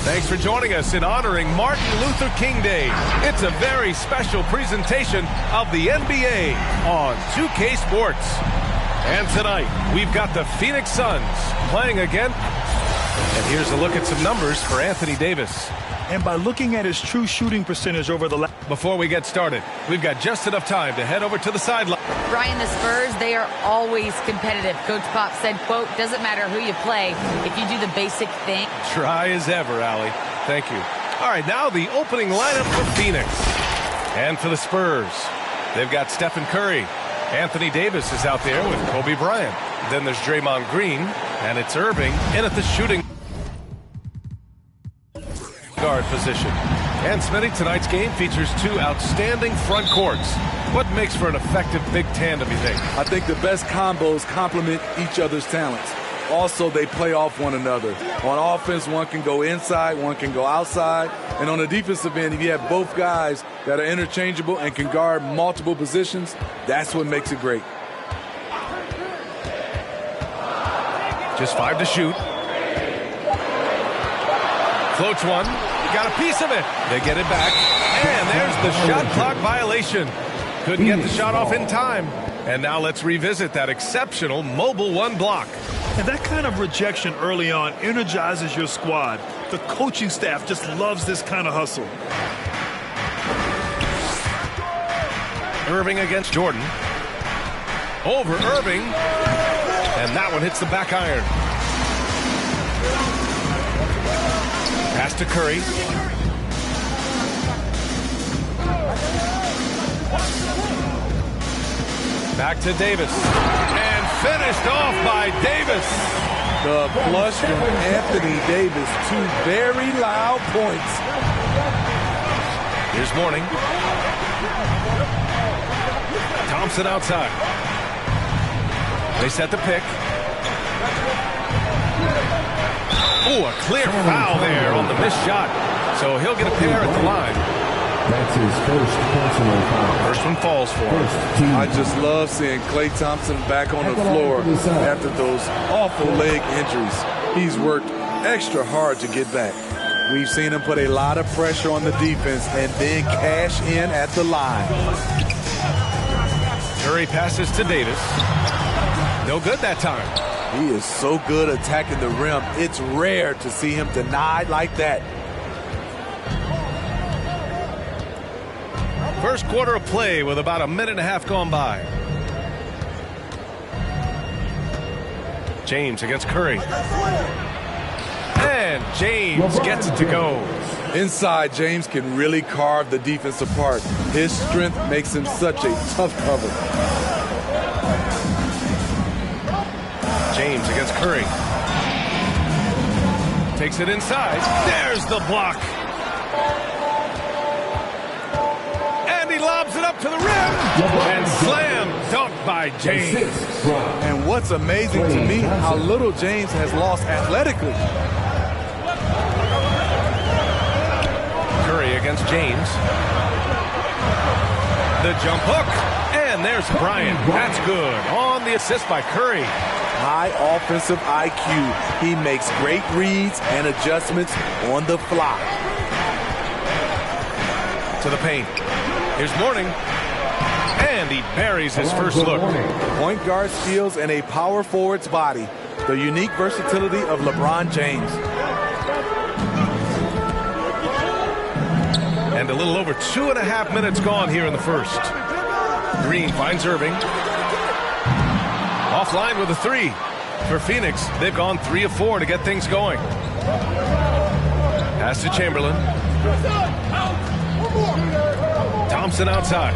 Thanks for joining us in honoring Martin Luther King Day. It's a very special presentation of the NBA on 2K Sports. And tonight, we've got the Phoenix Suns playing again. And here's a look at some numbers for Anthony Davis. And by looking at his true shooting percentage over the last... Before we get started, we've got just enough time to head over to the sideline. Brian, the Spurs, they are always competitive. Coach Pop said, quote, doesn't matter who you play if you do the basic thing. Try as ever, Allie. Thank you. All right, now the opening lineup for Phoenix. And for the Spurs, they've got Stephen Curry. Anthony Davis is out there with Kobe Bryant. Then there's Draymond Green, and it's Irving in at the shooting guard position. And Smitty, tonight's game features two outstanding front courts. What makes for an effective big tandem, you think? I think the best combos complement each other's talents. Also, they play off one another. On offense, one can go inside, one can go outside. And on the defensive end, if you have both guys that are interchangeable and can guard multiple positions, that's what makes it great. Just 5 to shoot. Floats one. Got a piece of it. They get it back. And there's the shot clock violation. Couldn't get the shot off in time. And now let's revisit that exceptional mobile one block. And that kind of rejection early on energizes your squad. The coaching staff just loves this kind of hustle. Irving against Jordan. Over Irving. And that one hits the back iron. Pass to Curry. Back to Davis. And finished off by Davis. The flush from Anthony Davis. 2 very loud points. Here's Mourning. Thompson outside. They set the pick. Oh, a clear foul there on the missed shot. So he'll get a pair at the line. That's his first personal foul. First one falls for him. I just love seeing Klay Thompson back on the floor after those awful leg injuries. He's worked extra hard to get back. We've seen him put a lot of pressure on the defense and then cash in at the line. Curry passes to Davis. No good that time. He is so good attacking the rim. It's rare to see him denied like that. First quarter of play with about a minute and a half gone by. James against Curry. And James gets it to go. Inside, James can really carve the defense apart. His strength makes him such a tough cover. James against Curry. Takes it inside. There's the block. And he lobs it up to the rim. And slam dunk by James. And what's amazing to me, how little James has lost athletically. Curry against James. The jump hook. And there's Bryant. That's good. On the assist by Curry. High offensive IQ. He makes great reads and adjustments on the fly. To the paint. Here's Mourning. And he buries his first look. Point guard skills and a power forward's body. The unique versatility of LeBron James. And a little over 2.5 minutes gone here in the first. Green finds Irving. Offline with a three. For Phoenix, they've gone 3 of 4 to get things going. Pass to Chamberlain. Thompson outside.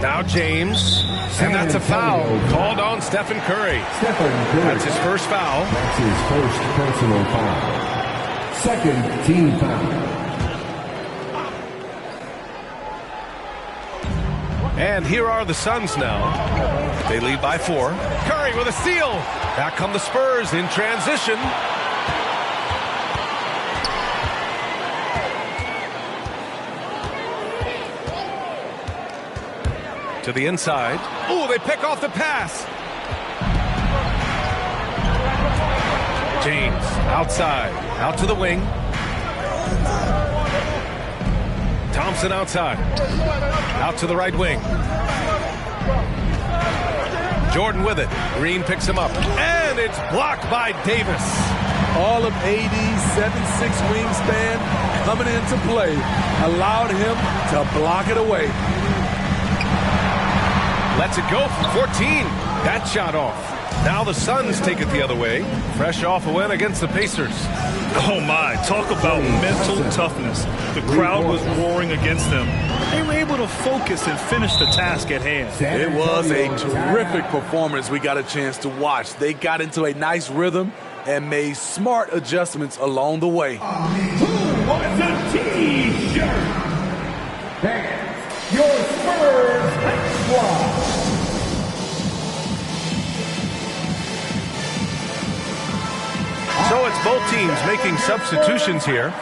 Now James. And that's a foul called on Stephen Curry. That's his first foul. That's his first personal foul. Second team foul. And here are the Suns now. They lead by 4. Curry with a steal. Back come the Spurs in transition. To the inside. Ooh, they pick off the pass. James outside. Out to the wing. Thompson outside. Out to the right wing. Jordan with it. Green picks him up. And it's blocked by Davis. All of AD's 7'6" wingspan coming into play allowed him to block it away. Lets it go from 14. That shot off. Now the Suns take it the other way. Fresh off a win against the Pacers. Oh my, talk about mental toughness. The crowd was roaring against them. They were able to focus and finish the task at hand. It was a terrific performance we got a chance to watch. They got into a nice rhythm and made smart adjustments along the way. Who wants a T-shirt? Fans, your Spurs squad. So it's both teams making substitutions here.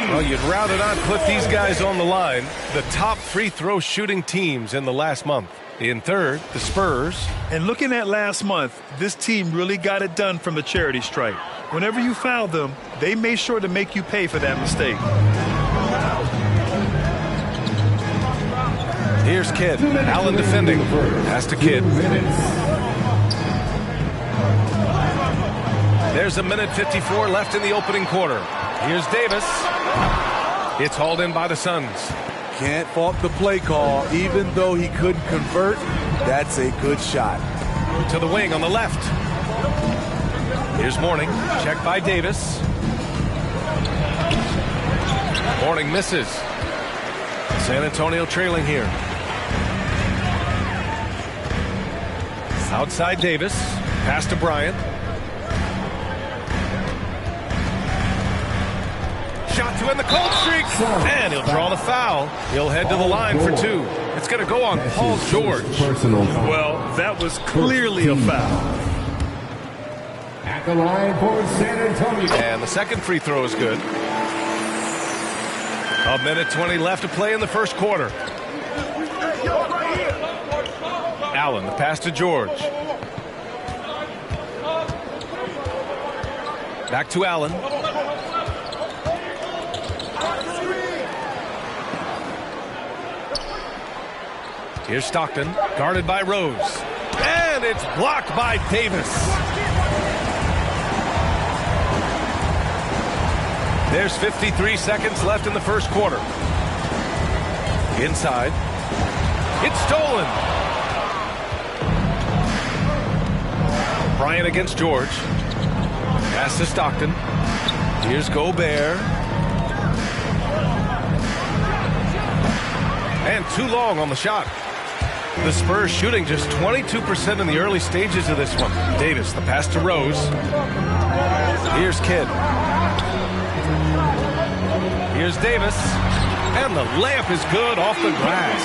Well, you'd rather not put these guys on the line. The top free throw shooting teams in the last month. In third, the Spurs. And looking at last month, this team really got it done from the charity stripe. Whenever you fouled them, they made sure to make you pay for that mistake. Here's Kidd. Allen defending. Pass to Kidd. There's a minute 54 left in the opening quarter. Here's Davis. It's hauled in by the Suns. Can't fault the play call. Even though he couldn't convert, that's a good shot. To the wing on the left. Here's Mourning. Check by Davis. Mourning misses. San Antonio trailing here. Outside Davis. Pass to Bryant. Shot to end the cold streak. And he'll draw the foul. He'll head to the line for 2. It's going to go on Paul George. Well, that was clearly a foul. At the line for San Antonio. And the second free throw is good. A minute 20 left to play in the first quarter. Allen, the pass to George. Back to Allen. Here's Stockton, guarded by Rose. And it's blocked by Davis. There's 53 seconds left in the first quarter. Inside. It's stolen. Bryant against George. Pass to Stockton. Here's Gobert. And too long on the shot. The Spurs shooting just 22% in the early stages of this one. Davis, the pass to Rose. Here's Kidd. Here's Davis. And the layup is good off the glass.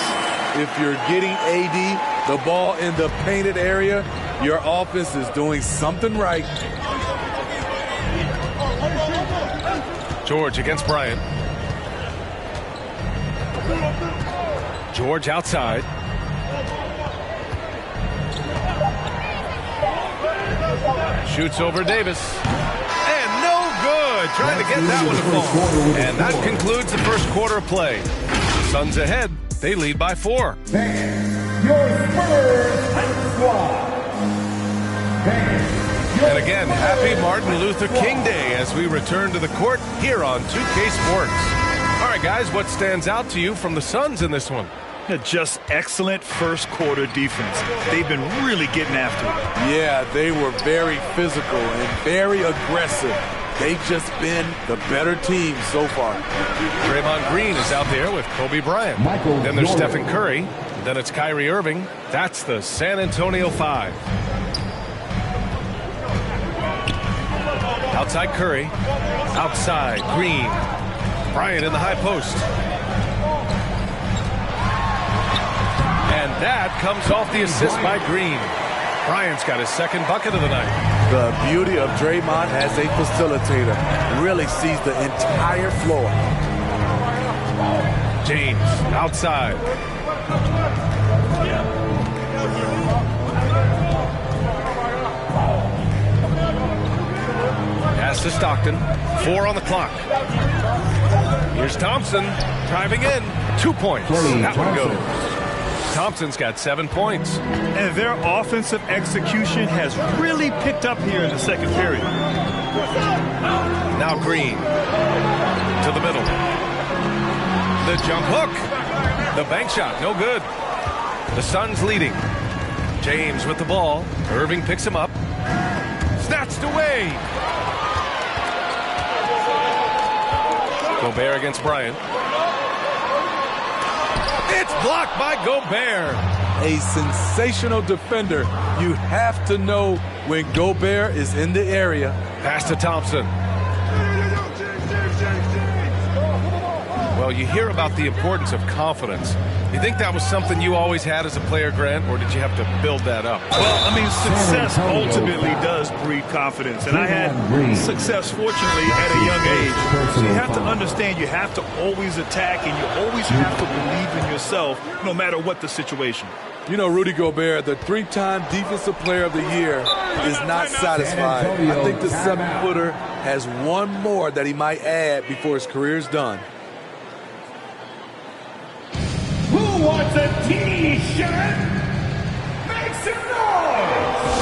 If you're getting AD the ball in the painted area, your offense is doing something right. George against Bryant. George outside. Shoots over Davis. And no good. Trying to get that one to fall. And that concludes the first quarter of play. Suns ahead. They lead by 4. Your Spurs squad. And again, happy Martin Luther King Day as we return to the court here on 2K Sports. All right, guys, what stands out to you from the Suns in this one? Just excellent first quarter defense. They've been really getting after it. Yeah, they were very physical and very aggressive. They've just been the better team so far. Draymond Green is out there with Kobe Bryant. Then there's Stephen Curry. Then it's Kyrie Irving. That's the San Antonio 5. Outside Curry. Outside Green. Bryant in the high post. And that comes off the assist by Green. Bryant's got his second bucket of the night. The beauty of Draymond as a facilitator, really sees the entire floor. James outside. Pass to Stockton. 4 on the clock. Here's Thompson driving in. 2 points. That one goes. Thompson's got 7 points. And their offensive execution has really picked up here in the second period. Now Green to the middle. The jump hook. The bank shot, no good. The Suns leading. James with the ball. Irving picks him up. Snatched away. Gobert against Bryant. It's blocked by Gobert. A sensational defender. You have to know when Gobert is in the area. Pass to Thompson. Well, you hear about the importance of confidence. You think that was something you always had as a player, Grant, or did you have to build that up? Well, I mean, success ultimately does breed confidence. And I had success, fortunately, at a young age. So you have to understand you have to always attack and you always have to believe in yourself no matter what the situation. You know, Rudy Gobert, the 3-time Defensive Player of the Year, is not satisfied. I think the 7-footer has one more that he might add before his career is done. Who wants a T-shirt? Make some noise!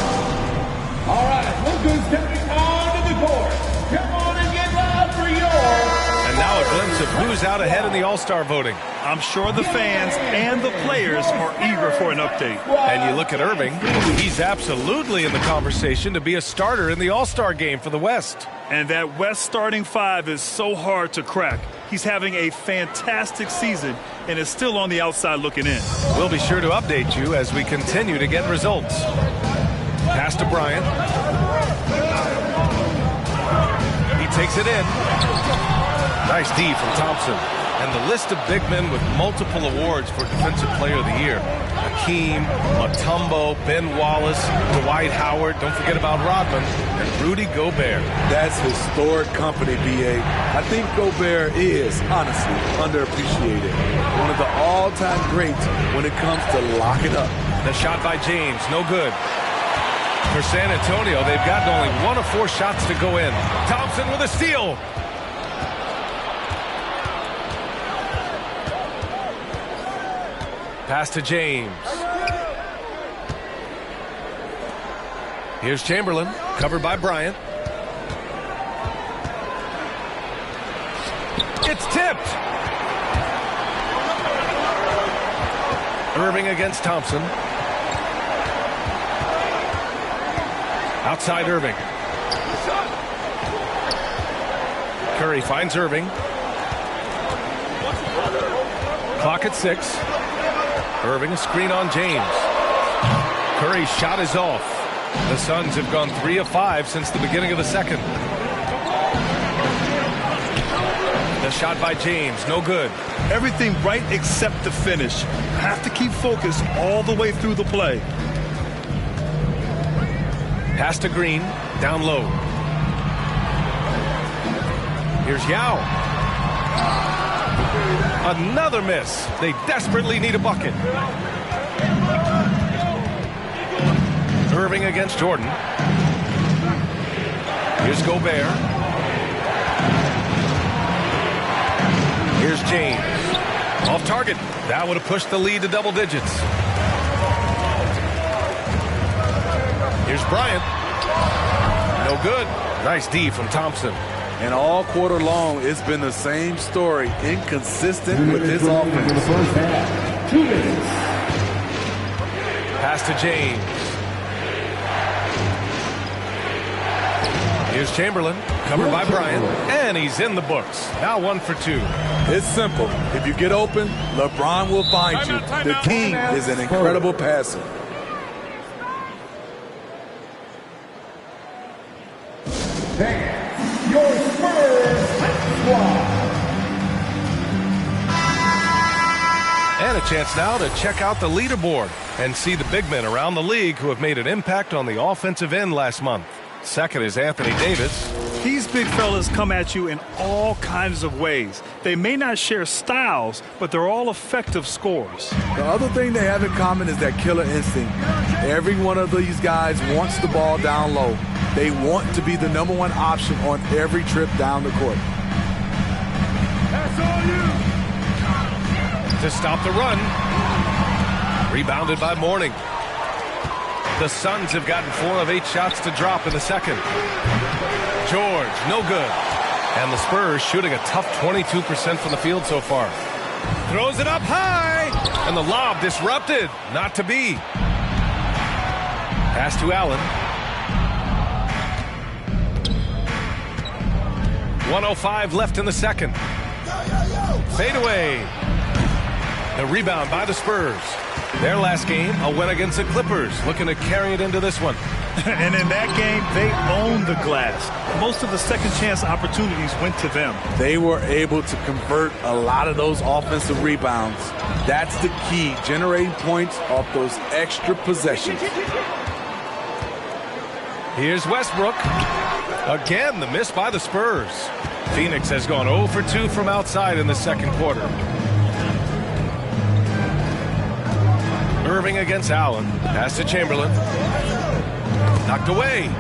All right, look who's stepping onto the court. Come on and get loud for yours. And now a glimpse of who's out ahead in the All-Star voting. I'm sure the fans and the players are eager for an update. And you look at Irving, he's absolutely in the conversation to be a starter in the All-Star game for the West. And that West starting 5 is so hard to crack. He's having a fantastic season and is still on the outside looking in. We'll be sure to update you as we continue to get results. Pass to Bryant. He takes it in. Nice D from Thompson. And the list of big men with multiple awards for Defensive Player of the Year. Hakeem, Mutombo, Ben Wallace, Dwight Howard, don't forget about Rodman, and Rudy Gobert. That's historic company, B.A. I think Gobert is, honestly, underappreciated. One of the all-time greats when it comes to locking up. The shot by James, no good. For San Antonio, they've gotten only 1 of 4 shots to go in. Thompson with a steal. Pass to James. Here's Chamberlain, covered by Bryant. It's tipped. Irving against Thompson. Outside Irving. Curry finds Irving. Clock at 6. Irving a screen on James. Curry's shot is off. The Suns have gone 3 of 5 since the beginning of the second. The shot by James, no good. Everything right except the finish. Have to keep focused all the way through the play. Pass to Green, down low. Here's Yao. Another miss. They desperately need a bucket. Irving against Jordan. Here's Gobert. Here's James. Off target. That would have pushed the lead to double digits. Here's Bryant. No good. Nice D from Thompson. And all quarter long, it's been the same story. Inconsistent with his offense. 2 minutes. Pass to James. Here's Chamberlain, covered by Bryant, and he's in the books. Now 1 for 2. It's simple. If you get open, LeBron will find you. The king is an incredible passer. Your Spurs squad. And a chance now to check out the leaderboard and see the big men around the league who have made an impact on the offensive end last month. Second is Anthony Davis. These big fellas come at you in all kinds of ways. They may not share styles, but they're all effective scorers. The other thing they have in common is that killer instinct. Every one of these guys wants the ball down low. They want to be the #1 option on every trip down the court. That's all you. To stop the run. Rebounded by Mourning. The Suns have gotten 4 of 8 shots to drop in the second. George, no good. And the Spurs shooting a tough 22% from the field so far. Throws it up high. And the lob disrupted. Not to be. Pass to Allen. 1:05 left in the second. Fade away. The rebound by the Spurs. Their last game, a win against the Clippers, looking to carry it into this one. And in that game, they owned the glass. Most of the second chance opportunities went to them. They were able to convert a lot of those offensive rebounds. That's the key, generating points off those extra possessions. Here's Westbrook. Again, the miss by the Spurs. Phoenix has gone 0 for 2 from outside in the second quarter. Irving against Allen. Pass to Chamberlain. Knocked away.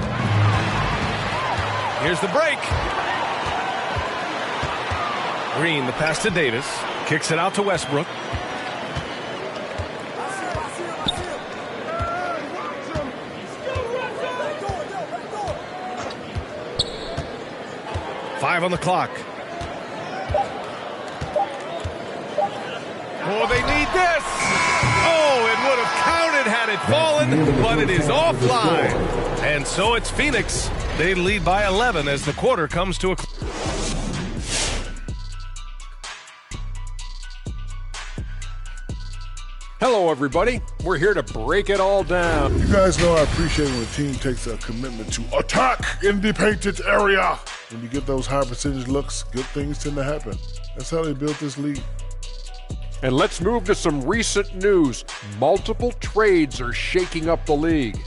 Here's the break. Green, the pass to Davis. Kicks it out to Westbrook. Five on the clock. Oh, they need this. Oh, it would have counted had it fallen, but it is offline. And so it's Phoenix. They lead by 11 as the quarter comes to a close. Hello, everybody. We're here to break it all down. You guys know I appreciate when a team takes a commitment to attack in the painted area. When you get those high percentage looks, good things tend to happen. That's how they built this league. And let's move to some recent news. Multiple trades are shaking up the league.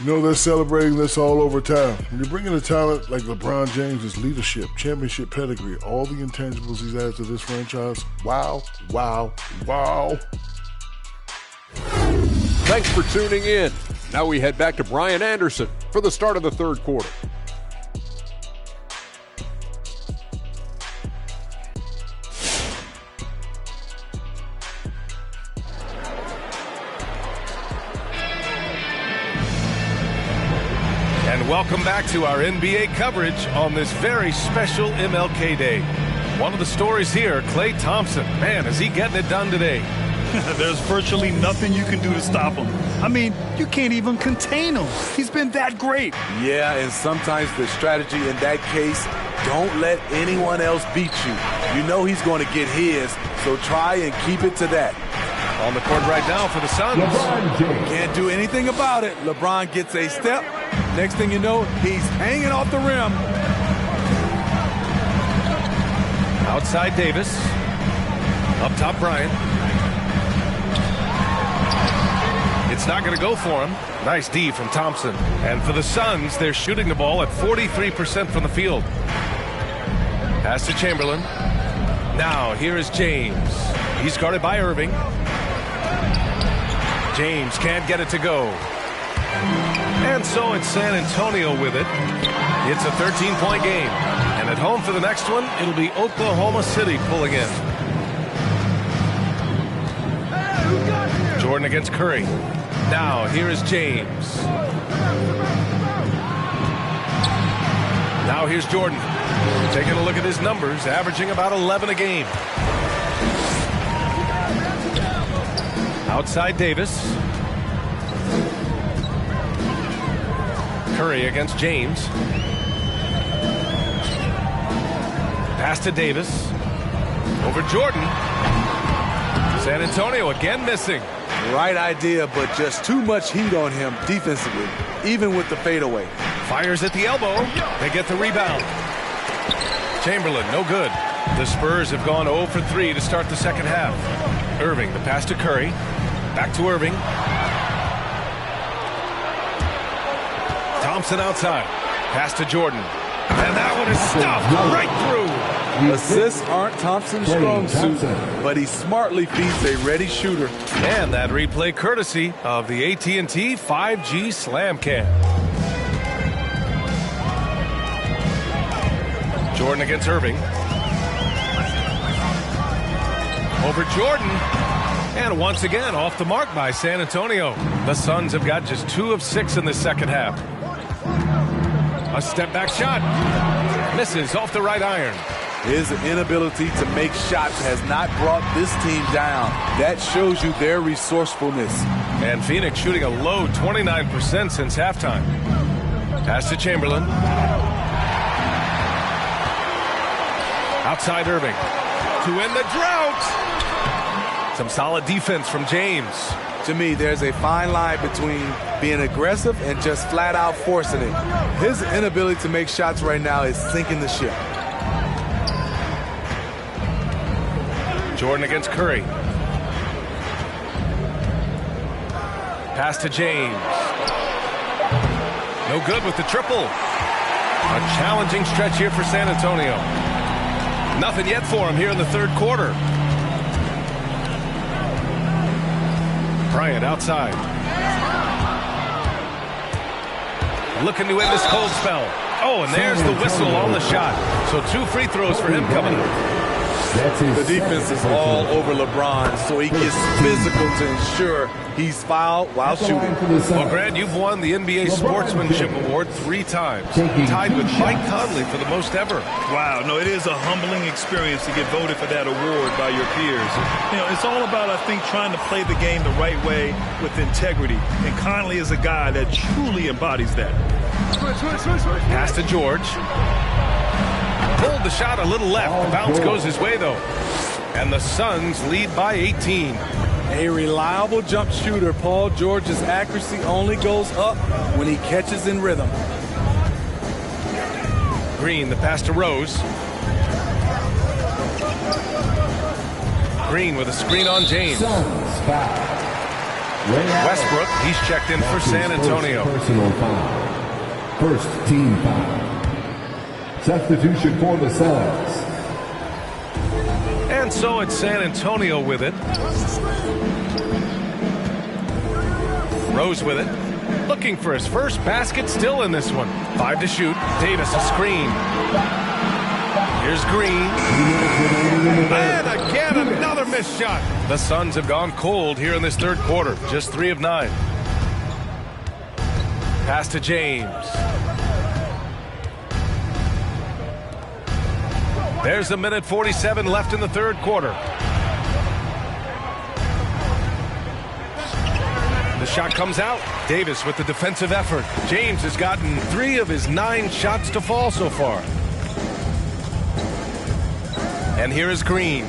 You know, they're celebrating this all over town. When you bring in a talent like LeBron James' leadership, championship pedigree, all the intangibles he's added to this franchise, wow, wow, wow. Thanks for tuning in. Now we head back to Brian Anderson for the start of the third quarter. And welcome back to our NBA coverage on this very special MLK Day. One of the stories here, Klay Thompson. Man, is he getting it done today. There's virtually nothing you can do to stop him. I mean, you can't even contain him. He's been that great. Yeah, and sometimes the strategy in that case, don't let anyone else beat you. You know he's going to get his, so try and keep it to that. On the court right now for the Suns. Can't do anything about it. LeBron gets a step. Next thing you know, he's hanging off the rim. Outside Davis. Up top Bryant. It's not going to go for him. Nice D from Thompson. And for the Suns, they're shooting the ball at 43% from the field. Pass to Chamberlain. Now, here is James. He's guarded by Irving. James can't get it to go. And so it's San Antonio with it. It's a 13-point game. And at home for the next one, it'll be Oklahoma City pulling in. Jordan against Curry. Now, here is James. Now here's Jordan. Taking a look at his numbers, averaging about 11 a game. Outside Davis. Curry against James. Pass to Davis. Over Jordan. San Antonio again missing. Right idea, but just too much heat on him defensively, even with the fadeaway. Fires at the elbow. They get the rebound. Chamberlain, no good. The Spurs have gone 0 for 3 to start the second half. Irving, the pass to Curry. Back to Irving. Thompson outside. Pass to Jordan. And that one is stuffed right through. Assists aren't Thompson's strong suit, but he smartly feeds a ready shooter. And that replay courtesy of the AT&T 5G Slam Cam. Jordan against Irving. Over Jordan. And once again, off the mark by San Antonio. The Suns have got just 2 of 6 in the second half. A step-back shot. Misses off the right iron. His inability to make shots has not brought this team down. That shows you their resourcefulness. And Phoenix shooting a low 29% since halftime. Pass to Chamberlain. Outside Irving. To end the drought. Some solid defense from James. To me, there's a fine line between being aggressive and just flat out forcing it. His inability to make shots right now is sinking the ship. Jordan against Curry. Pass to James. No good with the triple. A challenging stretch here for San Antonio. Nothing yet for him here in the third quarter. Bryant outside. Looking to end this cold spell. Oh, and there's the whistle on the shot. So 2 free throws for him coming up. The defense is all over LeBron, so he gets physical to ensure he's fouled while shooting. Well, Grant, you've won the NBA Sportsmanship Award 3 times, tied with Mike Conley for the most ever. Wow, no, it is a humbling experience to get voted for that award by your peers. You know, it's all about, I think, trying to play the game the right way with integrity. And Conley is a guy that truly embodies that. Pass to George. Pulled the shot a little left. The bounce goes his way, though. And the Suns lead by 18. A reliable jump shooter, Paul George's accuracy only goes up when he catches in rhythm. Green, the pass to Rose. Green with a screen on James. Westbrook, he's checked in for San Antonio. Personal foul. First team foul. Substitution for the Suns. And so it's San Antonio with it. Rose with it. Looking for his first basket still in this one. 5 to shoot. Davis a screen. Here's Green. And again another missed shot. The Suns have gone cold here in this third quarter. Just 3 of 9. Pass to James. There's 1:47 left in the third quarter. The shot comes out. Davis with the defensive effort. James has gotten 3 of his 9 shots to fall so far. And here is Green.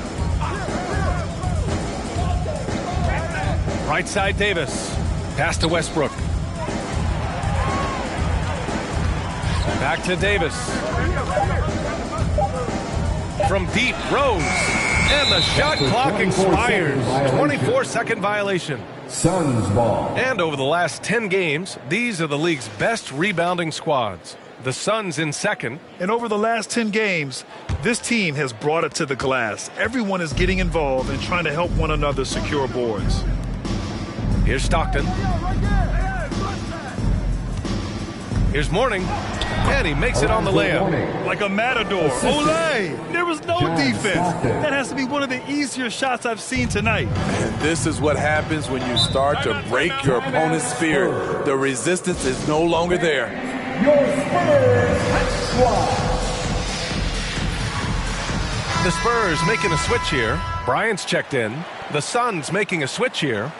Right side Davis. Pass to Westbrook. Back to Davis. From deep, Rose. And the shot clock expires. 24-second violation. Suns ball. And over the last 10 games, these are the league's best rebounding squads. The Suns in second. And over the last 10 games, this team has brought it to the glass. Everyone is getting involved and trying to help one another secure boards. Here's Stockton. Here's Morning. And he makes it on the layup. Like a matador. Olay! There was no defense. That has to be one of the easier shots I've seen tonight. And this is what happens when you start to break your opponent's spirit. The resistance is no longer there. Your Spurs squad. The Spurs making a switch here. Bryant's checked in. The Suns making a switch here.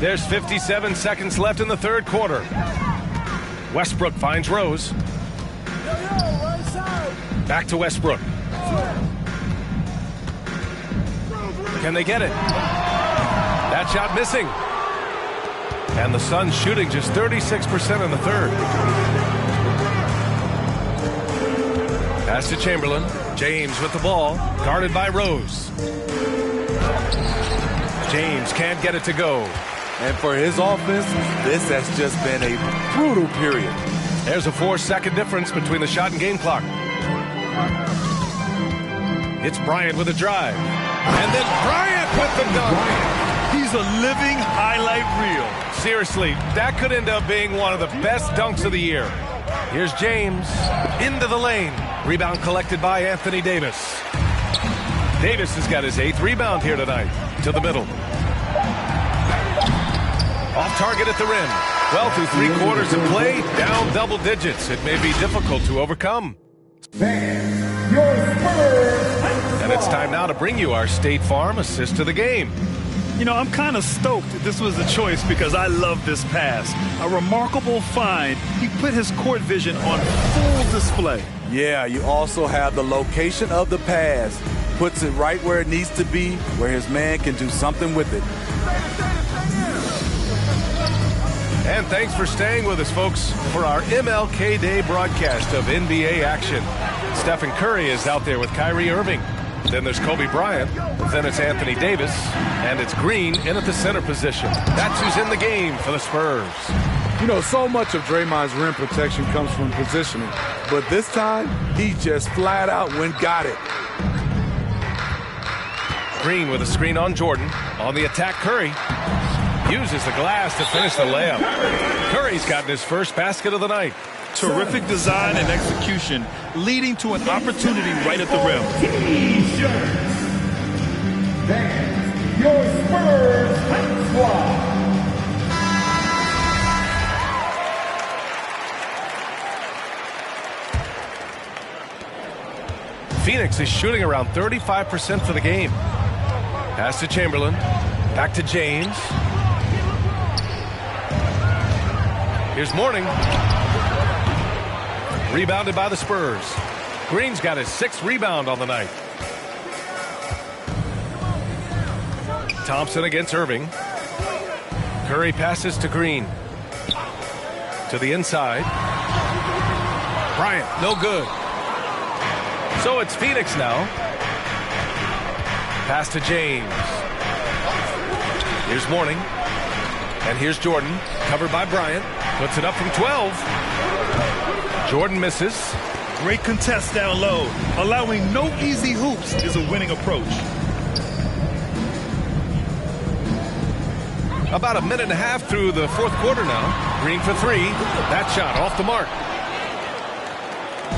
There's 57 seconds left in the third quarter. Westbrook finds Rose. Back to Westbrook. Can they get it? That shot missing. And the Suns shooting just 36% in the third. Pass to Chamberlain. James with the ball, guarded by Rose. James can't get it to go. And for his offense, this has just been a brutal period. There's a 4-second difference between the shot and game clock. It's Bryant with a drive. And then Bryant with the dunk. He's a living highlight reel. Seriously, that could end up being one of the best dunks of the year. Here's James into the lane. Rebound collected by Anthony Davis. Davis has got his 8th rebound here tonight. To the middle. Off target at the rim. Well, through 3 quarters of play, down double digits. It may be difficult to overcome. And it's time now to bring you our State Farm assist to the game. You know, I'm kind of stoked this was a choice because I love this pass. A remarkable find. He put his court vision on full display. Yeah, you also have the location of the pass. Puts it right where it needs to be, where his man can do something with it. And thanks for staying with us, folks, for our MLK Day broadcast of NBA action. Stephen Curry is out there with Kyrie Irving. Then there's Kobe Bryant. Then it's Anthony Davis. And it's Green in at the center position. That's who's in the game for the Spurs. You know, so much of Draymond's rim protection comes from positioning. But this time, he just flat out went got it. Green with a screen on Jordan. On the attack, Curry uses the glass to finish the layup. Curry's gotten his first basket of the night. Terrific design and execution, leading to an opportunity right at the rim. T-shirts. That's your Spurs Hype Squad. Phoenix is shooting around 35% for the game. Pass to Chamberlain. Back to James. Here's Mourning. Rebounded by the Spurs. Green's got his 6th rebound on the night. Thompson against Irving. Curry passes to Green. To the inside. Bryant, no good. So it's Phoenix now. Pass to James. Here's Mourning. And here's Jordan. Covered by Bryant. Puts it up from 12. Jordan misses. Great contest down low. Allowing no easy hoops is a winning approach. About a minute and a half through the fourth quarter now. Green for 3. That shot off the mark.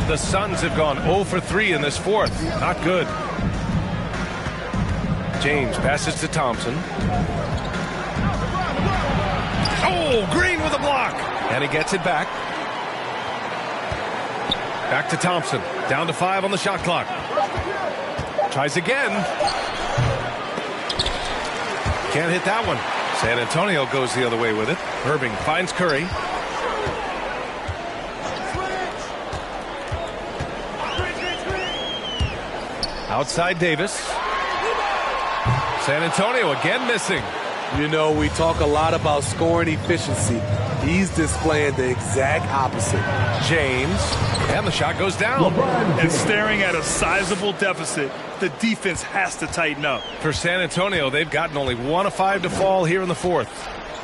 The Suns have gone 0 for 3 in this fourth. Not good. James passes to Thompson. Oh, Green with a block. And he gets it back. Back to Thompson. Down to 5 on the shot clock. Tries again. Can't hit that one. San Antonio goes the other way with it. Irving finds Curry. Outside Davis. San Antonio again missing. You know, we talk a lot about scoring efficiency. He's displaying the exact opposite. James. And the shot goes down. And staring at a sizable deficit, the defense has to tighten up. For San Antonio, they've gotten only 1 of 5 to fall here in the fourth.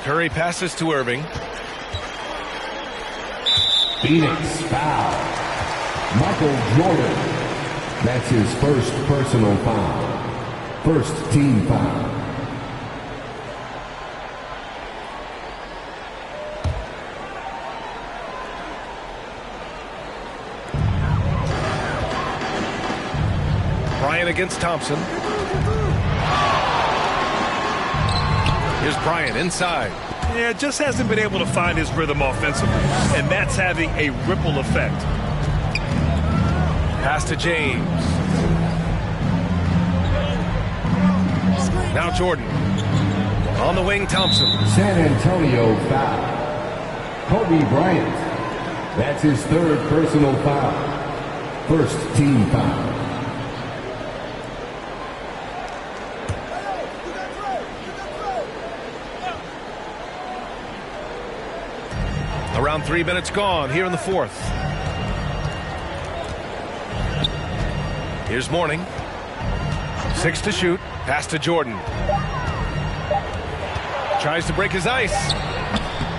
Curry passes to Irving. Phoenix foul. Michael Jordan. That's his first personal foul. First team foul. Bryant against Thompson. Here's Bryant inside. Yeah, just hasn't been able to find his rhythm offensively, and that's having a ripple effect. Pass to James. Now Jordan. On the wing, Thompson. San Antonio foul. Kobe Bryant. That's his third personal foul. First team foul. Around 3 minutes gone here in the fourth. Here's Mourning. 6 to shoot. Pass to Jordan. Tries to break his ice.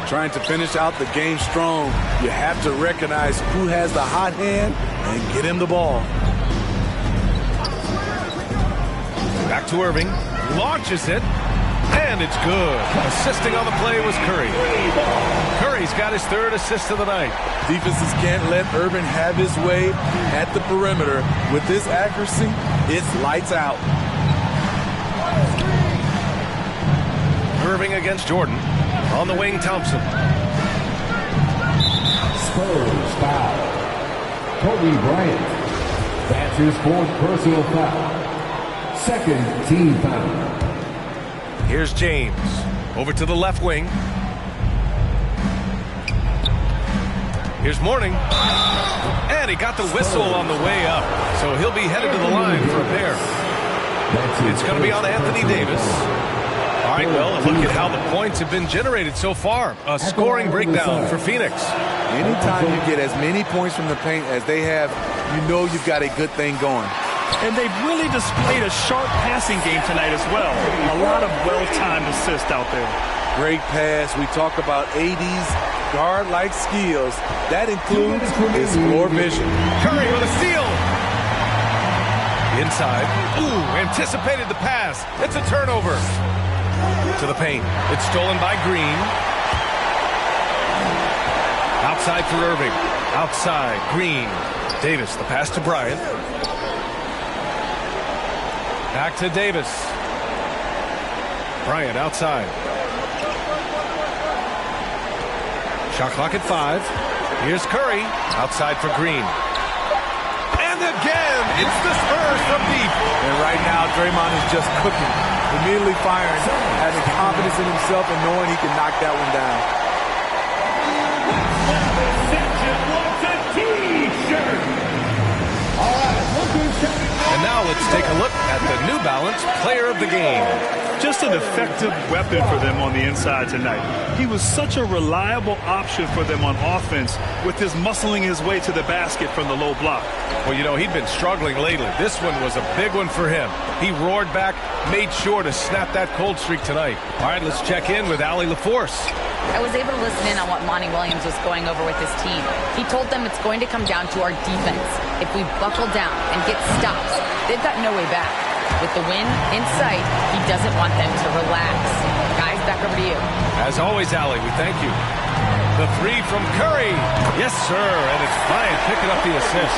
Trying to finish out the game strong. You have to recognize who has the hot hand and get him the ball. Back to Irving. Launches it. And it's good. Assisting on the play was Curry. Curry's got his third assist of the night. Defenses can't let Irving have his way at the perimeter. With this accuracy, it's lights out. Irving against Jordan. On the wing, Thompson. Spurs foul. Kobe Bryant. That's his fourth personal foul. Second team foul. Here's James. Over to the left wing. Here's Mourning. And he got the whistle on the way up. So he'll be headed to the line for a pair. It's going to be on Anthony Davis. All right, well, look at how the points have been generated so far. A scoring breakdown for Phoenix. Anytime you get as many points from the paint as they have, you know you've got a good thing going. And they've really displayed a sharp passing game tonight as well. A lot of well-timed assists out there. Great pass. We talk about AD's guard-like skills. That includes his floor vision. Curry with a steal. Inside. Ooh, anticipated the pass. It's a turnover. To the paint. It's stolen by Green. Outside for Irving. Outside. Green. Davis. The pass to Bryant. Back to Davis. Bryant outside. Shot clock at 5. Here's Curry. Outside for Green. And again, it's the Spurs from deep. And right now, Draymond is just cooking. Immediately firing, having confidence in himself and knowing he can knock that one down. And now let's take a look at the New Balance Player of the Game. Just an effective weapon for them on the inside tonight. He was such a reliable option for them on offense with his muscling his way to the basket from the low block. Well, you know, he'd been struggling lately. This one was a big one for him. He roared back, made sure to snap that cold streak tonight. All right, let's check in with Allie LaForce. I was able to listen in on what Monty Williams was going over with his team. He told them it's going to come down to our defense. If we buckle down and get stops, they've got no way back. With the win in sight, he doesn't want them to relax. Guys, back over to you. As always, Allie, we thank you. The three from Curry. Yes, sir, and it's Bryant picking up the assist.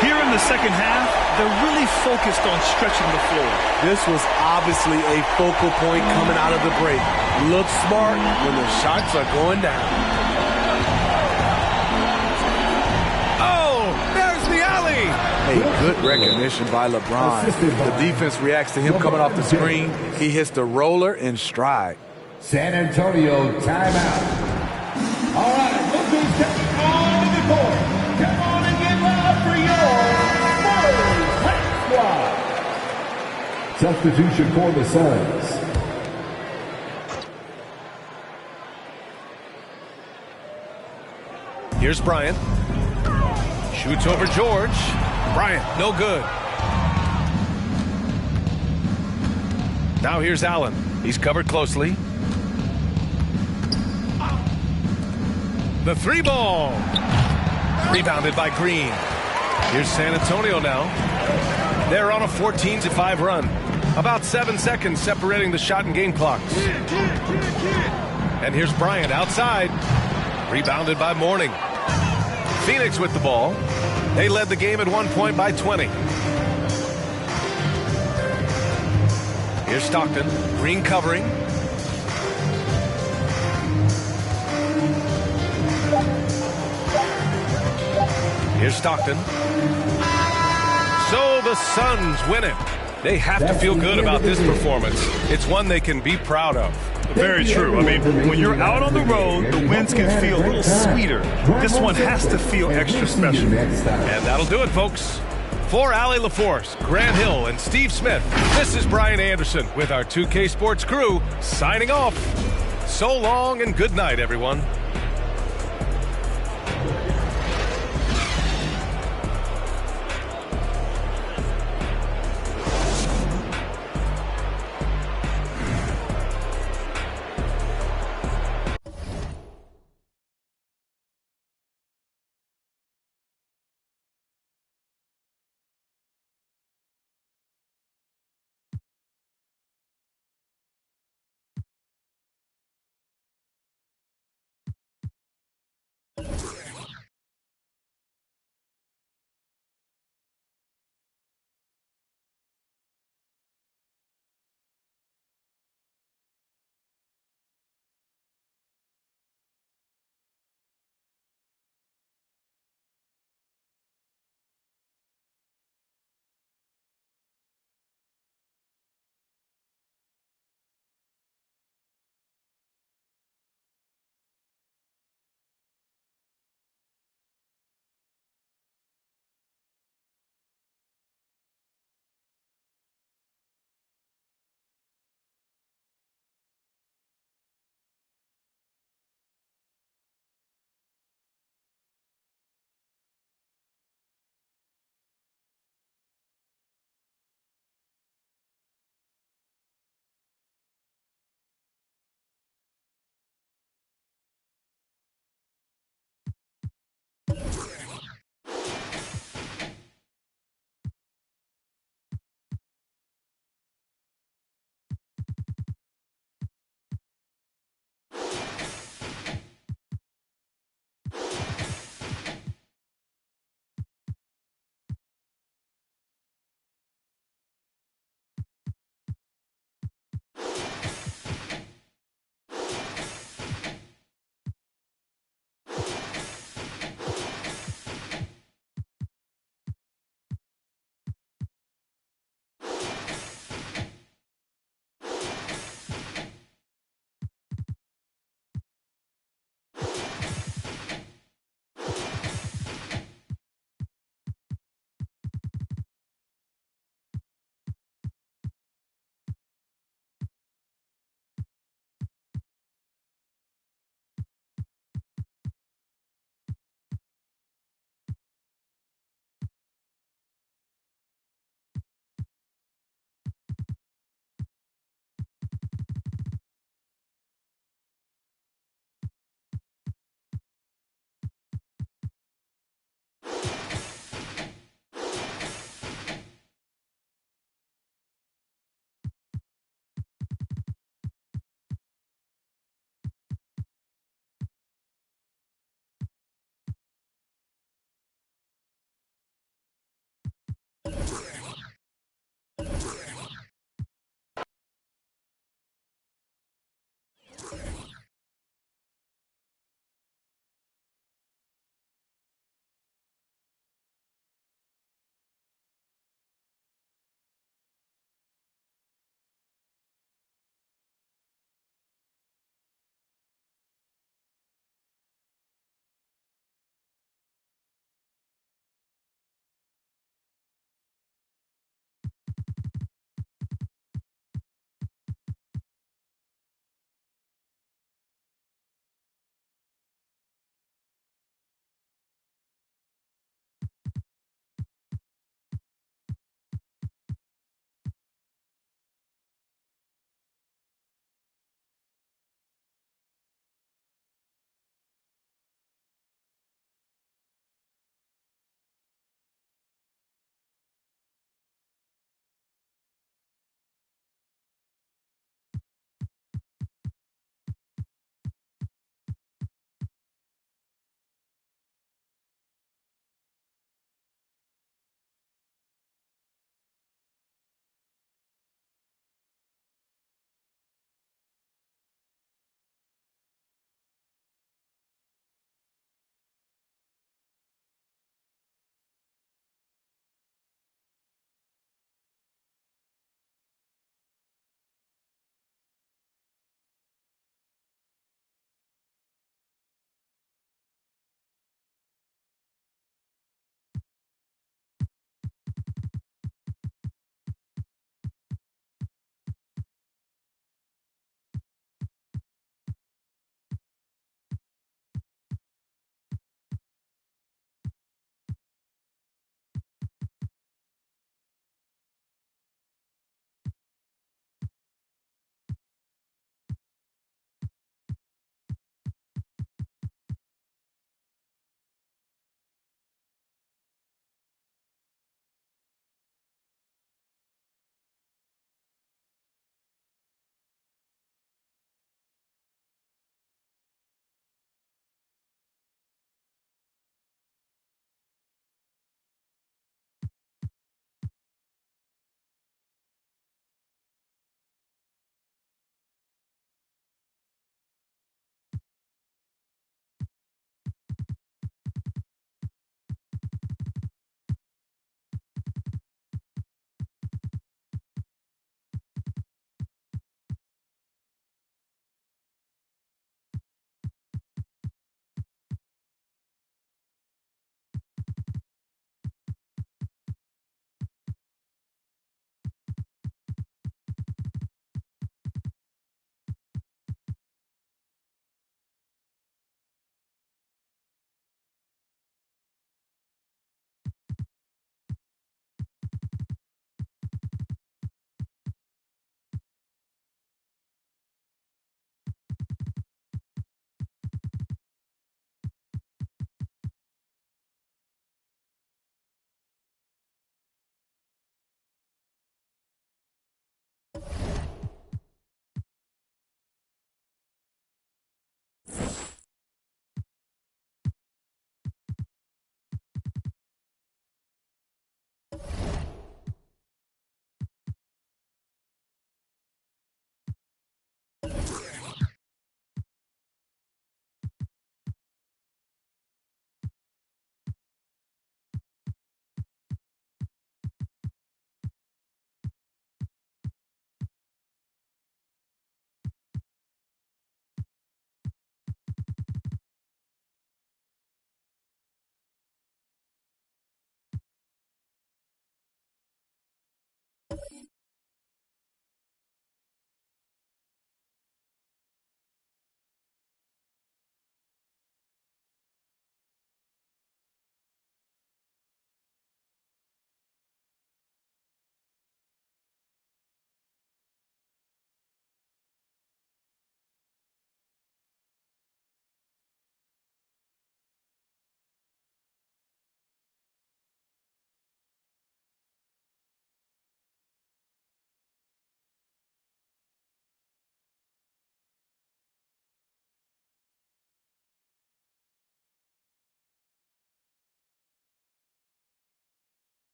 Here in the second half, they're really focused on stretching the floor. This was obviously a focal point coming out of the break. Look smart when the shots are going down. Oh, there's the alley. A good recognition by LeBron. The defense reacts to him coming off the screen. He hits the roller in stride. San Antonio timeout. All right, look who's stepping onto the court. Come on and get loud for your Spurs Squad. Substitution for the Suns. Here's Bryant. Shoots over George. Bryant, no good. Now here's Allen. He's covered closely. The three ball. Rebounded by Green. Here's San Antonio now. They're on a 14-5 run. About 7 seconds separating the shot and game clocks. And here's Bryant outside. Rebounded by Mourning. Phoenix with the ball. They led the game at 1 point by 20. Here's Stockton. Green covering. Here's Stockton. So the Suns win it. They have to feel good about this performance. It's one they can be proud of. Very true. I mean, when you're out on the road, the wins can feel a little sweeter. This one has to feel extra special. And that'll do it, folks. For Allie LaForce, Grant Hill, and Steve Smith, this is Brian Anderson with our 2K Sports crew signing off. So long and good night, everyone.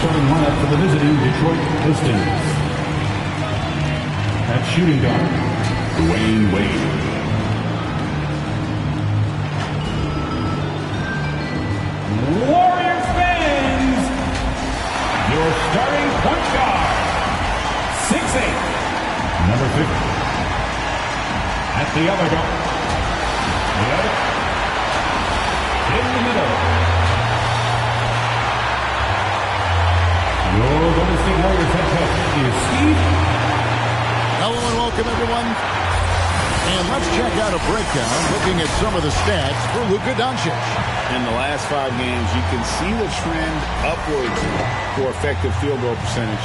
starting lineup for the visiting Detroit Pistons. At shooting guard, Dwayne Wade. Warriors fans, your starting point guard, 6'8", Number 50. At the other guard, in the middle, your Golden State Warriors head coach is Steve. Hello and welcome, everyone. And let's check out a breakdown looking at some of the stats for Luka Doncic. In the last 5 games, you can see the trend upwards for effective field goal percentage.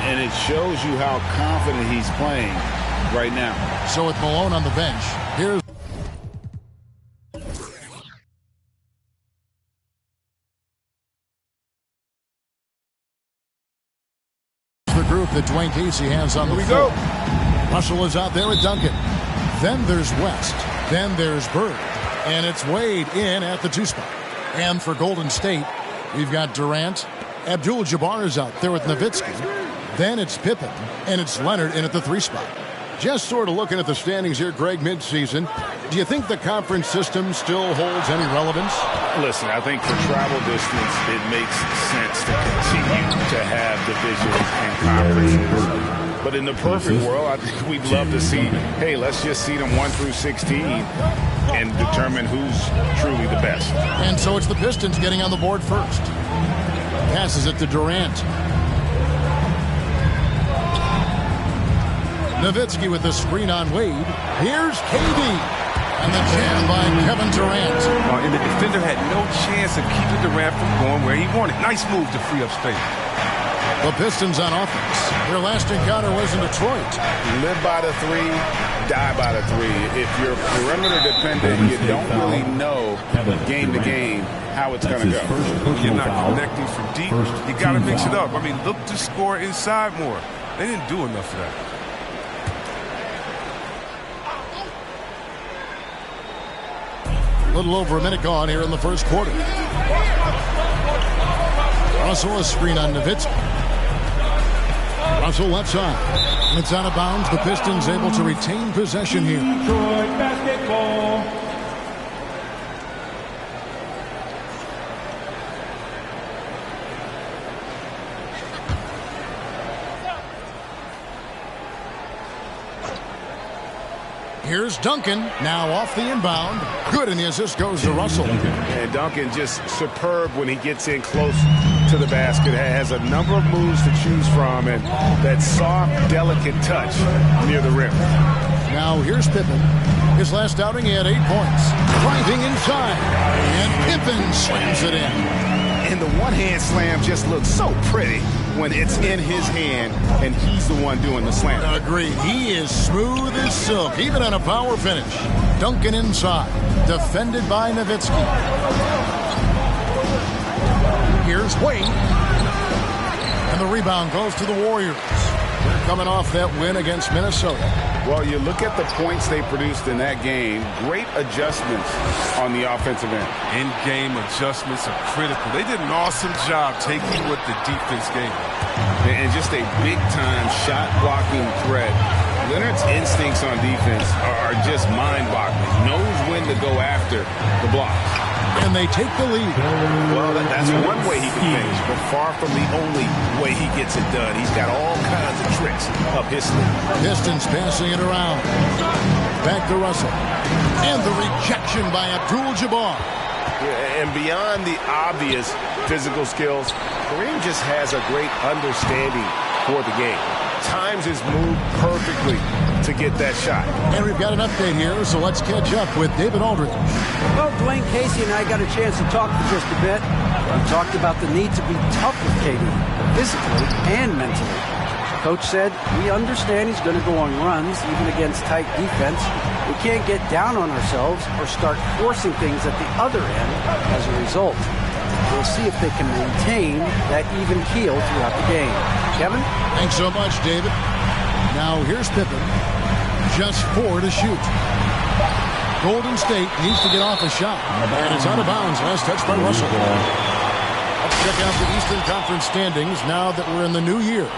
And it shows you how confident he's playing right now. So with Malone on the bench, here's the group that Dwayne Casey has on the floor. Russell is out there with Duncan. Then there's West. Then there's Bird. And it's Wade in at the 2 spot. And for Golden State, we've got Durant. Abdul-Jabbar is out there with Nowitzki. Then it's Pippen. And it's Leonard in at the 3 spot. Just sort of looking at the standings here, Greg, midseason. Do you think the conference system still holds any relevance? Listen, I think for travel distance, it makes sense to continue to have divisions and conferences. But in the perfect world, I think we'd love to see, hey, let's just see them 1 through 16 and determine who's truly the best. And so it's the Pistons getting on the board first. Passes it to Durant. Nowitzki with the screen on Wade. Here's KD. And the jam by Kevin Durant. And the defender had no chance of keeping Durant from going where he wanted. Nice move to free up space. The Pistons on offense. Their last encounter was in Detroit. Live by the 3, die by the 3. If you're perimeter dependent, you don't really know game to game how it's going to go. You're not connecting from deep. You got to mix it up. I mean, look to score inside more. They didn't do enough of that. A little over a minute gone here in the first quarter. Russell, a screen on Nowitzki. Russell left side. It's out of bounds. The Pistons able to retain possession here. Detroit basketball. Here's Duncan, now off the inbound. Good, and the assist goes to Russell. And Duncan just superb when he gets in close to the basket. Has a number of moves to choose from, and that soft, delicate touch near the rim. Now here's Pippen. His last outing, he had 8 points. Driving inside, and Pippen slams it in. And the one-hand slam just looks so pretty when it's in his hand and he's the one doing the slam. Agreed. He is smooth as silk, even on a power finish. Duncan inside, defended by Nowitzki. Here's Wade. And the rebound goes to the Warriors. They're coming off that win against Minnesota. Well, you look at the points they produced in that game. Great adjustments on the offensive end. In-game adjustments are critical. They did an awesome job taking what the defense gave them. And just a big-time shot-blocking threat. Leonard's instincts on defense are just mind-boggling. Knows when to go after the blocks. And they take the lead. Well, that's one way he can finish, but far from the only way he gets it done. He's got all kinds of tricks up his sleeve. Pistons passing it around. Back to Russell. And the rejection by Abdul-Jabbar. Yeah, and beyond the obvious physical skills, Kareem just has a great understanding for the game. Times his move perfectly to get that shot. And we've got an update here, so let's catch up with David Aldridge. Well, Dwayne Casey and I got a chance to talk for just a bit. We talked about the need to be tough with KD, physically and mentally. Coach said, we understand he's going to go on runs, even against tight defense. We can't get down on ourselves or start forcing things at the other end as a result. We'll see if they can maintain that even keel throughout the game. Kevin? Thanks so much, David. Now here's Pippen. Just 4 to shoot. Golden State needs to get off a shot. And it's out of bounds. Last touch by Russell. Let's check out the Eastern Conference standings now that we're in the new year.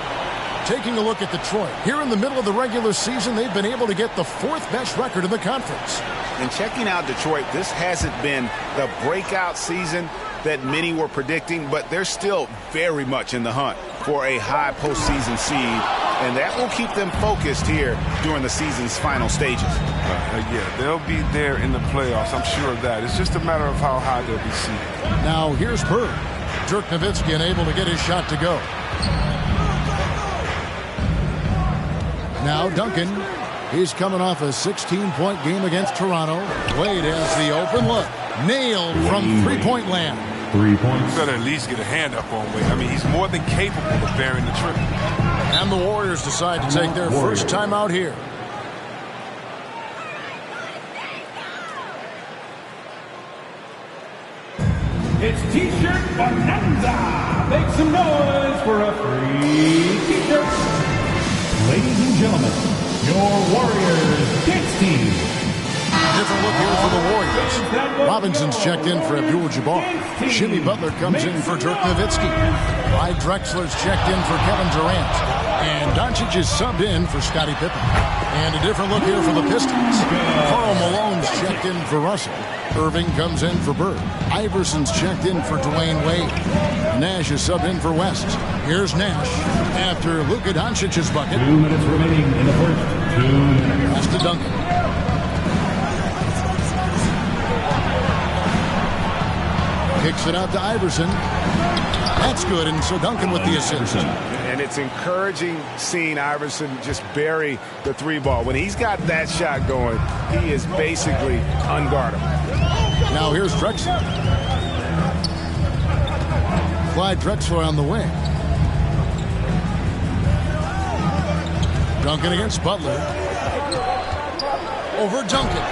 Taking a look at Detroit. Here in the middle of the regular season, they've been able to get the 4th best record in the conference. And checking out Detroit, this hasn't been the breakout season that many were predicting, but they're still very much in the hunt for a high postseason seed, and that will keep them focused here during the season's final stages. Yeah, they'll be there in the playoffs. I'm sure of that. It's just a matter of how high they'll be seeded. Now here's Bird. Dirk Nowitzki unable to get his shot to go. Now Duncan. He's coming off a 16-point game against Toronto. Wade has the open look. Nailed from three-point land. 3 points. You better at least get a hand up on Wade. I mean, he's more than capable of bearing the triple. And the Warriors decide to take their first time out here. It's T-shirt bonanza. Make some noise for a free T-shirt. Ladies and gentlemen, your Warriors dance team. Different look here for the Warriors. Robinson's checked in for Abdul-Jabbar. Jimmy Butler comes in for Dirk Nowitzki. Clyde Drexler's checked in for Kevin Durant. And Doncic is subbed in for Scottie Pippen. And a different look here for the Pistons. Karl Malone's checked in for Russell. Irving comes in for Bird. Iverson's checked in for Dwayne Wade. Nash is subbed in for West. Here's Nash after Luka Doncic's bucket. 2 minutes remaining in the first. 2 minutes. Pass to Duncan. Kicks it out to Iverson. That's good, and so Duncan with the assist. And it's encouraging seeing Iverson just bury the 3 ball. When he's got that shot going, he is basically unguardable. Now here's Drexler. Clyde Drexler on the wing. Duncan against Butler. Over Duncan.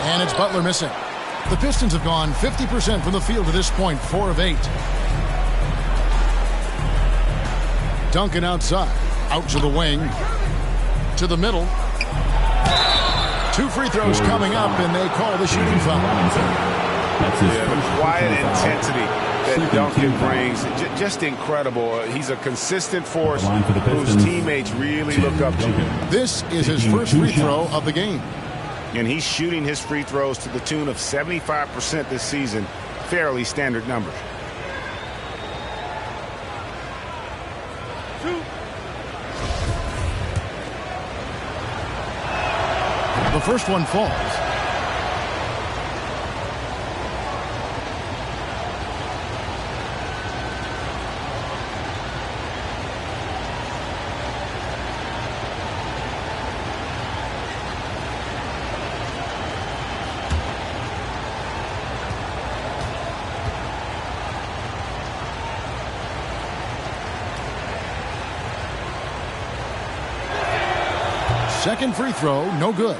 And it's Butler missing. The Pistons have gone 50% from the field to this point, 4 of 8. Duncan outside, out to the wing, to the middle. 2 free throws coming up, and they call the shooting foul. The quiet intensity that Duncan brings, just incredible. He's a consistent force whose teammates really look up to. This is his first free throw of the game. And he's shooting his free throws to the tune of 75% this season. Fairly standard numbers. The first one falls. Second free throw, no good.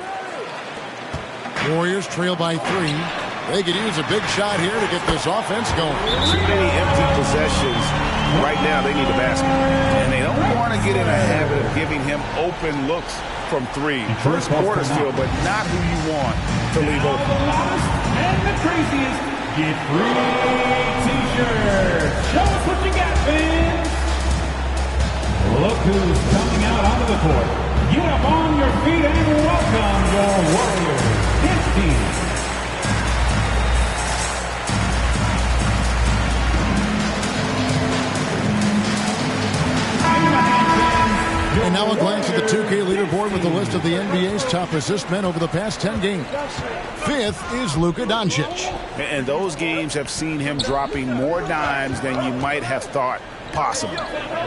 Warriors trail by 3. They could use a big shot here to get this offense going. Too many empty possessions. Right now, they need a basket. And they don't want to get in a habit of giving him open looks from 3. First quarter still, but not who you want to leave open. And the craziest get free T-shirts. Show us what you got, fans. Look who's coming out onto the court. Get up on your feet and welcome your Warriors dance team. And now a glance at the 2K leaderboard with a list of the NBA's top assist men over the past 10 games. 5th is Luka Doncic. And those games have seen him dropping more dimes than you might have thought possible.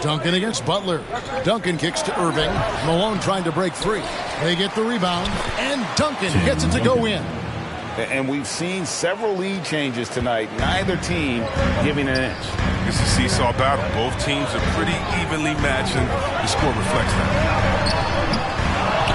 Duncan against Butler. Duncan kicks to Irving. Malone trying to break free. They get the rebound, and Duncan gets it to go in. And we've seen several lead changes tonight. Neither team giving an inch. It's a seesaw battle. Both teams are pretty evenly matched, and the score reflects that.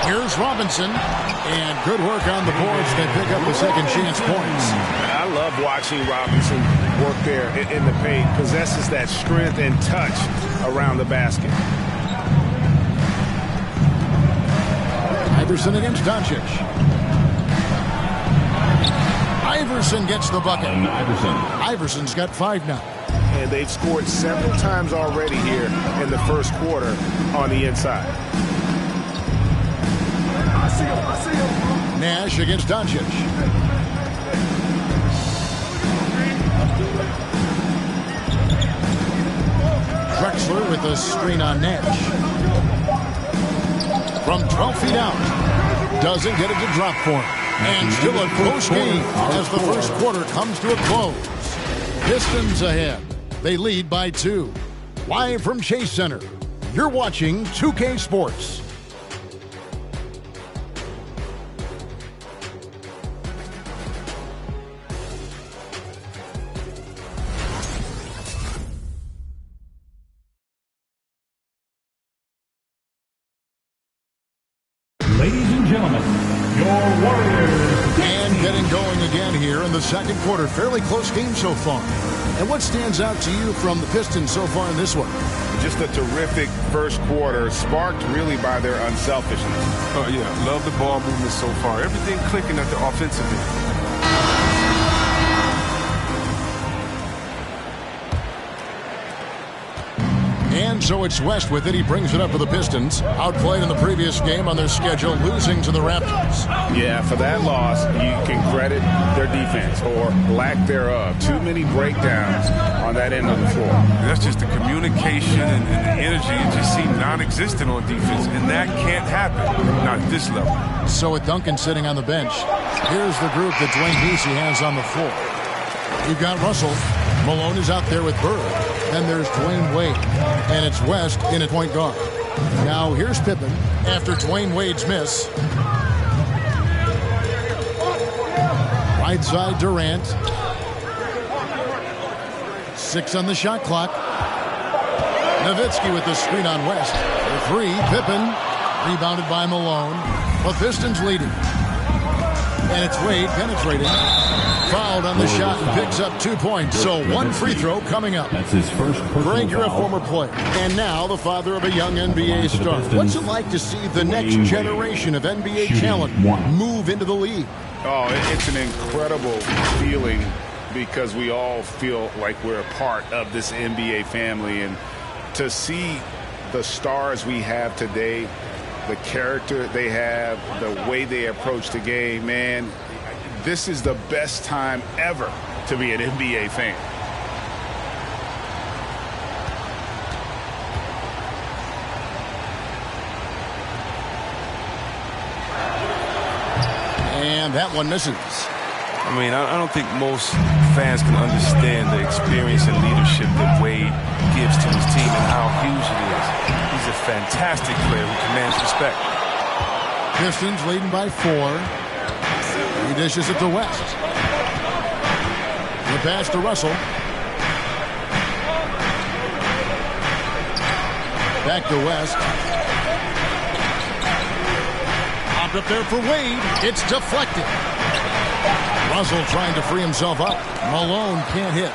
Here's Robinson, and good work on the boards. They pick up the second chance points. I love watching Robinson work there in the paint. Possesses that strength and touch around the basket. Iverson against Doncic. Iverson gets the bucket. Iverson's got 5 now. and they've scored several times already here in the first quarter on the inside. Nash against Doncic. Drexler with a screen on Nash. From 12 feet out. Doesn't get it to drop for him. And still a close game as the first quarter comes to a close. Pistons ahead. They lead by 2. Live from Chase Center, you're watching 2K Sports. Ladies and gentlemen, your Warriors. And getting going again here in the second quarter. Fairly close game so far. And what stands out to you from the Pistons so far in this one? Just a terrific first quarter, sparked really by their unselfishness. Oh, yeah. Love the ball movement so far. Everything clicking at the offensive end. And so it's West with it. He brings it up for the Pistons. Outplayed in the previous game on their schedule, losing to the Raptors. Yeah, for that loss, you can credit their defense or lack thereof. Too many breakdowns on that end of the floor. That's just the communication and the energy. It just seemed non-existent on defense, and that can't happen, not at this level. So with Duncan sitting on the bench, here's the group that Dwayne Casey has on the floor. You've got Russell. Malone is out there with Bird. Then there's Dwayne Wade. And it's West in at point guard. Now here's Pippen after Dwayne Wade's miss. Right side Durant. 6 on the shot clock. Nowitzki with the screen on West. For 3, Pippen. Rebounded by Malone. The Pistons leading. And it's Wade penetrating. Fouled on the shot and picks up 2 points. So 1 free throw coming up. That's his first personal Greg, you're a foul. former player. And now the father of a young NBA star. What's it like to see the next generation of NBA talent move into the league? Oh, it's an incredible feeling because we all feel like we're a part of this NBA family. And to see the stars we have today, the character they have, the way they approach the game, man, this is the best time ever to be an NBA fan. And that one misses. I mean, I don't think most fans can understand the experience and leadership that Wade gives to his team and how huge it is. He's a fantastic player who commands respect. Pistons leading by 4. He dishes it to West. The pass to Russell. Back to West. Popped up there for Wade. It's deflected. Russell trying to free himself up. Malone can't hit.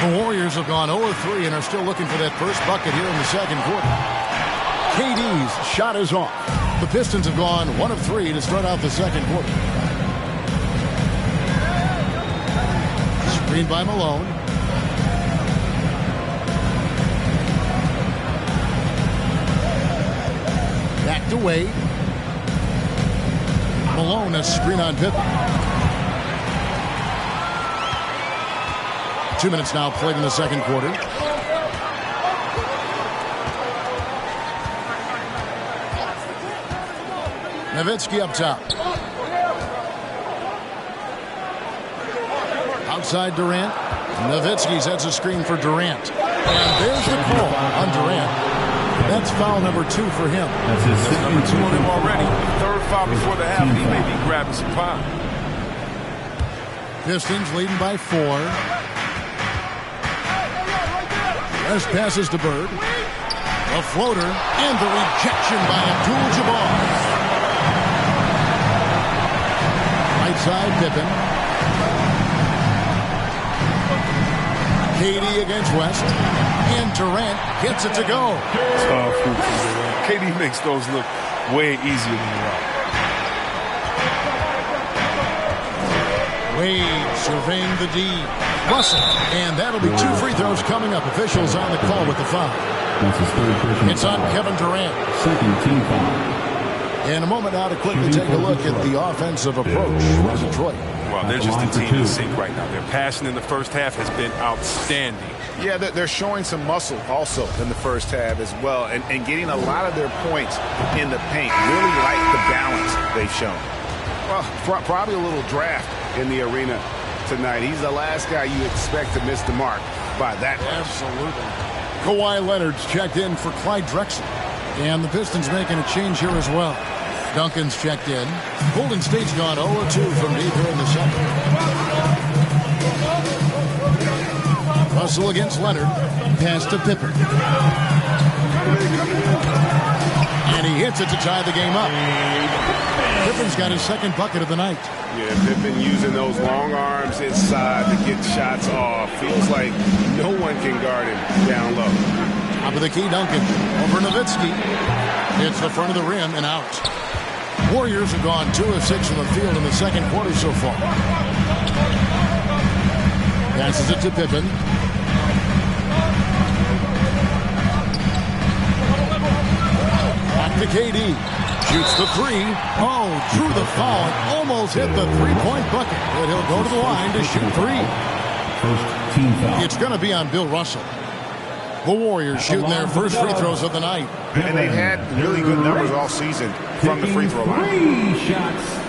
The Warriors have gone 0-3 and are still looking for that first bucket here in the second quarter. KD's shot is off. The Pistons have gone 1 of 3 to start out the second quarter. Screen by Malone. Back to Wade. Malone, a screen on Pippen. 2 minutes now played in the second quarter. Nowitzki up top. Outside Durant. Nowitzki sets a screen for Durant. And there's the call on Durant. That's foul number 2 for him. That's his number 2 on him already. Third foul before the half, and he may be grabbing some pie. Pistons leading by 4. West passes to Bird. A floater and the rejection by Abdul-Jabbar. Right side Pippen. KD against West. And Durant gets it to go. KD makes those look way easier than they are. Wade surveying the D. Russell. And that'll be 2 free throws coming up. Officials on the call with the foul. That's his third personal It's on foul. Kevin Durant. Second team foul. In a moment now to quickly take a look at the offensive approach for Detroit. Well, they're just a team in sync right now. Their passing in the first half has been outstanding. Yeah, they're showing some muscle also in the first half as well, and getting a lot of their points in the paint. Really like the balance they've shown. Well, probably a little draft in the arena tonight. He's the last guy you expect to miss the mark by that much. Absolutely. Kawhi Leonard's checked in for Clyde Drexler. And the Pistons making a change here as well. Duncan's checked in. Golden State's gone 0-2 from deep here in the second. Russell against Leonard. Pass to Pippen. And he hits it to tie the game up. Pippen's got his second bucket of the night. Yeah, Pippen using those long arms inside to get shots off. Feels like no one can guard him down low. Top of the key, Duncan. Over Nowitzki. Hits the front of the rim and out. Warriors have gone 2 of 6 from the field in the second quarter so far. Passes it to Pippen. Back to KD. Shoots the 3. Oh, drew the foul and almost hit the 3-point bucket. But he'll go to the line to shoot 3. First team foul. It's going to be on Bill Russell. The Warriors shooting their first free throws of the night. And they've had really good numbers all season from the free throw line. 3 shots.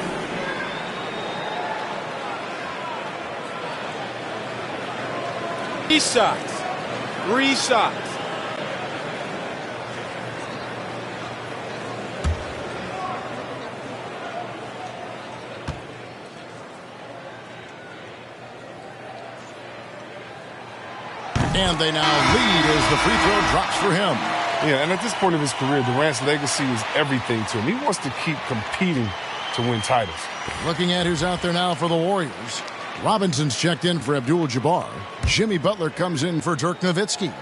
3 shots. 3 shots. And they now lead as the free throw drops for him. Yeah, and at this point of his career, Durant's legacy is everything to him. He wants to keep competing to win titles. Looking at who's out there now for the Warriors. Robinson's checked in for Abdul-Jabbar. Jimmy Butler comes in for Dirk Nowitzki.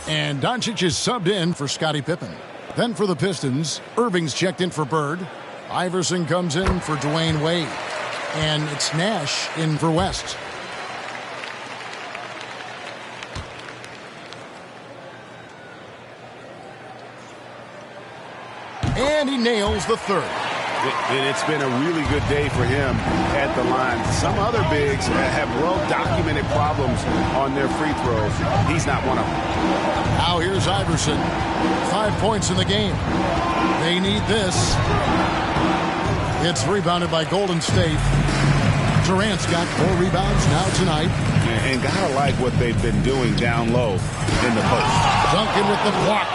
And Doncic is subbed in for Scottie Pippen. Then for the Pistons, Irving's checked in for Bird. Iverson comes in for Dwayne Wade. And it's Nash in for West. And he nails the third. And it's been a really good day for him at the line. Some other bigs have well-documented problems on their free throws. He's not one of them. Now here's Iverson. 5 points in the game. They need this. It's rebounded by Golden State. Durant's got 4 rebounds now tonight. And gotta like what they've been doing down low in the post. Duncan with the block.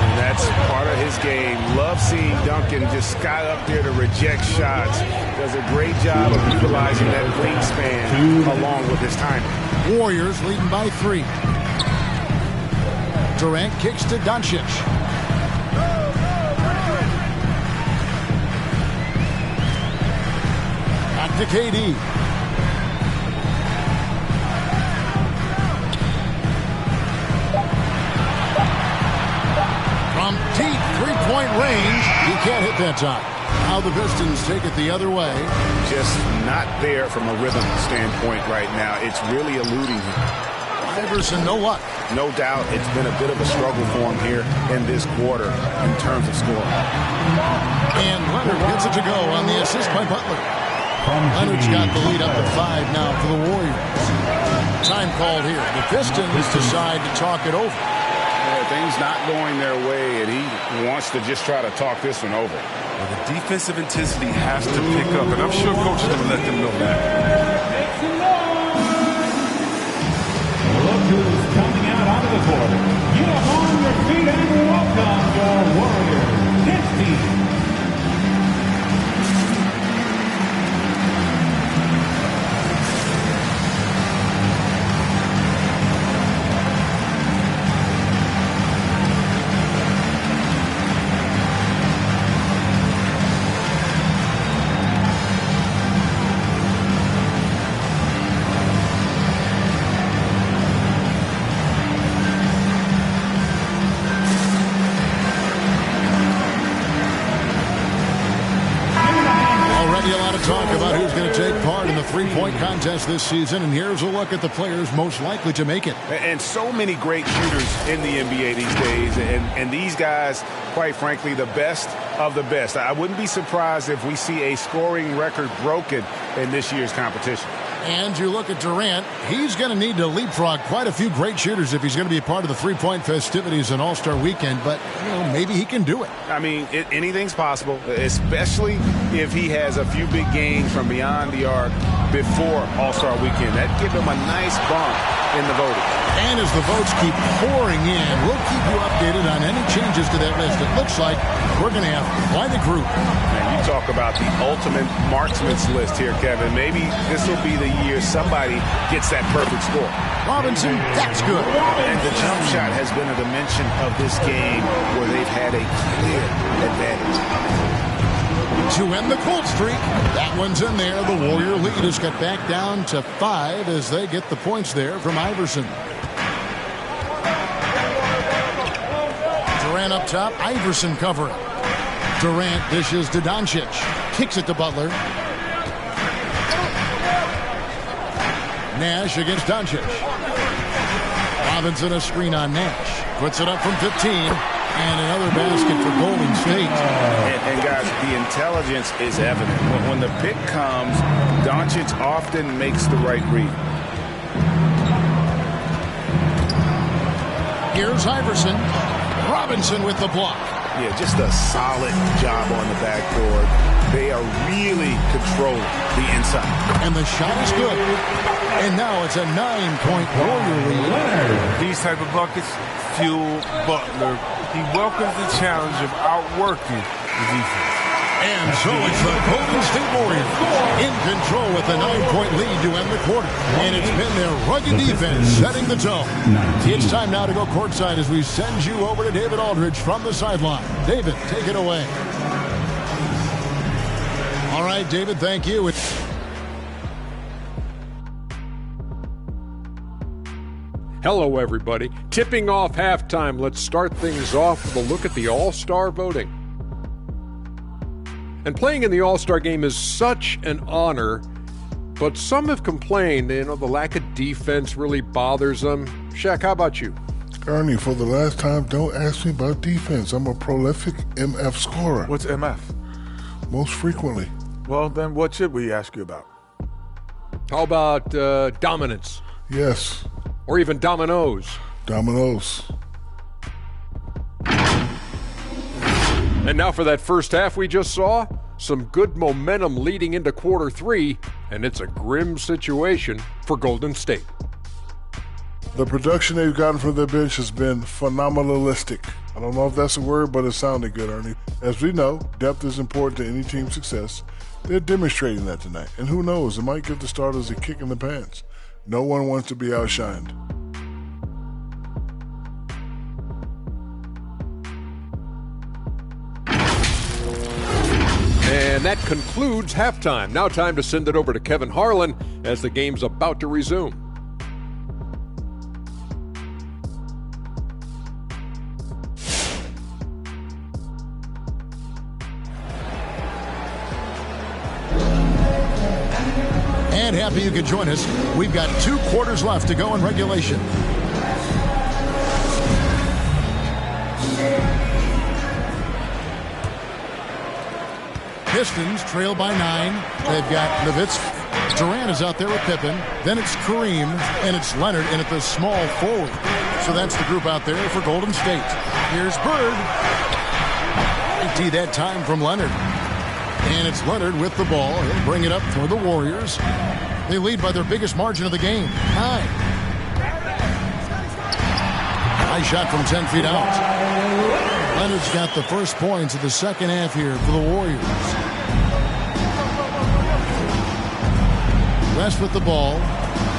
And that's part of his game. Love seeing Duncan just sky up there to reject shots. Does a great job of utilizing that wingspan along with his timing. Warriors leading by 3. Durant kicks to Doncic. Back to KD. From deep 3-point range, he can't hit that time. Now the Pistons take it the other way. Just not there from a rhythm standpoint right now. It's really eluding him. Iverson, no luck. No doubt it's been a bit of a struggle for him here in this quarter in terms of scoring. And Leonard gets it to go on the assist by Butler. Leonard's got the lead up to 5 now for the Warriors. Time called here. The Pistons decide to talk it over. Things not going their way, and he wants to just try to talk this one over. Well, the defensive intensity has to pick up, and I'm sure Coach is going to let them know that. Look who's coming out onto the court. Get up on your feet and welcome your Warriors. This team. the three-point contest this season, and here's a look at the players most likely to make it. And so many great shooters in the NBA these days, and these guys, quite frankly, the best of the best. I wouldn't be surprised if we see a scoring record broken in this year's competition. And you look at Durant, he's going to need to leapfrog quite a few great shooters if he's going to be a part of the three-point festivities on All-Star Weekend, but, maybe he can do it. I mean, anything's possible, especially if he has a few big games from beyond the arc before All-Star Weekend. That'd give him a nice bump in the voting. And as the votes keep pouring in, we'll keep you updated on any changes to that list. It looks like we're going to have quite a group. Man, you talk about the ultimate marksman's list here, Kevin. Maybe this will be the year somebody gets that perfect score. Robinson, that's good. And the jump shot has been a dimension of this game where they've had a clear advantage. To end the cold streak, that one's in there. The Warrior lead has got back down to 5 as they get the points there from Iverson. Durant up top, Iverson covering. Durant dishes to Doncic. Kicks it to Butler. Nash against Doncic. Robinson a screen on Nash. Puts it up from 15. And another basket for Golden State. And guys, the intelligence is evident. When the pick comes, Doncic often makes the right read. Here's Iverson. Robinson with the block. Yeah, just a solid job on the backboard. They are really controlling the inside. And the shot is good. And now it's a 9-point Warrior lead. These type of buckets fuel Butler. He welcomes the challenge of outworking the defense. And so it's the Golden State Warriors in control with a 9-point lead to end the quarter. And it's been their rugged defense setting the tone. It's time now to go courtside as we send you over to David Aldridge from the sideline. David, take it away. All right, David, thank you. Hello, everybody. Tipping off halftime, let's start things off with a look at the All-Star voting. And playing in the All-Star game is such an honor, but some have complained, the lack of defense really bothers them. Shaq, how about you? Ernie, for the last time, don't ask me about defense. I'm a prolific MF scorer. What's MF? Most frequently. Well, then what should we ask you about? How about dominance? Yes. Or even dominoes? Dominoes. And now for that first half we just saw, some good momentum leading into quarter 3, and it's a grim situation for Golden State. The production they've gotten from their bench has been phenomenalistic. I don't know if that's a word, but it sounded good, Ernie. As we know, depth is important to any team's success. They're demonstrating that tonight. And who knows, it might give the starters a kick in the pants. No one wants to be outshined. And that concludes halftime. Now time to send it over to Kevin Harlan as the game's about to resume. And happy you could join us. We've got 2 quarters left to go in regulation. Pistons trail by 9. They've got Nowitzki. Durant is out there with Pippen. Then it's Kareem, and it's Leonard in at the small forward. So that's the group out there for Golden State. Here's Bird. Empty that time from Leonard. And it's Leonard with the ball. He'll bring it up for the Warriors. They lead by their biggest margin of the game, 9. High shot from 10 feet out. Leonard's got the first points of the second half here for the Warriors. West with the ball.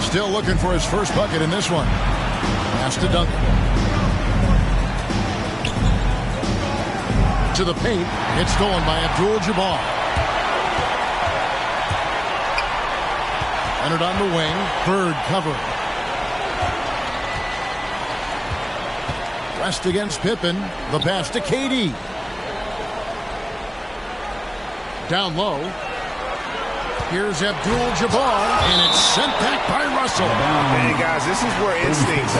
Still looking for his first bucket in this one. Pass to Duncan. To the paint. It's stolen by Abdul-Jabbar. Leonard on the wing. Bird covering. West against Pippen. The pass to KD. Down low. Here's Abdul-Jabbar, and it's sent back by Russell. And guys, this is where instincts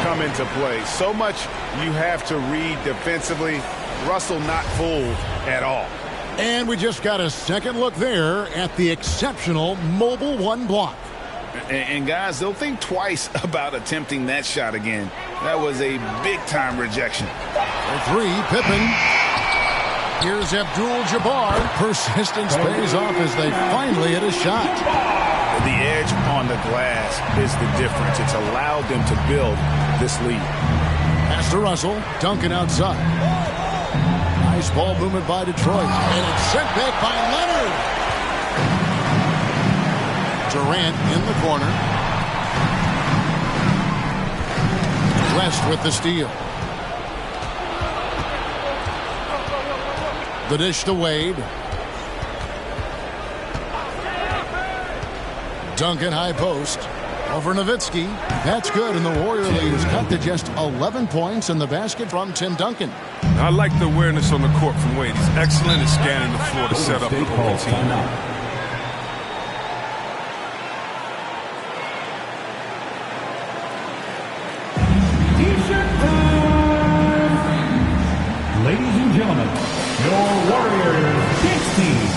come into play. So much you have to read defensively. Russell not fooled at all. And we just got a second look there at the exceptional Mobile One block. And guys, they'll think twice about attempting that shot again. That was a big-time rejection. For three, Pippen. Here's Abdul-Jabbar. Persistence pays off as they finally hit a shot. The edge on the glass is the difference. It's allowed them to build this lead. Pass to Russell. Duncan outside. Nice ball movement by Detroit. And it's sent back by Leonard. Durant in the corner. West with the steal. The dish to Wade. Duncan high post. Over Nowitzki. That's good, and the Warrior lead is cut to just 11 points in the basket from Tim Duncan. I like the awareness on the court from Wade. He's excellent at scanning the floor to set up the whole team. Ladies and gentlemen, your Warriors dance team.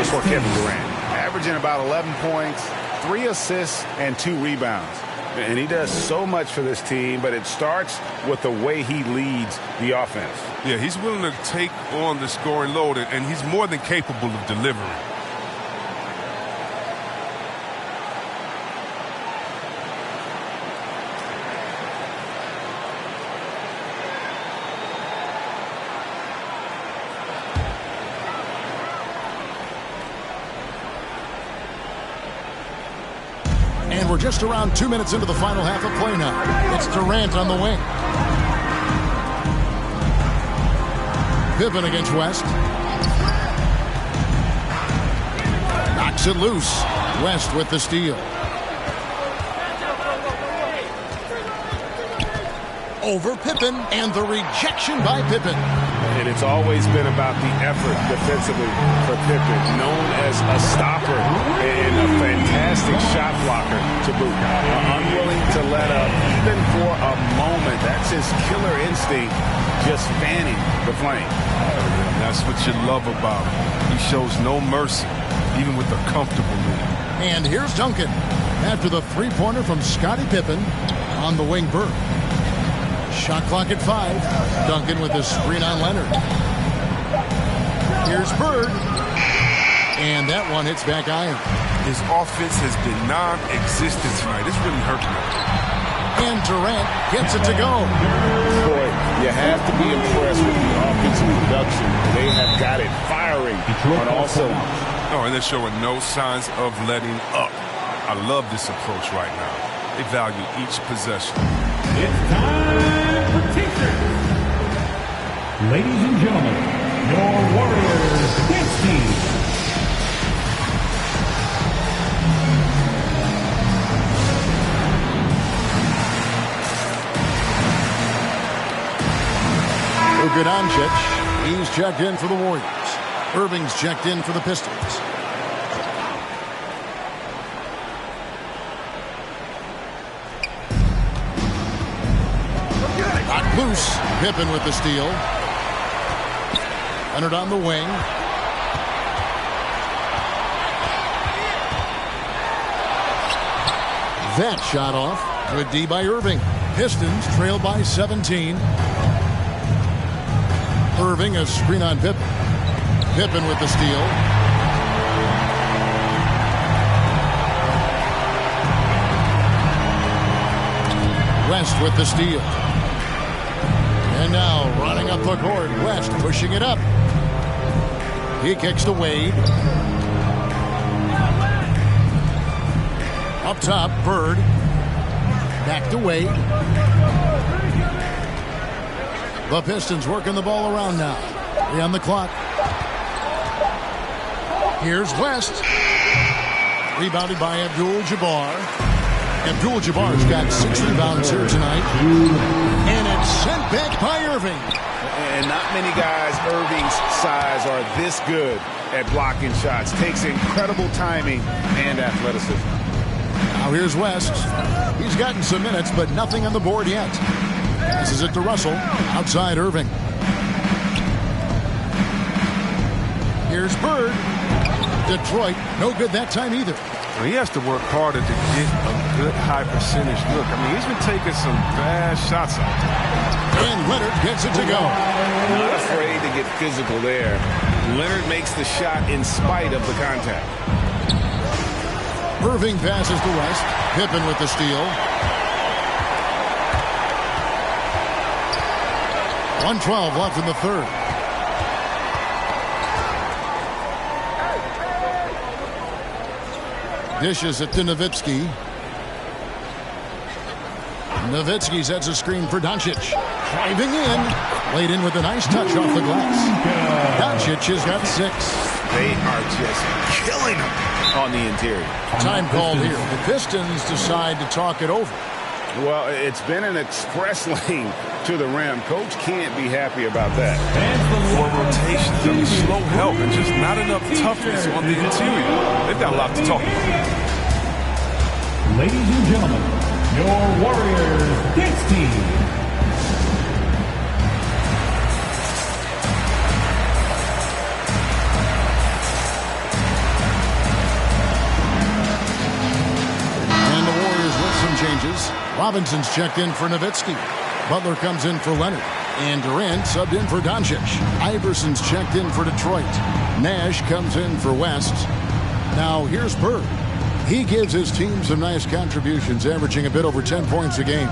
For Kevin Durant, averaging about 11 points, 3 assists, and 2 rebounds. And he does so much for this team, but it starts with the way he leads the offense. Yeah, he's willing to take on the scoring load, and he's more than capable of delivering. We're just around 2 minutes into the final half of play now. It's Durant on the wing. Pippen against West. Knocks it loose. West with the steal. Over Pippen, and the rejection by Pippen. And it's always been about the effort defensively for Pippen, known as a stopper and a fantastic shot blocker to boot. Unwilling to let up even for a moment. That's his killer instinct, just fanning the flame. That's what you love about him. He shows no mercy, even with a comfortable lead. And here's Duncan after the three-pointer from Scottie Pippen on the wing. Bird. Shot clock at 5. Duncan with the screen on Leonard. Here's Bird. And that one hits back iron. His offense has been non-existent tonight. It's really hurting him. And Durant gets it to go. Boy, you have to be impressed with the offensive production. They have got it firing on all cylinders. Oh, and they're showing no signs of letting up. I love this approach right now. They value each possession. It's time for T-shirts. Ladies and gentlemen, your Warriors dance team. Luka Doncic, he's checked in for the Warriors. Irving's checked in for the Pistons. Loose. Pippen with the steal. Leonard on the wing. That shot off. Good D by Irving. Pistons trail by 17. Irving, a screen on Pippen. Pippen with the steal. West with the steal. And now running up the court. West pushing it up. He kicks to Wade. Up top, Bird. Back to Wade. The Pistons working the ball around now. 3 on the clock. Here's West. Rebounded by Abdul-Jabbar. Abdul-Jabbar's got 6 rebounds here tonight. And it's sent back by Irving. And not many guys Irving's size are this good at blocking shots. Takes incredible timing and athleticism. Now here's West. He's gotten some minutes, but nothing on the board yet. Passes it to Russell. Outside Irving. Here's Bird. Detroit, no good that time either. Well, he has to work harder to get a good high percentage look. I mean, he's been taking some bad shots out there. And Leonard gets it to go. Not afraid to get physical there. Leonard makes the shot in spite of the contact. Irving passes to West. Pippen with the steal. 1:12 left in the third. Dishes it to Nowitzki. Nowitzki sets a screen for Doncic. Driving in. Laid in with a nice touch off the glass. Doncic has got 6. They are just killing him on the interior. Time called here. The Pistons decide to talk it over. Well, it's been an express lane to the rim. Coach can't be happy about that. Four rotations, I mean, slow help and just not enough toughness on the interior. They've got a lot to talk about. Ladies and gentlemen, your Warriors dance team. And the Warriors with some changes. Robinson's checked in for Nowitzki. Butler comes in for Leonard. And Durant subbed in for Doncic. Iverson's checked in for Detroit. Nash comes in for West. Now here's Bird. He gives his team some nice contributions, averaging a bit over 10 points a game.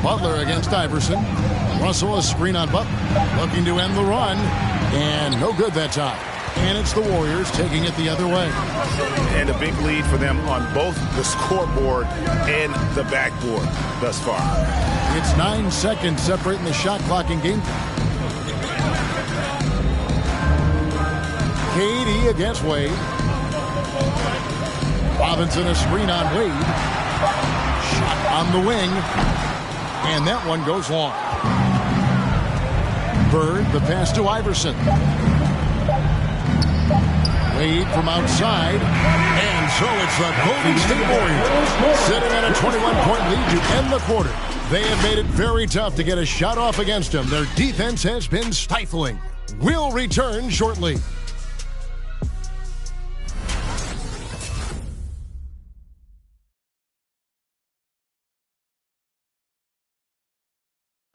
Butler against Iverson. Russell a screen on Butler. Looking to end the run. And no good that time. And it's the Warriors taking it the other way. And a big lead for them on both the scoreboard and the backboard thus far. It's 9 seconds separating the shot clock in game. KD against Wade. Robinson a screen on Wade. Shot on the wing. And that one goes long. Bird, the pass to Iverson. Wade from outside. And so it's the Golden State Warriors sitting on a 21-point lead to end the quarter. They have made it very tough to get a shot off against them. Their defense has been stifling. We'll return shortly.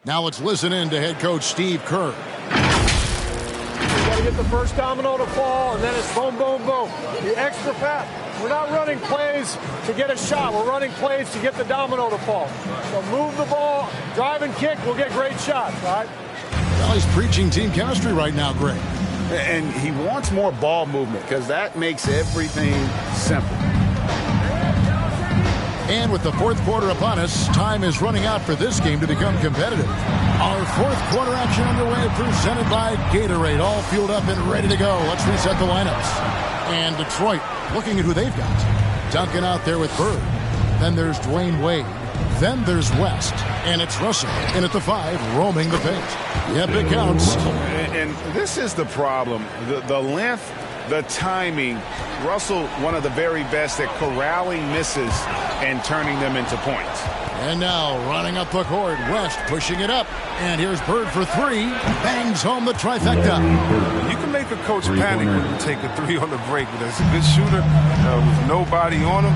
Now let's listen in to head coach Steve Kerr. We got to get the first domino to fall, and then it's boom, boom, boom. The extra pass. We're not running plays to get a shot. We're running plays to get the domino to fall. So move the ball, drive and kick, we'll get great shots, all right? Well, he's preaching team chemistry right now, Greg. And he wants more ball movement because that makes everything simple. And with the fourth quarter upon us, time is running out for this game to become competitive. Our fourth quarter action underway, presented by Gatorade, all fueled up and ready to go. Let's reset the lineups. And Detroit, looking at who they've got. Duncan out there with Bird. Then there's Dwayne Wade. Then there's West. And it's Russell in at the 5, roaming the paint. Yep, it counts. And this is the problem. The length, the timing. Russell, one of the very best at corralling misses and turning them into points. And now running up the court, West pushing it up. And here's Bird for three. Bangs home the trifecta. You can make a coach panic when you take a three on the break, but as a good shooter with nobody on him,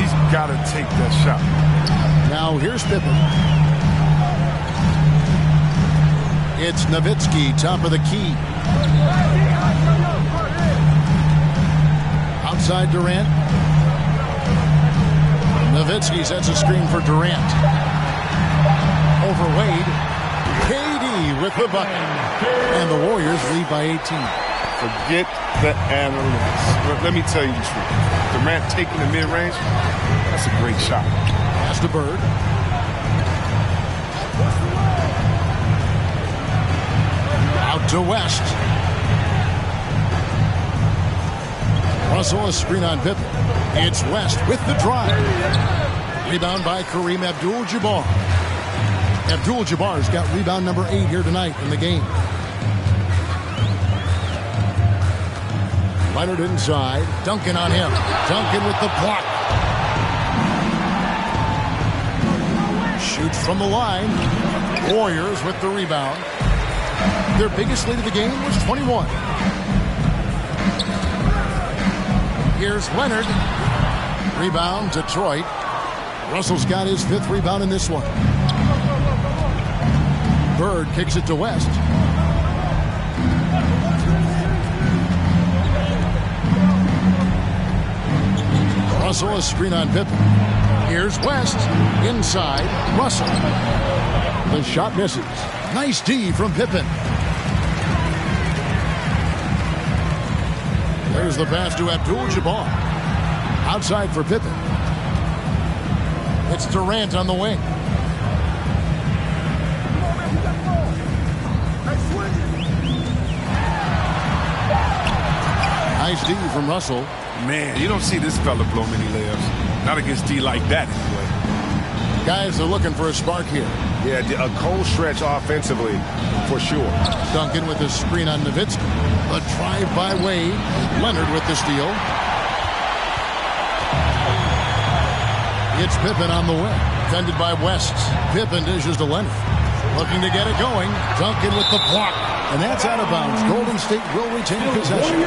he's got to take that shot. Now here's Pippen. It's Nowitzki, top of the key. Outside Durant. Nowitzki sets a screen for Durant. Over Wade. KD with the bucket. And the Warriors lead by 18. Forget the analytics. Let me tell you the truth. Durant taking the mid-range, that's a great shot. Pass to Bird. Out to West. Russell, a screen on Pippen. It's West with the drive. Rebound by Kareem Abdul-Jabbar. Abdul-Jabbar's got rebound number 8 here tonight in the game. Leonard inside. Duncan on him. Duncan with the block. Shoots from the line. Warriors with the rebound. Their biggest lead of the game was 21. Here's Leonard. Rebound, Detroit. Russell's got his 5th rebound in this one. Bird kicks it to West. Russell, a screen on Pippen. Here's West. Inside, Russell. The shot misses. Nice D from Pippen. There's the pass to Abdul-Jabbar. Outside for Pippen. It's Durant on the wing. Nice D from Russell. Man, you don't see this fella blow many layups. Not against D like that, anyway. Guys are looking for a spark here. Yeah, a cold stretch offensively, for sure. Duncan with the screen on Nowitzki. A drive by Wade. Leonard with the steal. It's Pippen on the wing. Defended by West. Pippen dishes to Leonard. Looking to get it going. Duncan with the block. And that's out of bounds. Golden State will retain possession.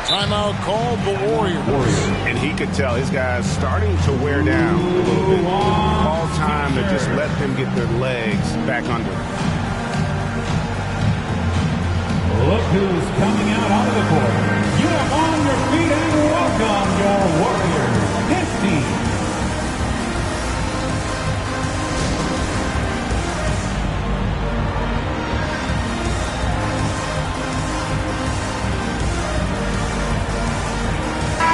Timeout called the Warriors. And he could tell his guys starting to wear down a little bit. All time to just let them get their legs back under them. Look who's coming out onto the court. Get up on your feet and welcome your Warriors. This team.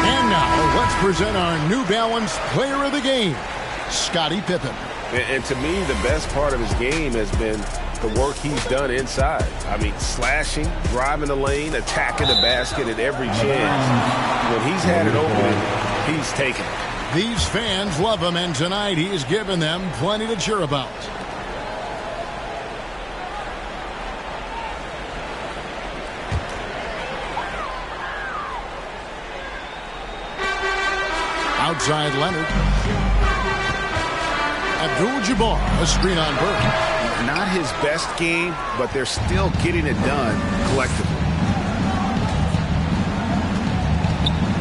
And now, let's present our New Balance Player of the Game, Scottie Pippen. And to me, the best part of his game has been the work he's done inside. I mean, slashing, driving the lane, attacking the basket at every chance. When he's had it open, he's taken it. These fans love him, and tonight he's given them plenty to cheer about. Outside Leonard. Abdul-Jabbar, a screen on Bird. Not his best game, but they're still getting it done collectively.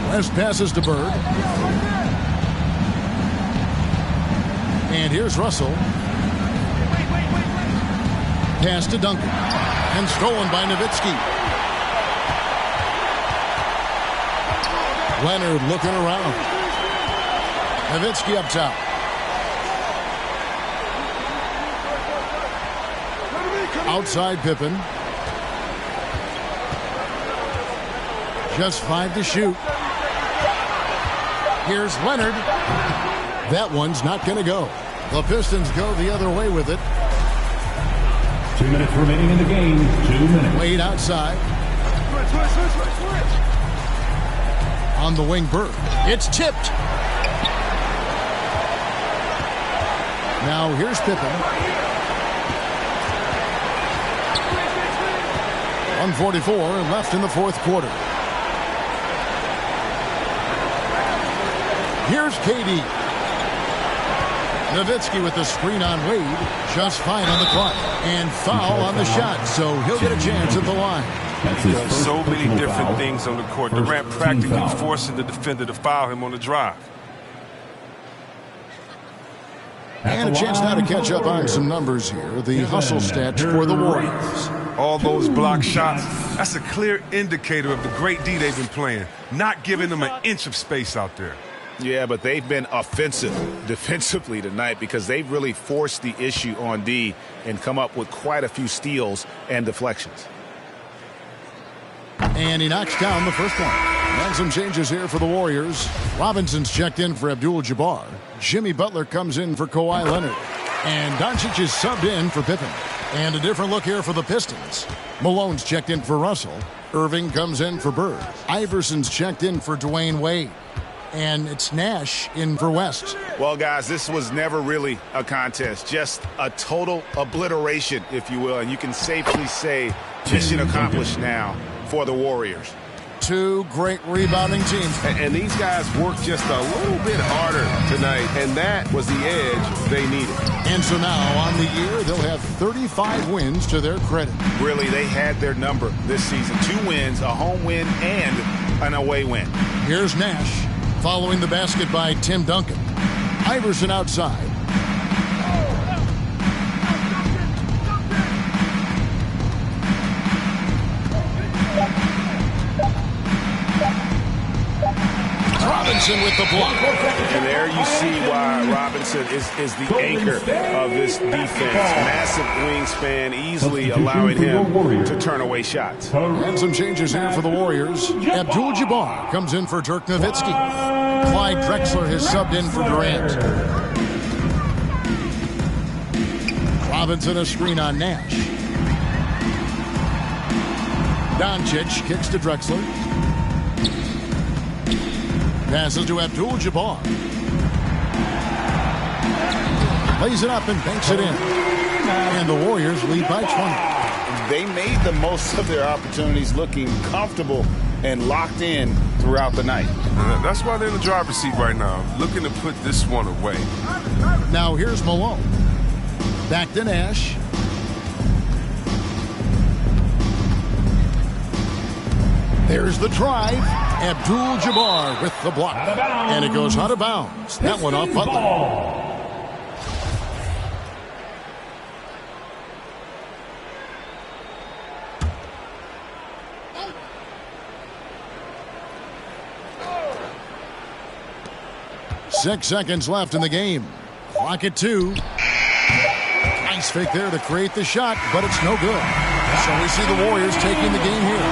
West passes to Bird. And here's Russell. Pass to Duncan. And stolen by Nowitzki. Leonard looking around. Nowitzki up top. Outside Pippen. Just 5 to shoot. Here's Leonard. That one's not going to go. The Pistons go the other way with it. 2 minutes remaining in the game. 2 minutes. Wade outside. On the wing, Bird. It's tipped. Now here's Pippen. 1:44 left in the fourth quarter. Here's KD. Nowitzki with the screen on Wade. Just fine on the clock. And foul on the shot, so he'll get a chance at the line. He does so many different things on the court. Durant practically forcing the defender to foul him on the drive. And a chance now to catch up on some numbers here. The hustle stats for the Warriors. All those block shots, that's a clear indicator of the great D they've been playing. Not giving them an inch of space out there. Yeah, but they've been offensive defensively tonight because they've really forced the issue on D and come up with quite a few steals and deflections. And he knocks down the first one. And some changes here for the Warriors. Robinson's checked in for Abdul-Jabbar. Jimmy Butler comes in for Kawhi Leonard. And Doncic is subbed in for Pippen. And a different look here for the Pistons. Malone's checked in for Russell. Irving comes in for Bird. Iverson's checked in for Dwayne Wade. And it's Nash in for West. Well, guys, this was never really a contest. Just a total obliteration, if you will. And you can safely say mission accomplished now for the Warriors. Two great rebounding teams. And these guys worked just a little bit harder tonight, and that was the edge they needed. And so now on the year, they'll have 35 wins to their credit. Really, they had their number this season. 2 wins, a home win, and an away win. Here's Nash following the basket by Tim Duncan. Iverson outside. Robinson with the block. And there you see why Robinson is the anchor of this defense. Massive wingspan, easily allowing him to turn away shots. And some changes here for the Warriors. Abdul-Jabbar comes in for Dirk Nowitzki. Clyde Drexler has subbed in for Durant. Robinson a screen on Nash. Doncic kicks to Drexler. Passes to Abdul-Jabbar. Lays it up and banks it in. And the Warriors lead by 20. They made the most of their opportunities, looking comfortable and locked in throughout the night. That's why they're in the driver's seat right now, looking to put this one away. Now here's Malone. Back to Nash. There's the drive. Abdul-Jabbar with the block. And it goes out of bounds. That one off Butler. Six seconds left in the game. Clock at 2. Nice fake there to create the shot, but it's no good. So we see the Warriors taking the game here.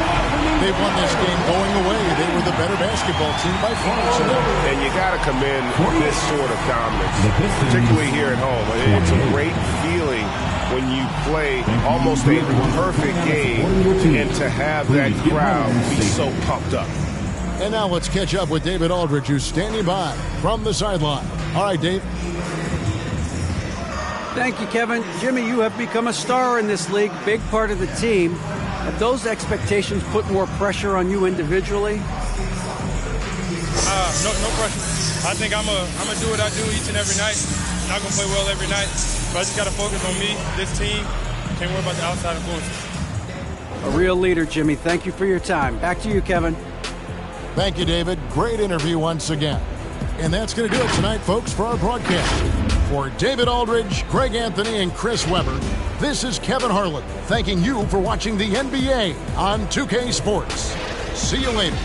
They've won this game going away. They were the better basketball team by far. And you got to commend this sort of dominance, particularly here at home. It's a great feeling when you play almost a perfect game and to have that crowd be so pumped up. And now let's catch up with David Aldridge, who's standing by from the sideline. All right, Dave. Thank you, Kevin. Jimmy, you have become a star in this league, big part of the team. Have those expectations put more pressure on you individually? No pressure. I think I'm gonna do what I do each and every night. I'm not gonna play well every night, but I just gotta focus on me, this team. Can't worry about the outside influences. A real leader, Jimmy. Thank you for your time. Back to you, Kevin. Thank you, David. Great interview once again. And that's going to do it tonight, folks, for our broadcast. For David Aldridge, Greg Anthony, and Chris Webber, this is Kevin Harlan thanking you for watching the NBA on 2K Sports. See you later.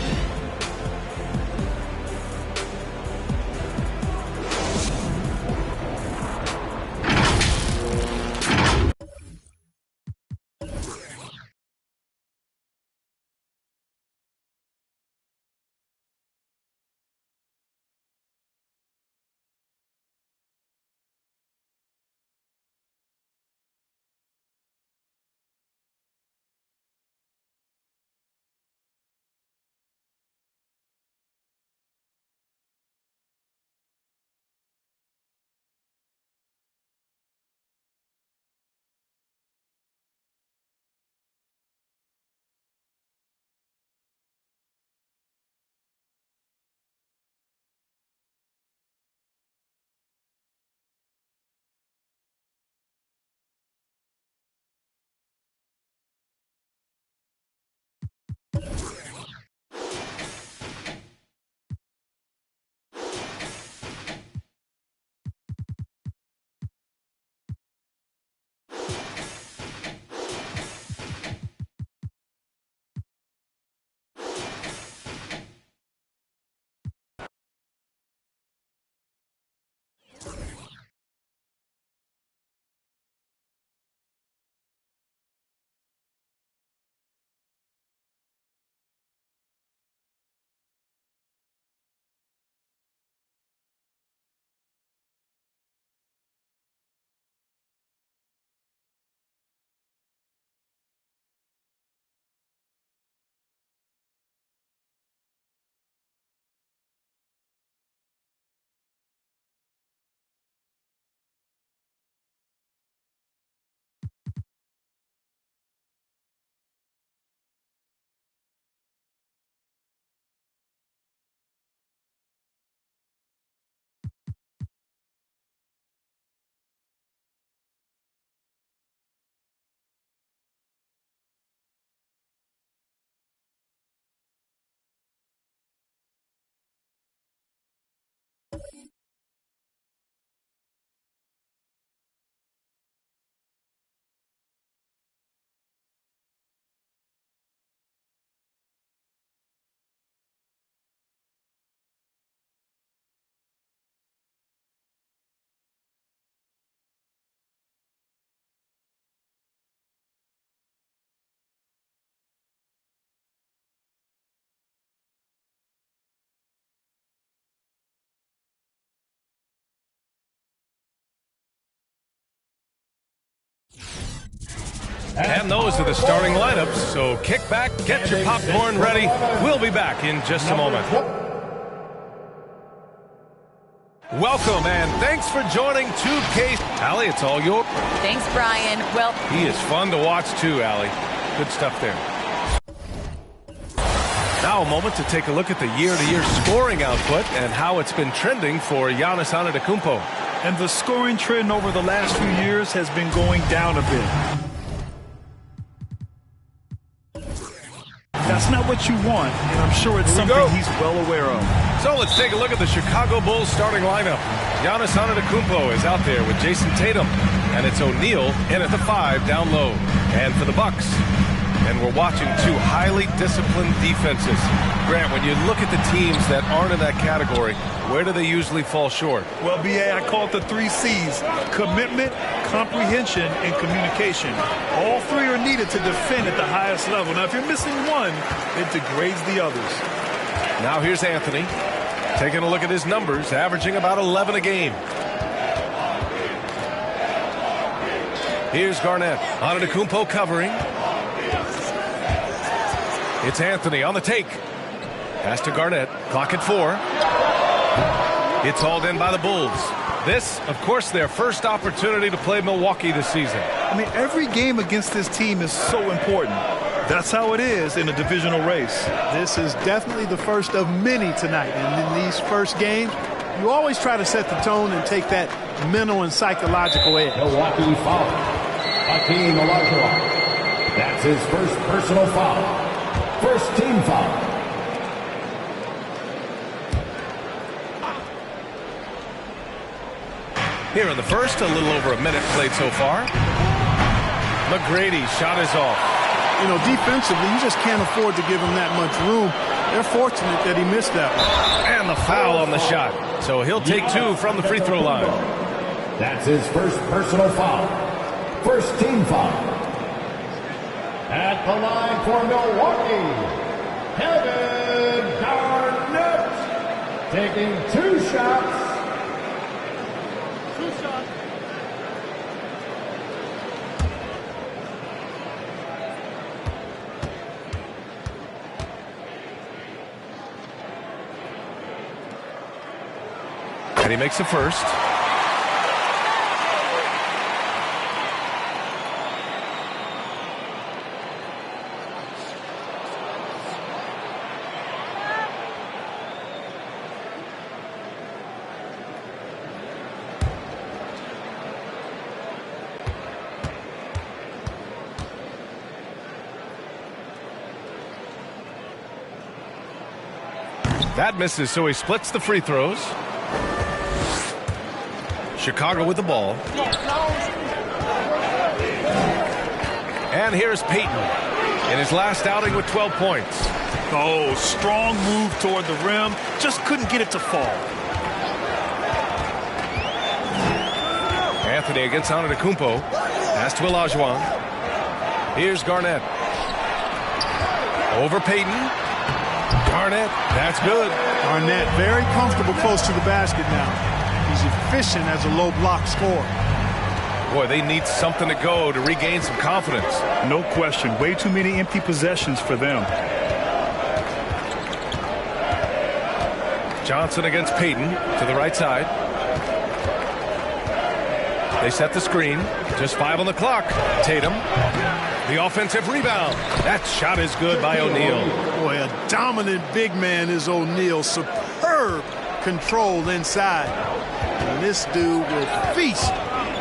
And those are the starting lineups, so kick back, get your popcorn ready. We'll be back in just a moment. Welcome, and thanks for joining 2K. Allie, it's all yours. Thanks, Brian. Well, he is fun to watch, too, Allie. Good stuff there. Now a moment to take a look at the year-to-year scoring output and how it's been trending for Giannis Antetokounmpo. And the scoring trend over the last few years has been going down a bit. That's not what you want, and I'm sure it's something he's well aware of. So let's take a look at the Chicago Bulls starting lineup. Giannis Antetokounmpo is out there with Jason Tatum, and it's O'Neal in at the 5 down low. And for the Bucks, and we're watching two highly disciplined defenses. Grant, when you look at the teams that aren't in that category, where do they usually fall short? Well, B.A., I call it the 3 C's: commitment, comprehension, and communication. All 3 are needed to defend at the highest level. Now, if you're missing one, it degrades the others. Now here's Anthony, taking a look at his numbers, averaging about 11 a game. Here's Garnett. Antetokounmpo covering. It's Anthony on the take. Pass to Garnett. Clock at 4. It's hauled in by the Bulls. This, of course, their first opportunity to play Milwaukee this season. I mean, every game against this team is so important. That's how it is in a divisional race. This is definitely the first of many tonight. And in these first games, you always try to set the tone and take that mental and psychological edge. Milwaukee foul. Hakeem Olajuwon. That's his first personal foul. First team foul. Here in the first, a little over a minute played so far. McGrady shot is off. You know, defensively, you just can't afford to give him that much room. They're fortunate that he missed that one. And the foul on the shot. So he'll take 2 from the free throw line. That's his first personal foul. First team foul. At the line for Milwaukee, Kevin Garnett, taking 2 shots. 2 shots. And he makes the first. That misses, so he splits the free throws. Chicago with the ball. And here's Payton in his last outing with 12 points. Oh, strong move toward the rim. Just couldn't get it to fall. Anthony against Antetokounmpo. Pass to Olajuwon. Here's Garnett. Over Payton. Garnett, that's good. Garnett very comfortable close to the basket now. He's efficient as a low block scorer. Boy, they need something to go to regain some confidence. No question. Way too many empty possessions for them. Johnson against Payton to the right side. They set the screen. Just 5 on the clock. Tatum. The offensive rebound. That shot is good by O'Neal. Boy, a dominant big man is O'Neal. Superb control inside. And this dude will feast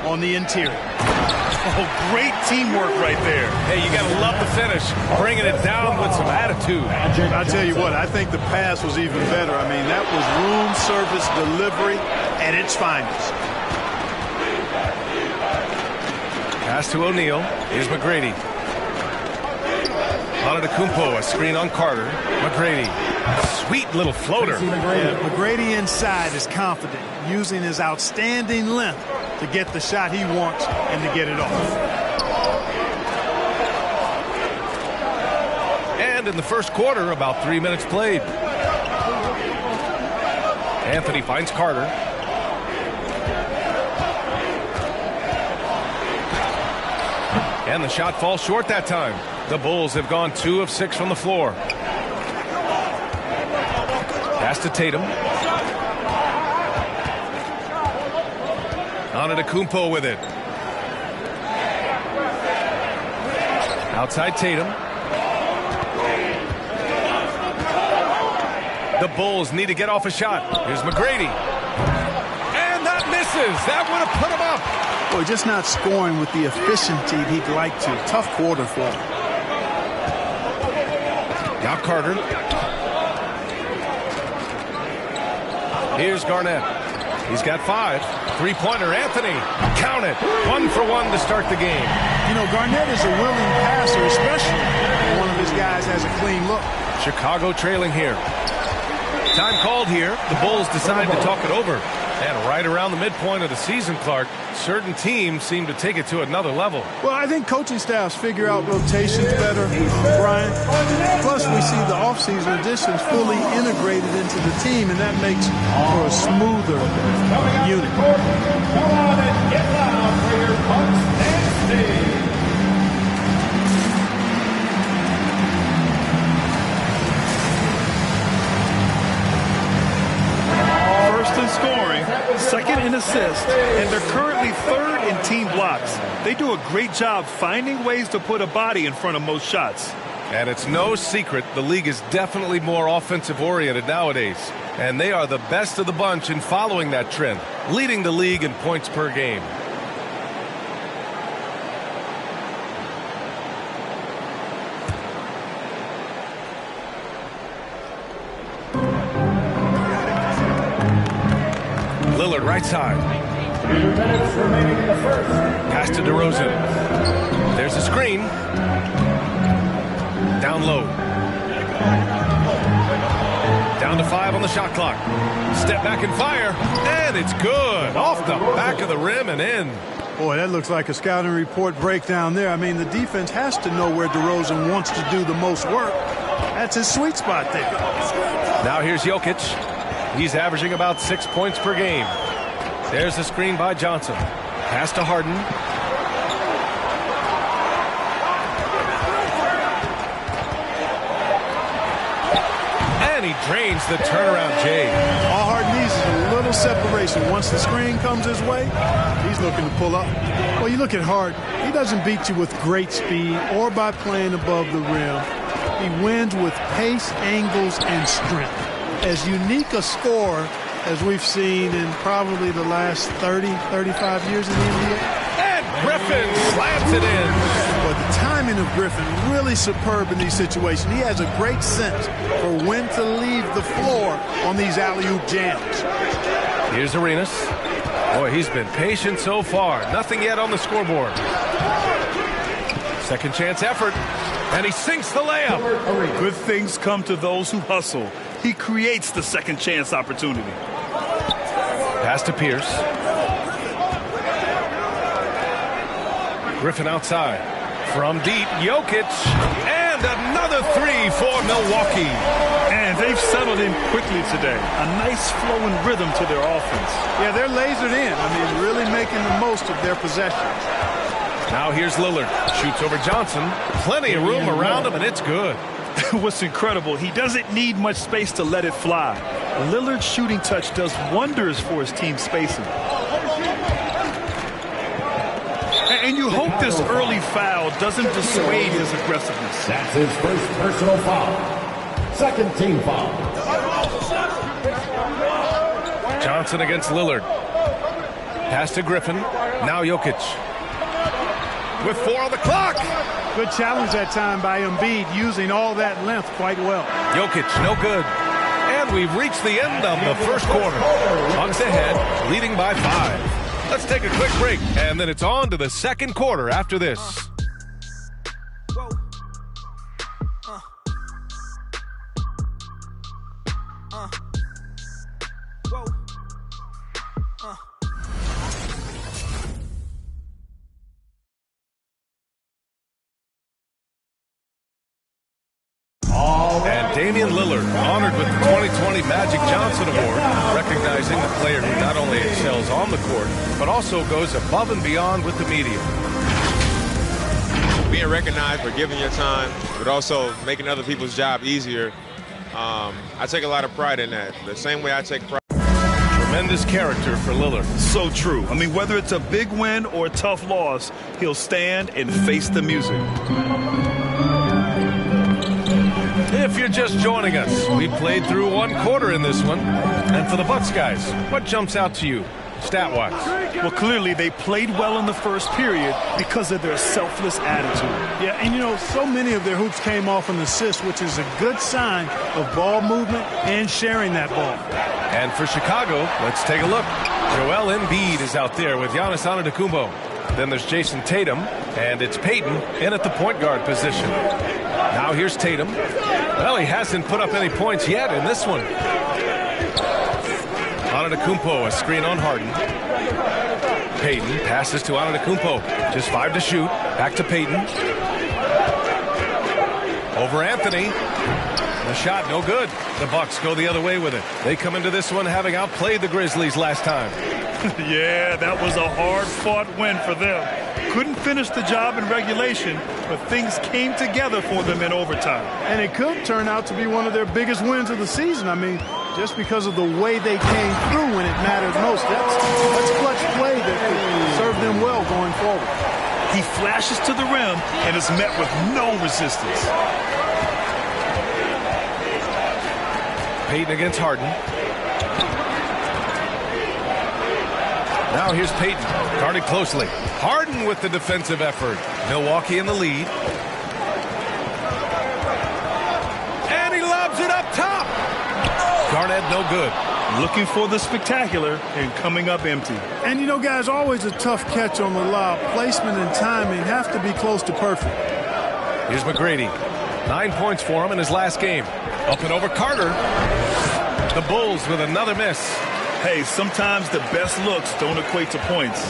on the interior. Oh, great teamwork right there. Hey, you got to love the finish. Bringing it down with some attitude. I tell you what, I think the pass was even better. I mean, that was room service delivery at its finest. Pass to O'Neal. Here's McGrady. Antetokounmpo, a screen on Carter. McGrady, sweet little floater. Yeah, McGrady inside is confident, using his outstanding length to get the shot he wants and to get it off. And in the first quarter, about 3 minutes played. Anthony finds Carter. And the shot falls short that time. The Bulls have gone 2 of 6 from the floor. Pass to Tatum. Antetokounmpo with it. Outside Tatum. The Bulls need to get off a shot. Here's McGrady. And that misses. That would have put him up. Boy, just not scoring with the efficiency he'd like to. Tough quarter for him. Now Carter. Here's Garnett. He's got 5. Three-pointer, Anthony. Count it. 1 for 1 to start the game. You know, Garnett is a willing passer, especially when one of his guys has a clean look. Chicago trailing here. Time called here. The Bulls decide to talk it over. And right around the midpoint of the season, Clark, certain teams seem to take it to another level. Well, I think coaching staffs figure out rotations better, Brian. Plus, we see the offseason additions fully integrated into the team, and that makes for a smoother unit. Come on and get loud for your Bucks and Steve. First in scoring, second in assists, and they're currently 3rd in team blocks. They do a great job finding ways to put a body in front of most shots. And it's no secret the league is definitely more offensive-oriented nowadays. And they are the best of the bunch in following that trend, leading the league in points per game. Lillard right side. 2 minutes remaining in the first. Pass to DeRozan. There's a screen. Down low. Down to 5 on the shot clock. Step back and fire. And it's good. Off the back of the rim and in. Boy, that looks like a scouting report breakdown there. I mean, the defense has to know where DeRozan wants to do the most work. That's his sweet spot there. Now here's Jokic. He's averaging about 6 points per game. There's the screen by Johnson. Pass to Harden. And he drains the turnaround, Jay. All Harden needs is a little separation. Once the screen comes his way, he's looking to pull up. Well, you look at Harden. He doesn't beat you with great speed or by playing above the rim. He wins with pace, angles, and strength. As unique a scorer as we've seen in probably the last 30, 35 years in the NBA. And Griffin slams it in. But the timing of Griffin really superb in these situations. He has a great sense for when to leave the floor on these alley-oop jams. Here's Arenas. Boy, he's been patient so far. Nothing yet on the scoreboard. Second chance effort. And he sinks the layup. Good things come to those who hustle. He creates the second chance opportunity. Pass to Pierce. Griffin outside. From deep, Jokic. And another 3 for Milwaukee. And they've settled in quickly today. A nice flowing rhythm to their offense. Yeah, they're lasered in. I mean, really making the most of their possessions. Now here's Lillard. Shoots over Johnson. Plenty of room around him, and it's good. What's incredible, he doesn't need much space to let it fly. Lillard's shooting touch does wonders for his team spacing. And you hope this early foul doesn't dissuade his aggressiveness. That's his first personal foul. Second team foul. Johnson against Lillard. Pass to Griffin. Now Jokic. With 4 on the clock. Good challenge that time by Embiid, using all that length quite well. Jokic, no good. And we've reached the end of the first quarter. Bucks ahead, leading by 5. Let's take a quick break, and then it's on to the second quarter after this. And Damian Lillard, honored with the 2020 Magic Johnson Award, recognizing the player who not only excels on the court, but also goes above and beyond with the media. being recognized for giving your time, but also making other people's job easier. I take a lot of pride in that. The same way I take pride. Tremendous character for Lillard. So true. I mean, whether it's a big win or a tough loss, he'll stand and face the music. If you're just joining us, we played through one quarter in this one. And for the Bucks guys, what jumps out to you, stat-wise? Well, clearly they played well in the first period because of their selfless attitude. Yeah, and you know, so many of their hoops came off an assist, which is a good sign of ball movement and sharing that ball. And for Chicago, let's take a look. Joel Embiid is out there with Giannis Antetokounmpo. Then there's Jason Tatum, and it's Payton in at the point guard position. Now here's Tatum. Well, he hasn't put up any points yet in this one. Antetokounmpo, a screen on Harden. Payton passes to Antetokounmpo. Just 5 to shoot. Back to Payton. Over Anthony. The shot, no good. The Bucks go the other way with it. They come into this one having outplayed the Grizzlies last time. Yeah, that was a hard-fought win for them. Couldn't finish the job in regulation, but things came together for them in overtime. And it could turn out to be one of their biggest wins of the season. I mean, just because of the way they came through when it mattered most. That's clutch play that could serve them well going forward. He flashes to the rim and is met with no resistance. Payton against Harden. Now here's Payton, guarded closely. Harden with the defensive effort. Milwaukee in the lead. And he lobs it up top. Garnett no good. Looking for the spectacular and coming up empty. And you know, guys, always a tough catch on the lob. Placement and timing have to be close to perfect. Here's McGrady. 9 points for him in his last game. Up and over Carter. The Bulls with another miss. Hey, sometimes the best looks don't equate to points.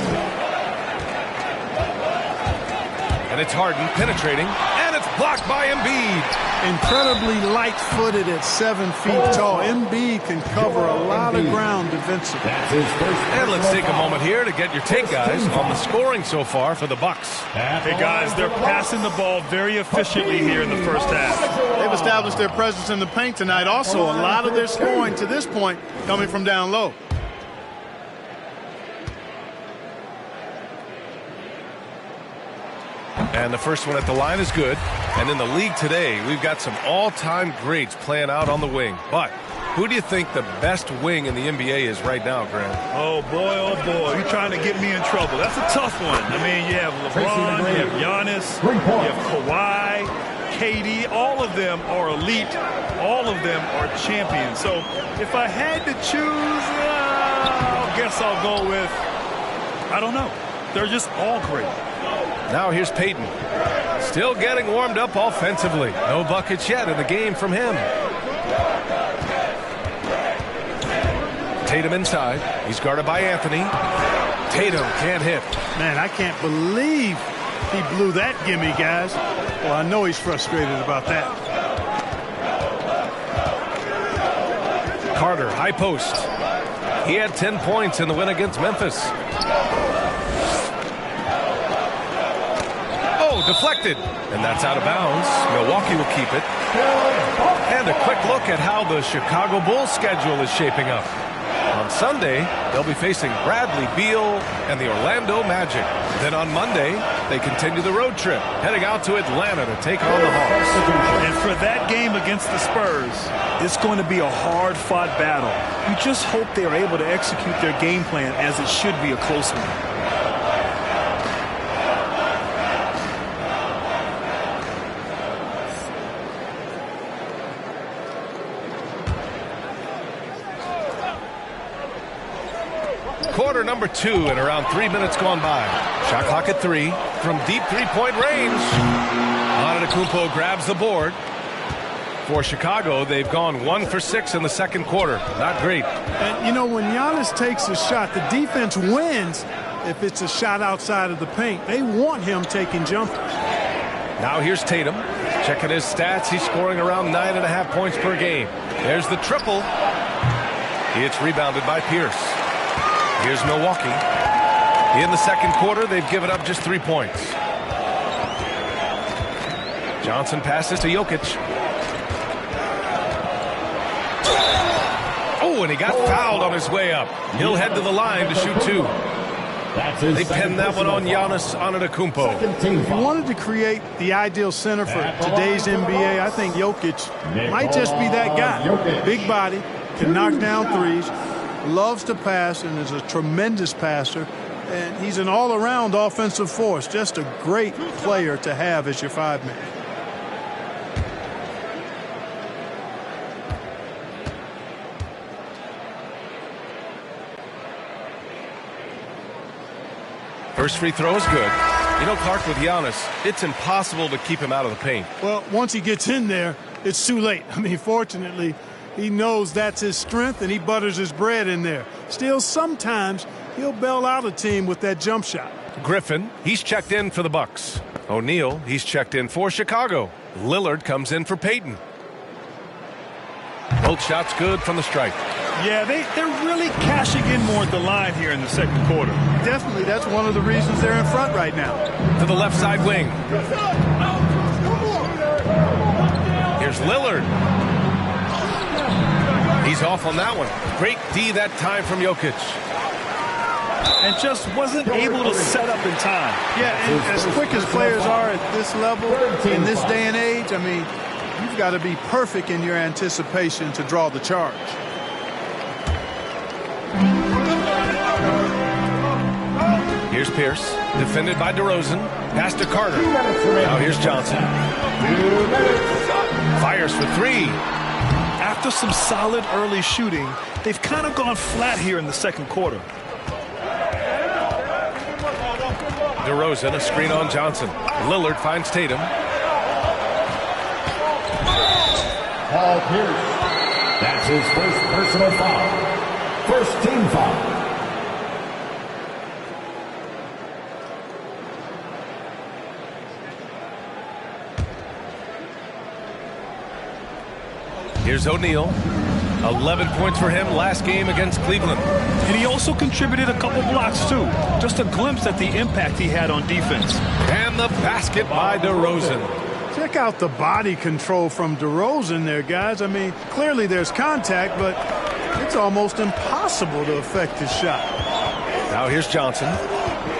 And it's Harden penetrating, and it's blocked by Embiid. Incredibly light-footed at 7 feet tall. Embiid can cover a lot of ground defensively. And let's take a moment here to get your take, guys, on the scoring so far for the Bucks. Hey, guys, they're passing the ball very efficiently here in the first half. They've established their presence in the paint tonight. Also, a lot of their scoring to this point coming from down low. And the first one at the line is good. And in the league today, we've got some all-time greats playing out on the wing. But who do you think the best wing in the NBA is right now, Grant? Oh, boy, you're trying to get me in trouble. That's a tough one. I mean, you have LeBron, you have Giannis, you have Kawhi, KD. All of them are elite. All of them are champions. So if I had to choose, I guess I'll go with, I don't know. They're just all great. Now here's Payton. Still getting warmed up offensively. No buckets yet in the game from him. Tatum inside. He's guarded by Anthony. Tatum can't hit. Man, I can't believe he blew that gimme, guys. Well, I know he's frustrated about that. Carter, high post. He had 10 points in the win against Memphis. Oh, deflected. And that's out of bounds. Milwaukee will keep it. And a quick look at how the Chicago Bulls schedule is shaping up. On Sunday, they'll be facing Bradley Beal and the Orlando Magic. Then on Monday, they continue the road trip, heading out to Atlanta to take on the Hawks. And for that game against the Spurs, it's going to be a hard-fought battle. You just hope they are able to execute their game plan as it should be a close one. Quarter number 2 and around 3 minutes gone by. Shot clock at 3 from deep three-point range. Antetokounmpo grabs the board. For Chicago, they've gone 1 for 6 in the second quarter. Not great. And, you know, when Giannis takes a shot, the defense wins if it's a shot outside of the paint. They want him taking jumpers. Now here's Tatum. Checking his stats. He's scoring around 9.5 points per game. There's the triple. It's rebounded by Pierce. Here's Milwaukee. In the second quarter, they've given up just 3 points. Johnson passes to Jokic. Oh, and he got fouled on his way up. He'll head to the line to shoot 2. They pinned that one on Giannis Antetokounmpo. If you wanted to create the ideal center for today's NBA, I think Jokic might just be that guy. Big body, can knock down threes, loves to pass, and is a tremendous passer. And he's an all-around offensive force. Just a great player to have as your 5-man. First free throw is good. You know, Clark, with Giannis, it's impossible to keep him out of the paint. Well, once he gets in there, it's too late. I mean, fortunately, he knows that's his strength, and he butters his bread in there. Still, sometimes he'll bail out a team with that jump shot. Griffin, he's checked in for the Bucks. O'Neal, he's checked in for Chicago. Lillard comes in for Peyton. Both shots good from the stripe. Yeah, they're really cashing in more at the line here in the second quarter. Definitely, that's one of the reasons they're in front right now. To the left side wing. Here's Lillard. He's off on that one. Great D that time from Jokic. And just wasn't able to set up in time. Yeah, and as quick as players are at this level, in this day and age, I mean, you've got to be perfect in your anticipation to draw the charge. Here's Pierce, defended by DeRozan. Pass to Carter. Now here's Johnson. Fires for 3. After some solid early shooting, they've kind of gone flat here in the second quarter. DeRozan, a screen on Johnson. Lillard finds Tatum. Paul Pierce. That's his first personal foul. First team foul. Here's O'Neal. 11 points for him last game against Cleveland. And he also contributed a couple blocks, too. Just a glimpse at the impact he had on defense. And the basket by DeRozan. Check out the body control from DeRozan there, guys. I mean, clearly there's contact, but it's almost impossible to affect his shot. Now here's Johnson.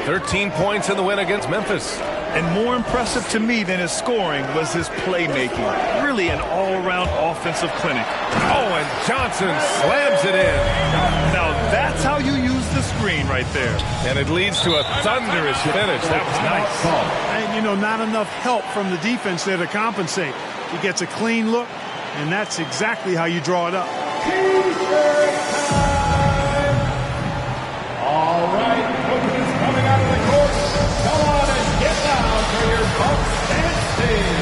13 points in the win against Memphis. And more impressive to me than his scoring was his playmaking. Really an all-around offensive clinic. Oh, and Johnson slams it in. Now that's how you use the screen right there. And it leads to a thunderous finish. That was nice. And, you know, not enough help from the defense there to compensate. He gets a clean look, and that's exactly how you draw it up. All right, coaches coming out of the court. Come on and get down for your Bucks and Steve.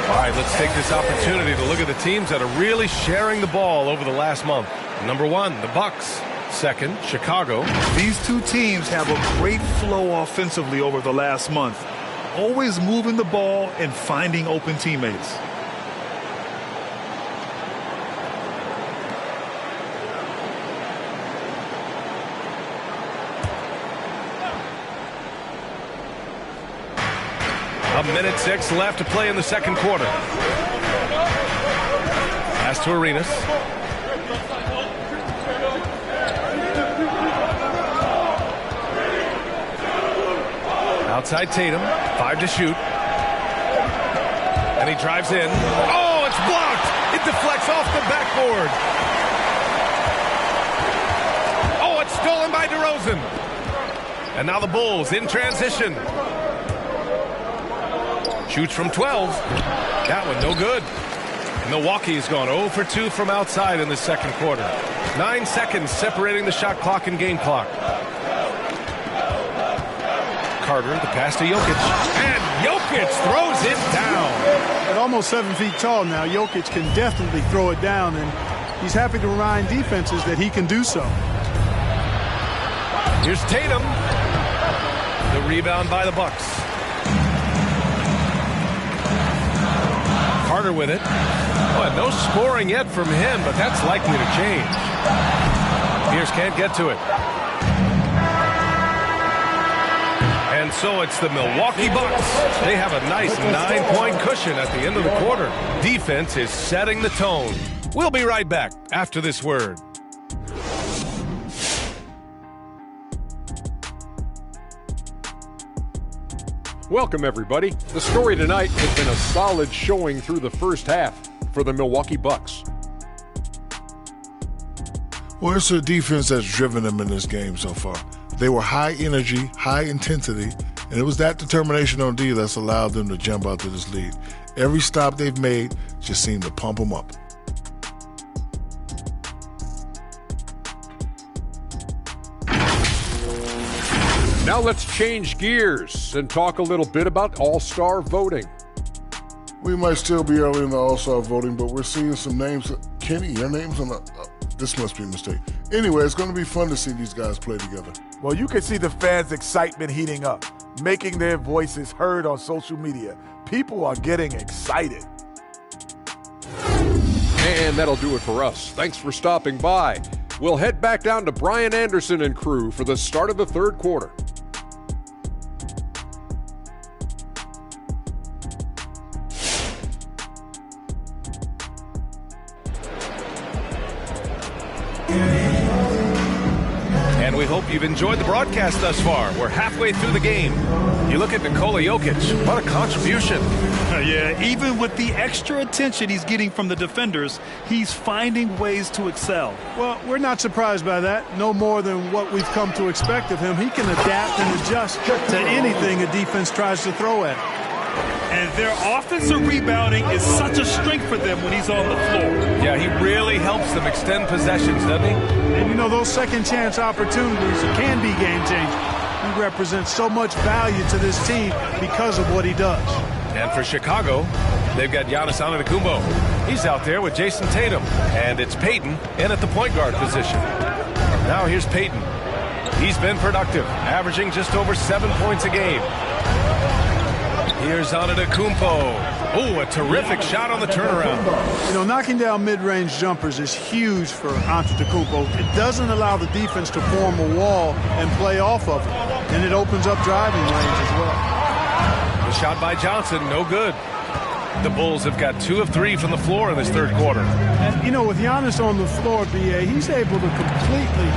All right, let's take this opportunity to look at the teams that are really sharing the ball over the last month. Number 1, the Bucks. Second, Chicago. These two teams have a great flow offensively over the last month. Always moving the ball and finding open teammates. A minute 6 left to play in the second quarter. Pass to Arenas. Outside Tatum, 5 to shoot. And he drives in. Oh, it's blocked! It deflects off the backboard. Oh, it's stolen by DeRozan. And now the Bulls in transition. Shoots from 12. That one no good. Milwaukee's gone 0 for 2 from outside in the second quarter. 9 seconds separating the shot clock and game clock. Carter, the pass to Jokic. And Jokic throws it down. At almost 7 feet tall now, Jokic can definitely throw it down, and he's happy to remind defenses that he can do so. Here's Tatum. The rebound by the Bucks. Carter with it. Well, no scoring yet from him, but that's likely to change. Pierce can't get to it. And so it's the Milwaukee Bucks. They have a nice 9-point cushion at the end of the quarter. Defense is setting the tone. We'll be right back after this word. Welcome, everybody. The story tonight has been a solid showing through the first half for the Milwaukee Bucks. Well, it's the defense that's driven them in this game so far. They were high energy, high intensity, and it was that determination on D that's allowed them to jump out to this lead. Every stop they've made just seemed to pump them up. Now let's change gears and talk a little bit about All-Star voting. We might still be early in the All-Star voting, but we're seeing some names. Kenny, your name's on the... this must be a mistake. Anyway, it's going to be fun to see these guys play together. Well, you can see the fans' excitement heating up, making their voices heard on social media. People are getting excited. And that'll do it for us. Thanks for stopping by. We'll head back down to Brian Anderson and crew for the start of the third quarter. And we hope you've enjoyed the broadcast thus far. We're halfway through the game. You look at Nikola Jokic, what a contribution. Yeah, even with the extra attention he's getting from the defenders, he's finding ways to excel. Well, we're not surprised by that. No more than what we've come to expect of him. He can adapt and adjust to anything a defense tries to throw at him. And their offensive rebounding is such a strength for them when he's on the floor. Yeah, he really helps them extend possessions, doesn't he? And you know, those second chance opportunities can be game changing. He represents so much value to this team because of what he does. And for Chicago, they've got Giannis Antetokounmpo. He's out there with Jason Tatum. And it's Payton in at the point guard position. Now here's Payton. He's been productive, averaging just over 7 points a game. Here's Antetokounmpo. Oh, a terrific shot on the turnaround. You know, knocking down mid-range jumpers is huge for Antetokounmpo. It doesn't allow the defense to form a wall and play off of it. And it opens up driving lanes as well. The shot by Johnson, no good. The Bulls have got 2 of 3 from the floor in this third quarter. And, you know, with Giannis on the floor, B.A., he's able to completely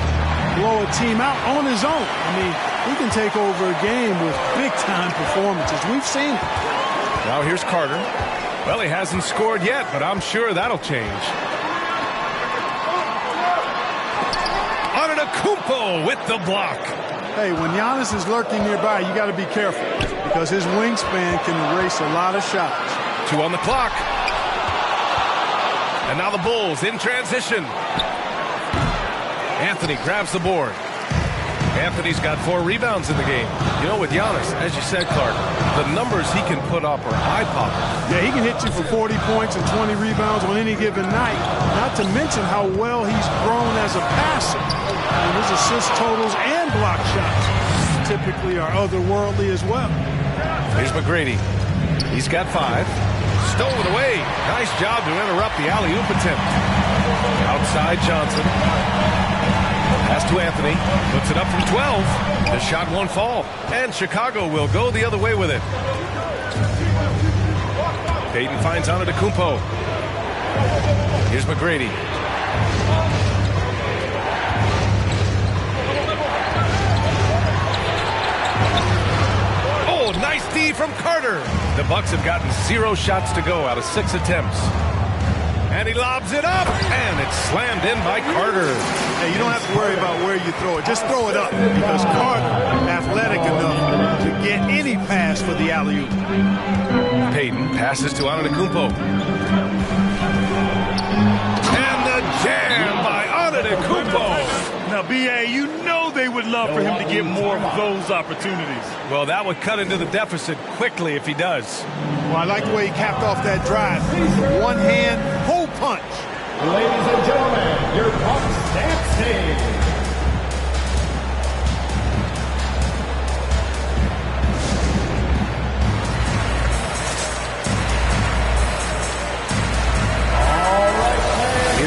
blow a team out on his own. I mean, he can take over a game with big-time performances. We've seen it. Now here's Carter. Well, he hasn't scored yet, but I'm sure that'll change. Antetokounmpo with the block. Hey, when Giannis is lurking nearby, you got to be careful because his wingspan can erase a lot of shots. 2 on the clock. And now the Bulls in transition. Anthony grabs the board. Anthony's got 4 rebounds in the game. You know, with Giannis, as you said, Clark, the numbers he can put up are eye-popping. Yeah, he can hit you for 40 points and 20 rebounds on any given night. Not to mention how well he's grown as a passer. And his assist totals and block shots typically are otherworldly as well. Here's McGrady. He's got 5. Stolen away. Nice job to interrupt the alley-oop attempt. Outside Johnson. Pass to Anthony. Puts it up from 12. The shot won't fall. And Chicago will go the other way with it. Payton finds Antetokounmpo. Here's McGrady. Oh, nice D from Carter. The Bucks have gotten 0 shots to go out of 6 attempts. And he lobs it up, and it's slammed in by Carter. Hey, you don't have to worry about where you throw it. Just throw it up, because Carter, athletic enough to get any pass for the alley-oop. Payton passes to Antetokounmpo. And the jam by Antetokounmpo. Now, B.A., you know they would love for him to get more of those opportunities. Well, that would cut into the deficit quickly if he does. Well, I like the way he capped off that drive. One hand, hole punch. Ladies and gentlemen, your Bucks dancing.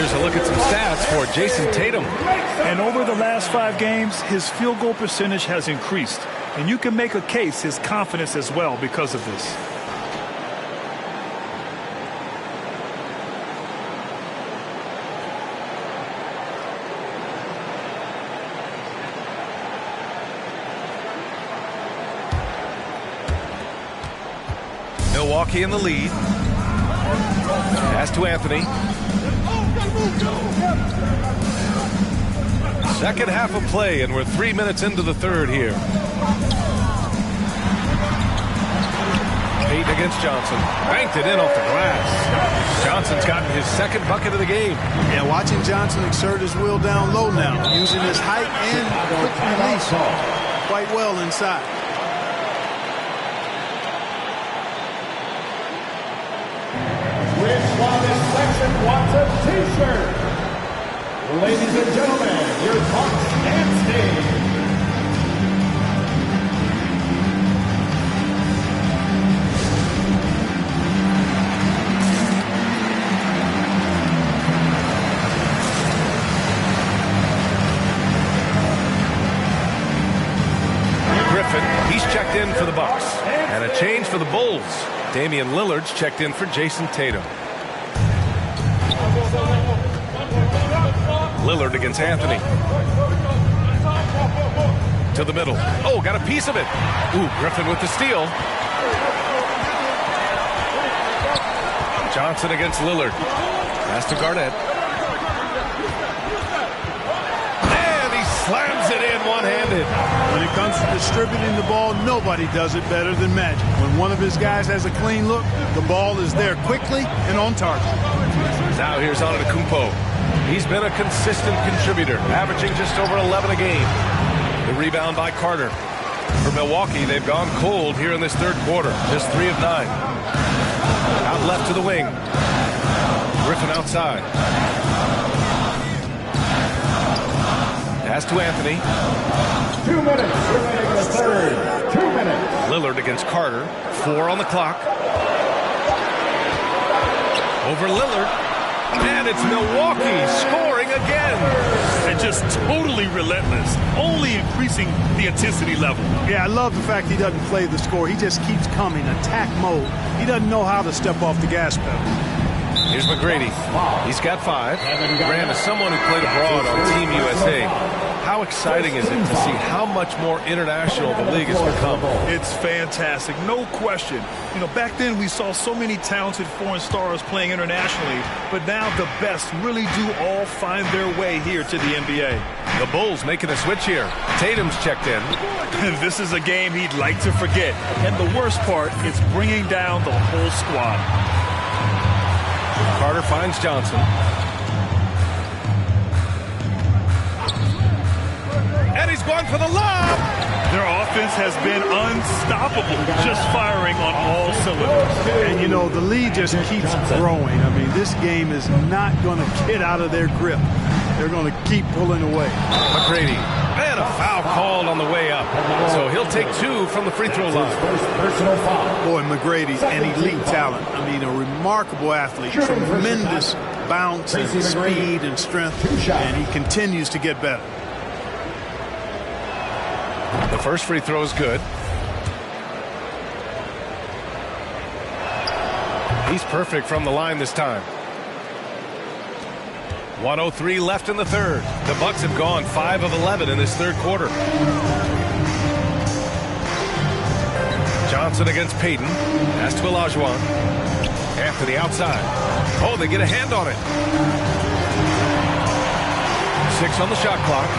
here's a look at some stats for Jayson Tatum. And over the last 5 games, his field goal percentage has increased. And you can make a case his confidence as well because of this. Milwaukee in the lead. Pass to Anthony. Second half of play, and we're 3 minutes into the third here. Payton against Johnson. Banked it in off the glass. Johnson's gotten his second bucket of the game. Yeah, watching Johnson exert his will down low now, using his height and quick release quite well inside. Which one in section wants a t-shirt? Ladies and gentlemen, your Bucks dancing. Griffin, he's checked in for the Bucks. And a change for the Bulls. Damian Lillard's checked in for Jayson Tatum. Lillard against Anthony. To the middle. Oh, got a piece of it. Ooh, Griffin with the steal. Johnson against Lillard. Pass to Garnett. And he slams it in one-handed. When it comes to distributing the ball, nobody does it better than Magic. When one of his guys has a clean look, the ball is there quickly and on target. Now here's Antetokounmpo. He's been a consistent contributor, averaging just over 11 a game. The rebound by Carter. For Milwaukee, they've gone cold here in this third quarter. Just 3 of 9. Out left to the wing. Griffin outside. Pass to Anthony. 2 minutes remaining in the third. 2 minutes. Lillard against Carter. 4 on the clock. Over Lillard. And it's Milwaukee scoring again. And just totally relentless, only increasing the intensity level. Yeah, I love the fact he doesn't play the score. He just keeps coming, attack mode. He doesn't know how to step off the gas pedal. Here's McGrady. He's got 5. Graham is someone who played abroad on Team USA. How exciting is it to see how much more international the league has become? It's fantastic, no question. You know, back then we saw so many talented foreign stars playing internationally, but now the best really do all find their way here to the NBA. The Bulls making a switch here. Tatum's checked in. This is a game he'd like to forget. And the worst part, it's bringing down the whole squad. Carter finds Johnson. And he's going for the lob. Their offense has been unstoppable, just firing on all cylinders. And, you know, the lead just keeps growing. I mean, this game is not going to get out of their grip. They're going to keep pulling away. McGrady. And a foul called on the way up. So he'll take 2 from the free throw line. Boy, McGrady's an elite talent. I mean, a remarkable athlete. Tremendous bounce and speed and strength. And he continues to get better. The first free throw is good. He's perfect from the line this time. 1:03 left in the third. The Bucks have gone 5 of 11 in this third quarter. Johnson against Payton. Pass to Olajuwon. Anthony outside. Oh, they get a hand on it. 6 on the shot clock.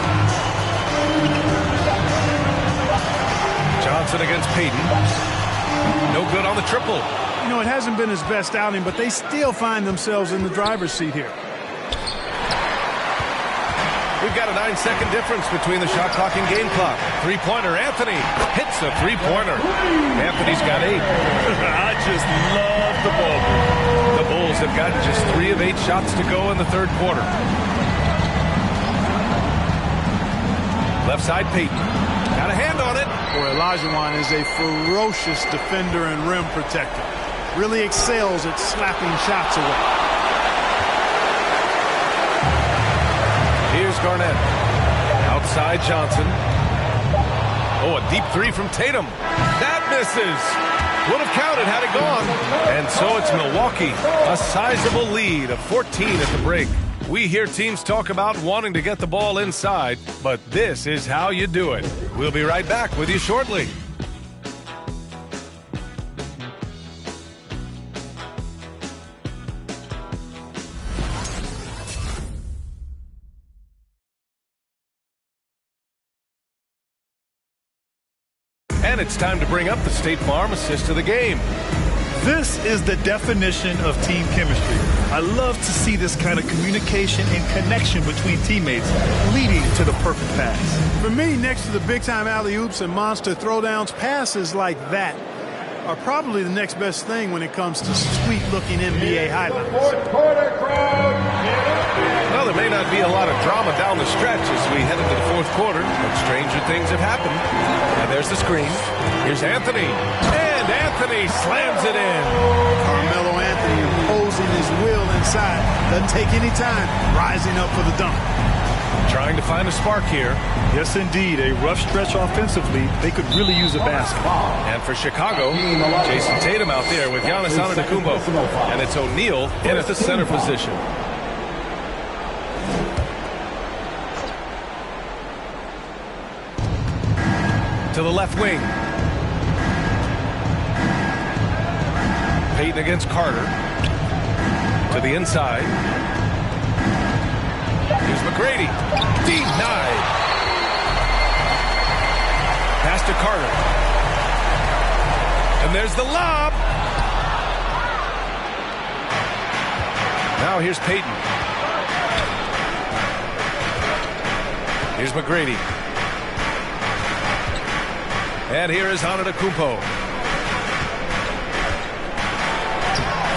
Johnson against Payton. No good on the triple. You know, it hasn't been his best outing, but they still find themselves in the driver's seat here. We've got a 9-second difference between the shot clock and game clock. Three-pointer, Anthony hits a three-pointer. Anthony's got 8. I just love the ball. The Bulls have got just 3 of 8 shots to go in the third quarter. Left side, Payton. Got a hand on it. Boy, Olajuwon is a ferocious defender and rim protector. Really excels at slapping shots away. Garnett. Outside Johnson. Oh, a deep three from Tatum. That misses. Would have counted had it gone. And so it's Milwaukee. A sizable lead of 14 at the break. We hear teams talk about wanting to get the ball inside, but this is how you do it. We'll be right back with you shortly. And it's time to bring up the State Farm assist of the game. This is the definition of team chemistry. I love to see this kind of communication and connection between teammates leading to the perfect pass. For me, next to the big-time alley-oops and monster throwdowns, passes like that are probably the next best thing when it comes to sweet-looking NBA highlights. Well, there may not be a lot of drama down the stretch as we head into the fourth quarter, but stranger things have happened. And there's the screen. Here's Anthony. And Anthony slams it in. Carmelo Anthony imposing his will inside. Doesn't take any time. Rising up for the dunk. Trying to find a spark here. Yes, indeed. A rough stretch offensively. They could really use a basket. And for Chicago, Jason Tatum out there with Giannis Antetokounmpo. And it's O'Neal in at the center position. To the left wing. Payton against Carter. To the inside. Here's McGrady. Denied. Pass to Carter. And there's the lob. Now here's Payton. Here's McGrady. And here is Antetokounmpo.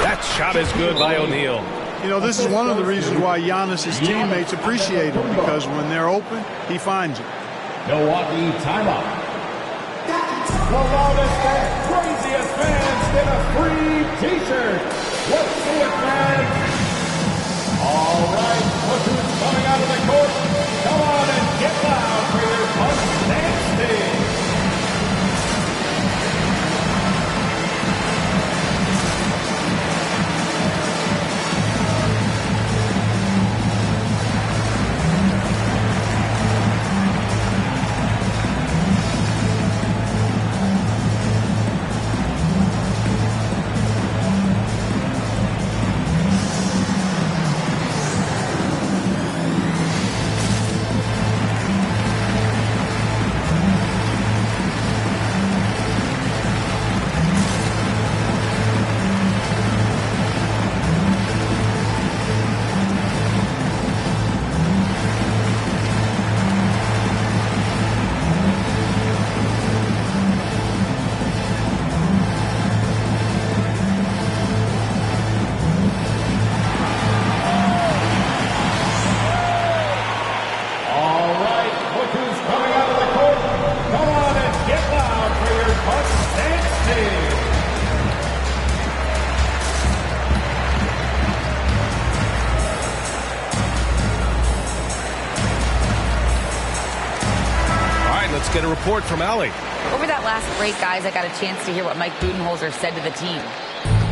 That shot is good by O'Neal. You know, this is one of the reasons why Giannis' teammates appreciate him, because when they're open, he finds it. Milwaukee timeout. The loudest and craziest fans get a free T-shirt. Let's see it, fans. All right, look who's coming out of the court. Come on and get loud for your punch dance team. Get a report from Allie. Over that last break, guys, I got a chance to hear what Mike Budenholzer said to the team.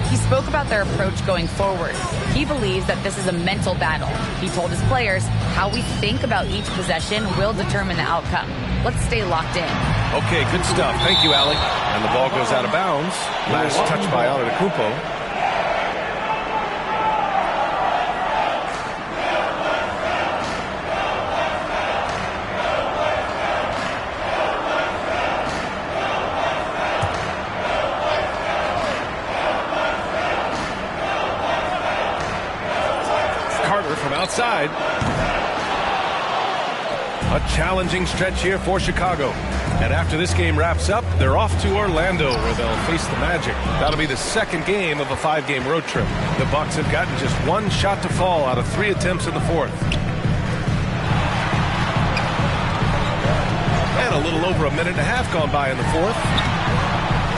He spoke about their approach going forward. He believes that this is a mental battle. He told his players how we think about each possession will determine the outcome. Let's stay locked in. Okay, good stuff. Thank you, Allie. And the ball goes out of bounds. Last touch by Antetokounmpo. From outside. A challenging stretch here for Chicago. And after this game wraps up, they're off to Orlando where they'll face the Magic. That'll be the second game of a 5-game road trip. The Bucks have gotten just one shot to fall out of 3 attempts in the fourth. And a little over a minute and a half gone by in the fourth.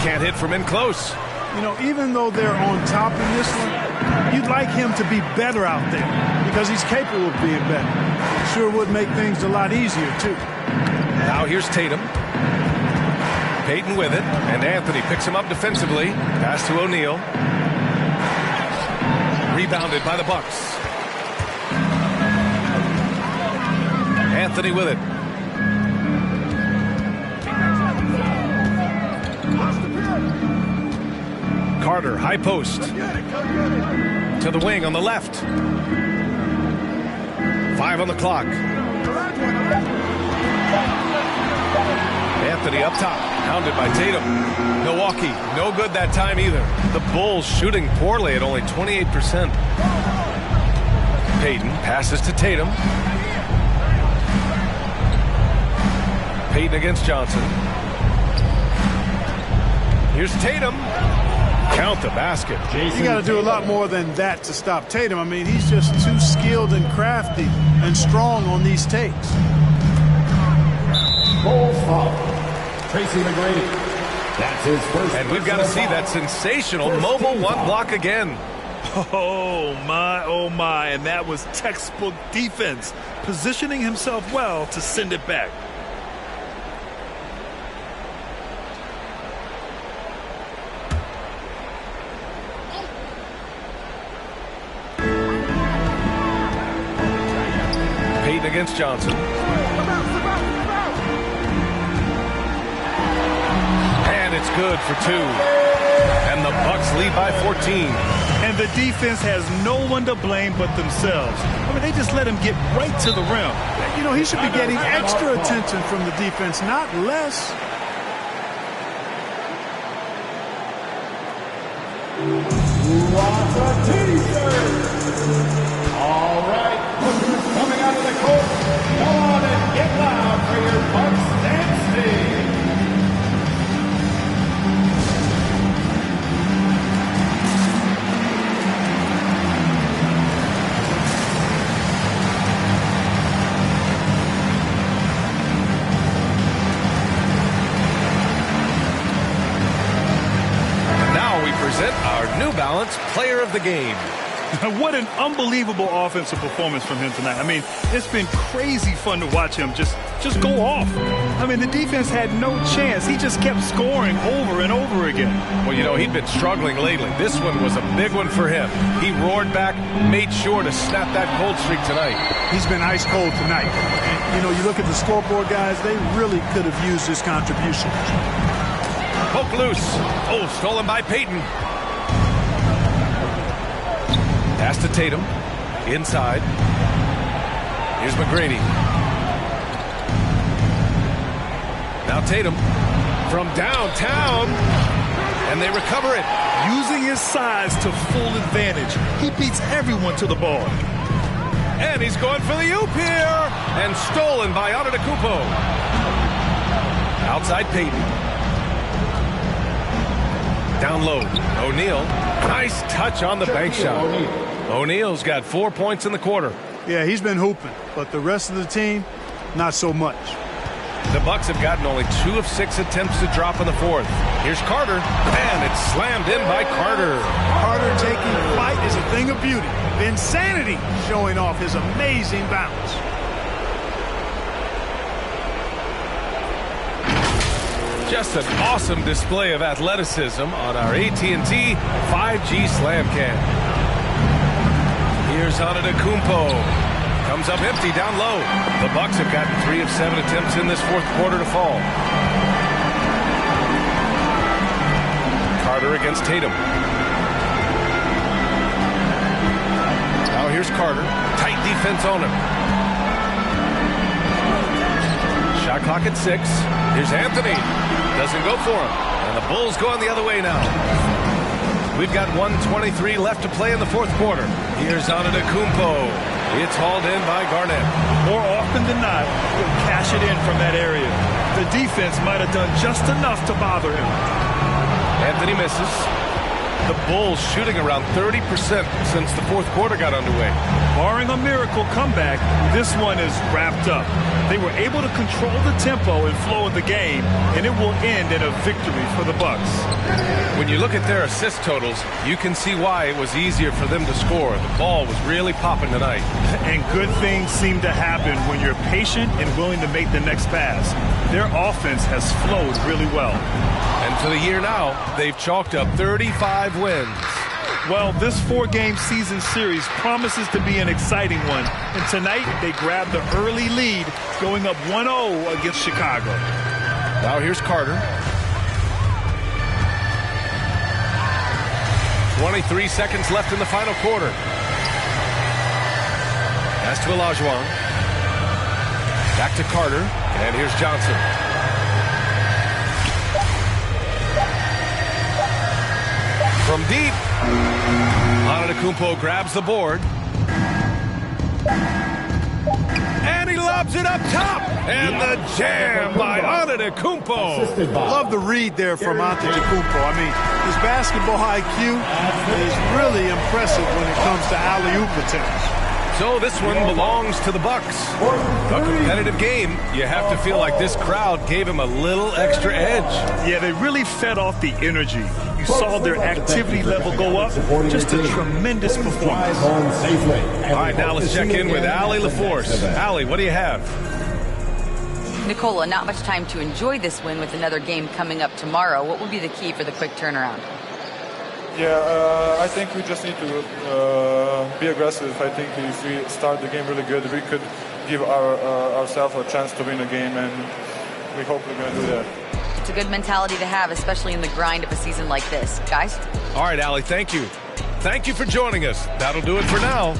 Can't hit from in close. You know, even though they're on top in this one, you'd like him to be better out there because he's capable of being better. Sure would make things a lot easier, too. Now here's Tatum. Payton with it, and Anthony picks him up defensively. Pass to O'Neal. Rebounded by the Bucks. Anthony with it. Carter, high post. To the wing on the left. 5 on the clock. Anthony up top, hounded by Tatum. Milwaukee, no good that time either. The Bulls shooting poorly at only 28%. Payton passes to Tatum. Payton against Johnson. Here's Tatum. Count the basket. You got to do a lot more than that to stop Tatum. I mean, he's just too skilled and crafty and strong on these takes. Bulls foul. Tracy McGrady. That's his first. And we've got to see that sensational mobile one block again. Oh, my. And that was textbook defense, positioning himself well to send it back. Payton against Johnson. And it's good for 2. And the Bucks lead by 14. And the defense has no one to blame but themselves. I mean, they just let him get right to the rim. You know, he should be getting extra attention from the defense, not less. Who wants a t-shirt? All right, coming out of the court. Come on and get loud for your Bucks dance team. Our New Balance Player of the Game. What an unbelievable offensive performance from him tonight. I mean, it's been crazy fun to watch him just go off. I mean, the defense had no chance. He just kept scoring over and over again. Well, you know, he'd been struggling lately. This one was a big one for him. He roared back, made sure to snap that cold streak tonight. He's been ice cold tonight. And, you know, you look at the scoreboard, guys, they really could have used his contribution. Poke loose. Oh, stolen by Payton. Pass to Tatum. Inside. Here's McGrady. Now Tatum from downtown. And they recover it. Using his size to full advantage. He beats everyone to the ball. And he's going for the oop here. And stolen by Antetokounmpo. Outside Payton. Down low, O'Neal. Nice touch on the bank shot. O'Neal's got 4 points in the quarter. Yeah, he's been hooping, but the rest of the team, not so much. The Bucks have gotten only 2 of 6 attempts to drop in the fourth. Here's Carter, and it's slammed in by Carter. Carter taking flight is a thing of beauty. Insanity showing off his amazing bounce. Just an awesome display of athleticism on our AT&T 5G Slam Cam. Here's Antetokounmpo. Comes up empty down low. The Bucks have gotten 3 of 7 attempts in this fourth quarter to fall. Carter against Tatum. Now here's Carter. Tight defense on him. Shot clock at 6. Here's Anthony. Doesn't go for him. And the Bulls going the other way now. We've got 1:23 left to play in the fourth quarter. Here's Antetokounmpo. It's hauled in by Garnett. More often than not, he'll cash it in from that area. The defense might have done just enough to bother him. Anthony misses. The Bulls shooting around 30% since the fourth quarter got underway. Barring a miracle comeback, this one is wrapped up. They were able to control the tempo and flow of the game, and it will end in a victory for the Bucks. When you look at their assist totals, you can see why it was easier for them to score. The ball was really popping tonight. And good things seem to happen when you're patient and willing to make the next pass. Their offense has flowed really well. And for the year now, they've chalked up 35 wins. Well, this 4-game season series promises to be an exciting one. And tonight, they grabbed the early lead, going up 1-0 against Chicago. Now here's Carter. 23 seconds left in the final quarter. Pass to Olajuwon. Back to Carter. And here's Johnson. From deep, Antetokounmpo grabs the board. And he lobs it up top. And the jam by Antetokounmpo. Love the read there from Antetokounmpo. I mean, his basketball IQ is really impressive when it comes to alley-oop attempts. So this one belongs to the Bucks. A competitive game. You have to feel like this crowd gave him a little extra edge. Yeah, they really fed off the energy. You saw their activity level go up. Just a tremendous performance. All right, now let's check in with Allie LaForce. Allie, what do you have? Nikola, not much time to enjoy this win with another game coming up tomorrow. What will be the key for the quick turnaround? Yeah, I think we just need to be aggressive. I think if we start the game really good, we could give ourselves a chance to win a game, and we hope we're going to do that. It's a good mentality to have, especially in the grind of a season like this. Guys? All right, Allie, thank you. Thank you for joining us. That'll do it for now.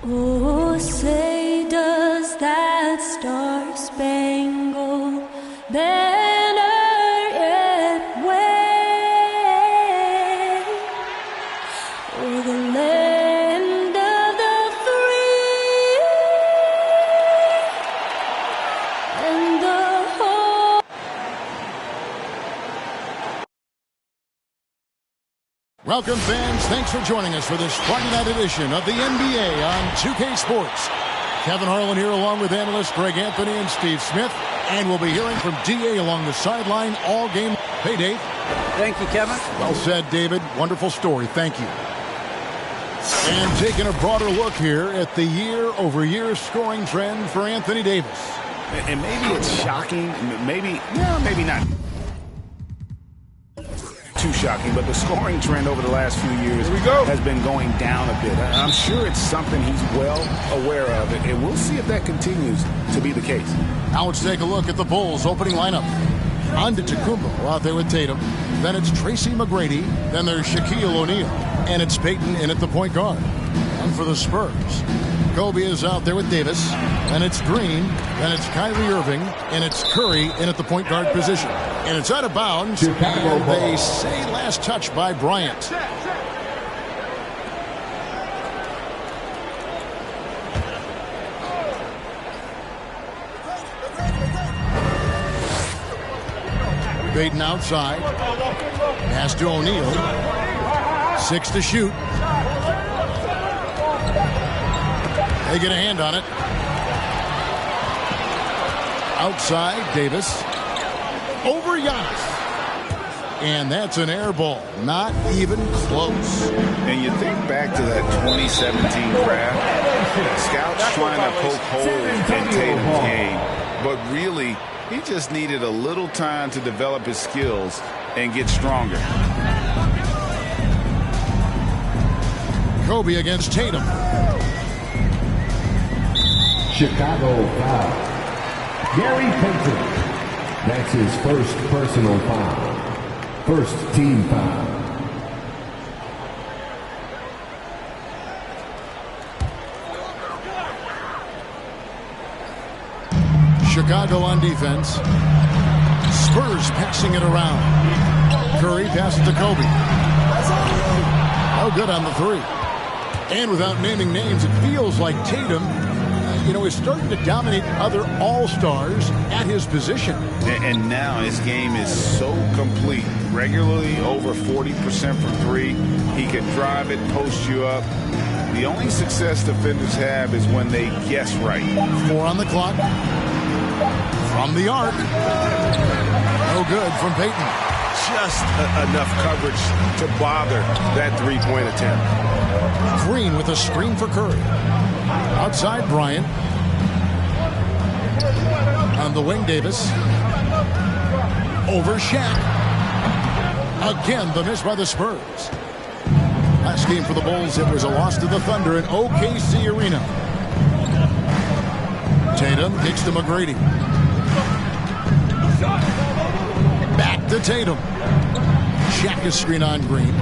Oh, say does that star-spangled banner yet wave o'er the land of the free Welcome, fans. Thanks for joining us for this Friday night edition of the NBA on 2K Sports. Kevin Harlan here along with analysts Greg Anthony and Steve Smith. And we'll be hearing from D.A. along the sideline all game. Hey, Dave. Thank you, Kevin. Well said, David. Wonderful story. Thank you. And taking a broader look here at the year-over-year scoring trend for Anthony Davis. And maybe it's shocking. Maybe not too shocking, but the scoring trend over the last few years has been going down a bit. I'm sure it's something he's well aware of, and we'll see if that continues to be the case. Now let's take a look at the Bulls' opening lineup. Antetokounmpo out there with Tatum. Then it's Tracy McGrady. Then there's Shaquille O'Neal. And it's Peyton in at the point guard. And for the Spurs, Kobe is out there with Davis. Then it's Green. Then it's Kyrie Irving. And it's Curry in at the point guard position. And it's out of bounds. And they say last touch by Bryant. Peyton outside. Pass to O'Neal. 6 to shoot. They get a hand on it. Outside, Davis. Over Giannis. And that's an air ball. Not even close. And you think back to that 2017 draft. Scouts trying to poke holes in Tatum's game. But really, he just needed a little time to develop his skills and get stronger. Kobe against Tatum. Chicago foul. Gary Payton. That's his first personal foul. First team foul. Chicago on defense. Spurs passing it around. Curry passes to Kobe. Oh, good on the three. And without naming names, it feels like Tatum, is starting to dominate other all-stars at his position. And now his game is so complete. Regularly over 40% from three. He can drive it, post you up. The only success defenders have is when they guess right. 4 on the clock. From the arc. No good from Peyton. Just enough coverage to bother that three-point attempt. Green with a screen for Curry. Outside Bryant. On the wing, Davis. Over Shaq. Again, the miss by the Spurs. Last game for the Bulls, it was a loss to the Thunder in OKC Arena. Tatum kicks to McGrady. Back to Tatum. Shaq is screen on Green.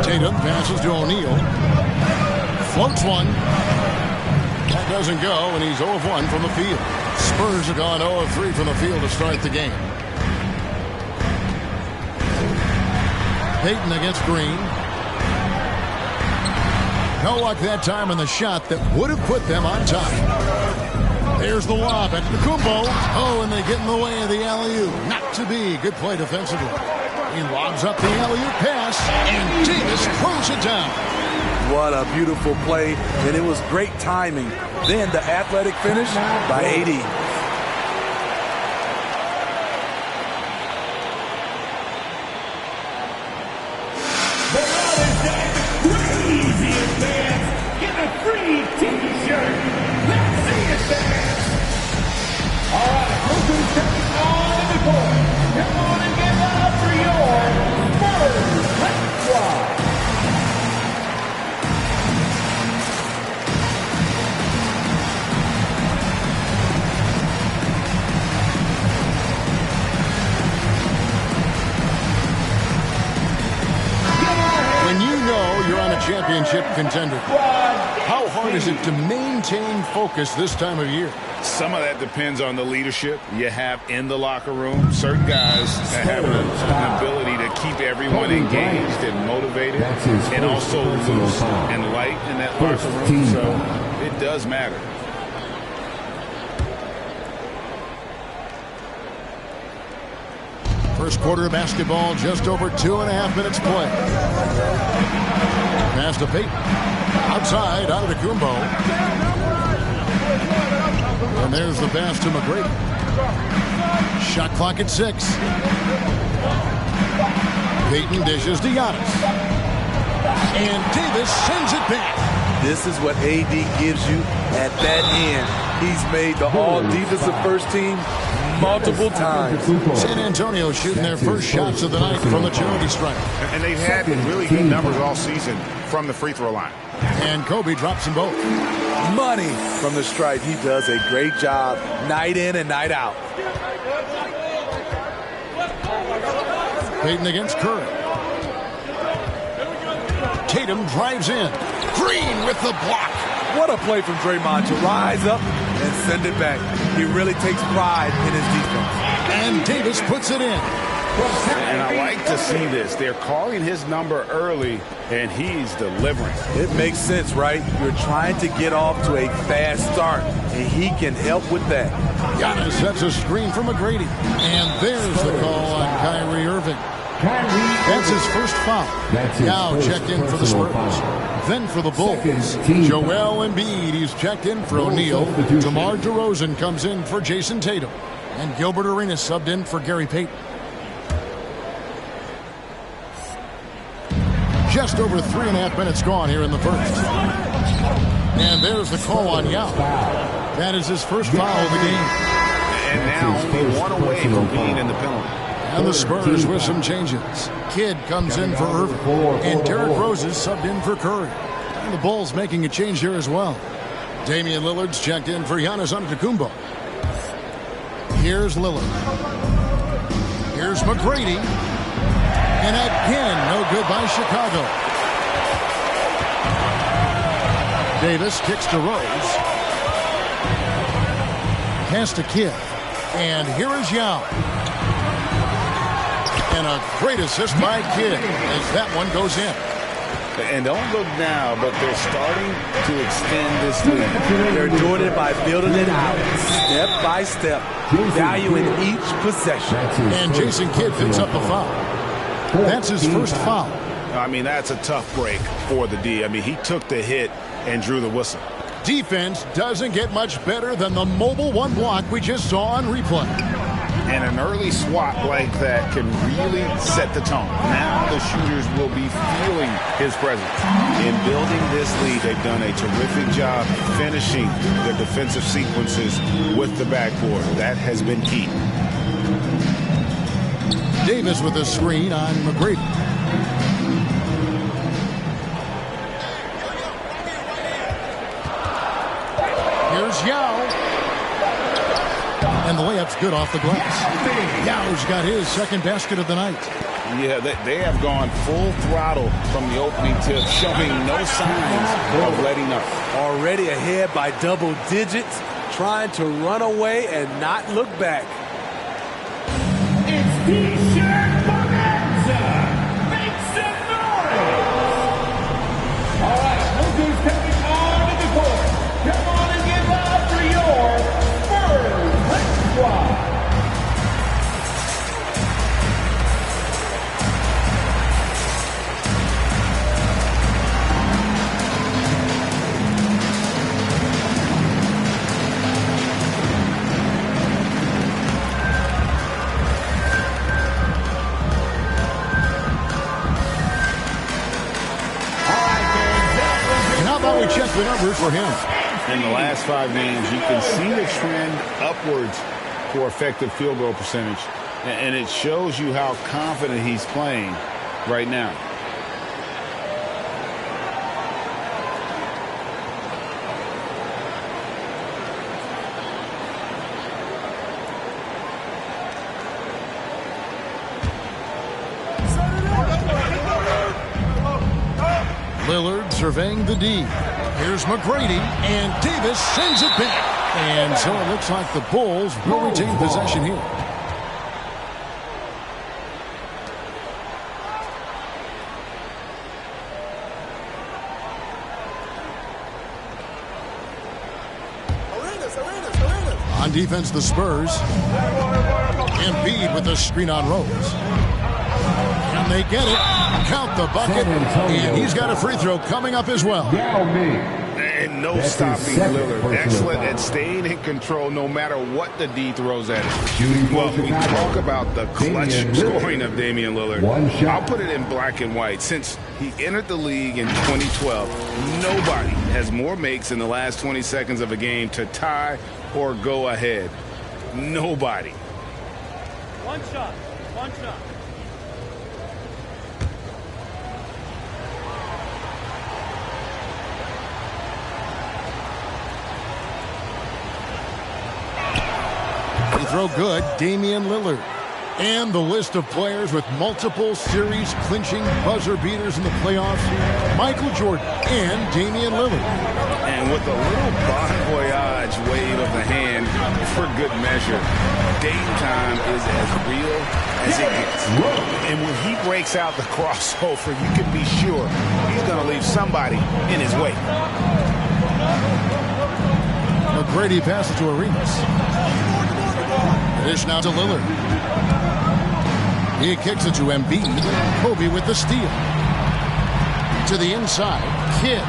Tatum passes to O'Neal. Floats one. That doesn't go, and he's 0 of 1 from the field. Spurs have gone 0 of 3 from the field to start the game. Peyton against Green. No luck that time on the shot that would have put them on top. There's the lob at Antetokounmpo. Oh, and they get in the way of the alley-oop. Not to be. Good play defensively. He lobs up the alley-oop pass, and Davis throws it down. What a beautiful play, and it was great timing. Then the athletic finish by AD. Championship contender. How hard is it to maintain focus this time of year? Some of that depends on the leadership you have in the locker room. Certain guys have an ability to keep everyone engaged and motivated and also loose and light in that locker room. So it does matter. First quarter of basketball, just over 2.5 minutes play. Pass to Payton. Outside, Antetokounmpo. And there's the pass to McGrady. Shot clock at 6. Payton dishes to Giannis. And Davis sends it back. This is what AD gives you at that end. He's made the all-defensive first team multiple times. San Antonio shooting their first shots of the night from the charity stripe. And they've had really good numbers all season from the free throw line. And Kobe drops them both. Money from the stripe. He does a great job night in and night out. Payton against Curry. Tatum drives in. Green with the block. What a play from Draymond to rise up and send it back. He really takes pride in his defense. And Davis puts it in. And I like to see this. They're calling his number early, and he's delivering. It makes sense, right? You're trying to get off to a fast start, and he can help with that. Giannis sets a screen for McGrady. And there's the call on Kyrie Irving. That's his first foul. Now checked in for the Spurs. Then for the Bulls, Joel Embiid. He's checked in for O'Neal. DeMar DeRozan comes in for Jason Tatum. And Gilbert Arenas subbed in for Gary Payton. Just over 3.5 minutes gone here in the first. And there's the call on Yao. That is his first foul of the game. And now only one away from being in the penalty. And the Spurs with some changes. Kidd comes in for Irving. And Derrick Rose is subbed in for Curry. And the Bulls making a change here as well. Damian Lillard's checked in for Giannis Antetokounmpo. Here's Lillard. Here's McGrady. And again, no good by Chicago. Davis kicks to Rose. Pass to Kidd. And here is Yao. And a great assist by Kidd as that one goes in. And don't look now, but they're starting to extend this lead. They're doing it by building it out, step by step, valuing each possession. And Jason Kidd picks up the foul. That's his first foul. I mean, that's a tough break for the D. I mean, he took the hit and drew the whistle. Defense doesn't get much better than the mobile one block we just saw on replay. And an early swat like that can really set the tone. Now the shooters will be feeling his presence. In building this lead, they've done a terrific job finishing their defensive sequences with the backboard. That has been key. Davis with a screen on McGrady. Here's Yao. And the layup's good off the glass. Yao's got his second basket of the night. Yeah, they have gone full throttle from the opening tip, showing no signs of letting up. Already ahead by double digits, trying to run away and not look back. It's T-shirt Bonanza. Make some noise. All right, look who's coming onto the court. Come on and give up for your Spurs squad. We check the numbers for him. In the last 5 games, you can see the trend upwards for effective field goal percentage. And it shows you how confident he's playing right now. Lillard surveying the D. Here's McGrady, and Davis sends it back. And so it looks like the Bulls will retain possession here. On On defense, the Spurs. Embiid with the screen on Rose. And they get it. Count the bucket. And he's got a free throw coming up as well. And no stopping Lillard. Excellent at staying in control no matter what the D throws at him. Well, we talk about the clutch scoring of Damian Lillard. I'll put it in black and white. Since he entered the league in 2012, nobody has more makes in the last 20 seconds of a game to tie or go ahead. Nobody. One shot. One shot. Free throw good, Damian Lillard. And the list of players with multiple series clinching buzzer beaters in the playoffs, Michael Jordan and Damian Lillard. And with a little bon voyage wave of the hand for good measure, Dame time is as real as it gets. And when he breaks out the crossover, you can be sure he's going to leave somebody in his way. McGrady passes to Arenas. Dish now to Lillard. He kicks it to Embiid. Kobe with the steal. To the inside. Kidd.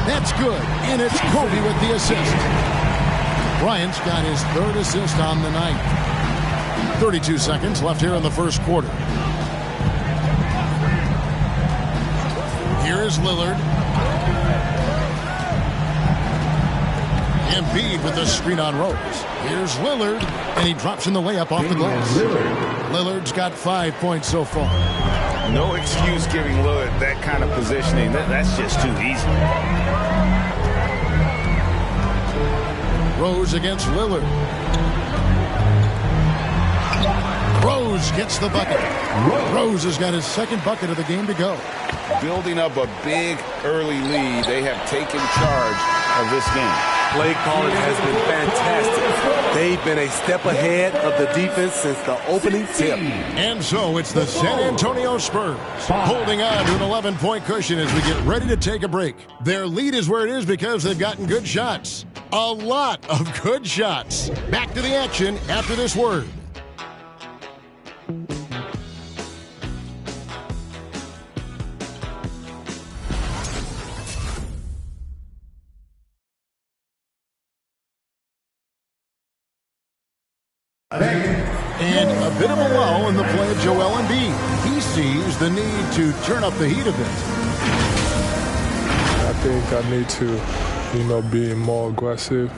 That's good. And it's Kobe with the assist. Bryant's got his third assist on the night. 32 seconds left here in the first quarter. Here is Lillard. Embiid with the screen on Rose. Here's Lillard, and he drops in the layup off the glass. Lillard's got 5 points so far. No excuse giving Lillard that kind of positioning. That's just too easy. Rose against Lillard. Rose gets the bucket. Rose has got his second bucket of the game to go. Building up a big early lead, they have taken charge of this game. Play calling has been fantastic. They've been a step ahead of the defense since the opening tip. And so it's the San Antonio Spurs holding on to an 11-point cushion as we get ready to take a break. Their lead is where it is because they've gotten good shots. A lot of good shots. Back to the action after this word. And a bit of a lull in the play of Joel Embiid. He sees the need to turn up the heat a bit. I think I need to, be more aggressive.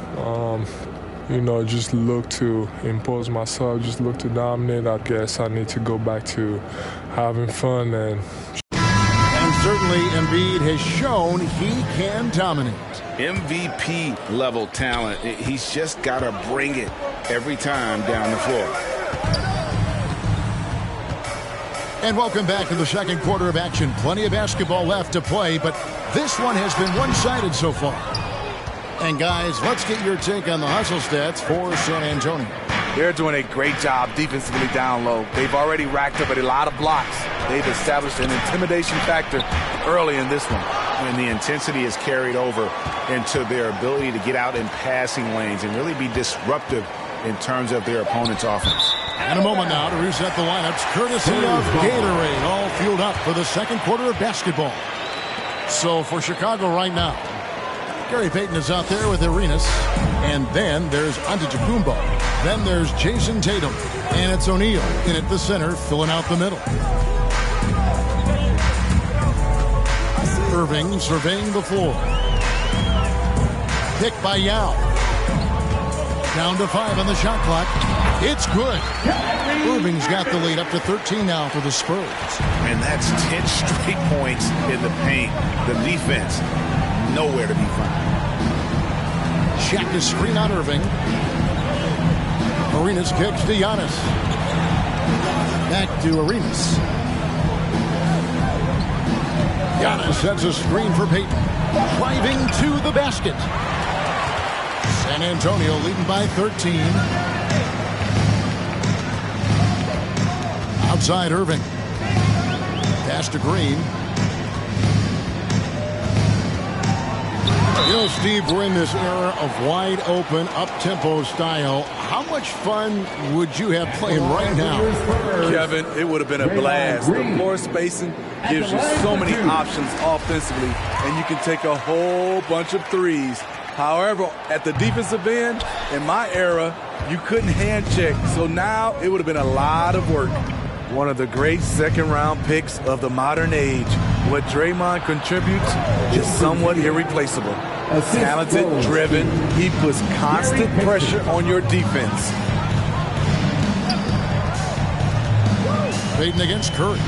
Just look to impose myself, just look to dominate. I guess I need to go back to having fun. And certainly Embiid has shown he can dominate. MVP level talent. He's just got to bring it every time down the floor. And welcome back to the second quarter of action. Plenty of basketball left to play, but this one has been one-sided so far. And guys, let's get your take on the hustle stats for San Antonio. They're doing a great job defensively down low. They've already racked up a lot of blocks. They've established an intimidation factor early in this one. And the intensity is carried over into their ability to get out in passing lanes and really be disruptive in terms of their opponent's offense. And a moment now to reset the lineups, courtesy of Gatorade, all fueled up for the second quarter of basketball. So for Chicago right now, Gary Payton is out there with Arenas. And then there's Antetokounmpo. Then there's Jason Tatum. And it's O'Neal in at the center, filling out the middle. Irving surveying the floor. Picked by Yao. Down to 5 on the shot clock. It's good. Irving's got the lead up to 13 now for the Spurs. And that's 10 straight points in the paint. The defense, nowhere to be found. Shaq is screen on Irving. Arenas kicks to Giannis. Back to Arenas. Giannis sets a screen for Payton. Driving to the basket. San Antonio leading by 13. Outside Irving. Pass to Green. You know, Steve, we're in this era of wide open, up-tempo style. How much fun would you have playing right now? Kevin, it would have been a blast. The floor spacing gives you so many options offensively, and you can take a whole bunch of threes. However, at the defensive end, in my era, you couldn't hand check. So now it would have been a lot of work. One of the great second-round picks of the modern age. What Draymond contributes is somewhat irreplaceable. Talented, driven, he puts constant pressure on your defense. Payton against Curry.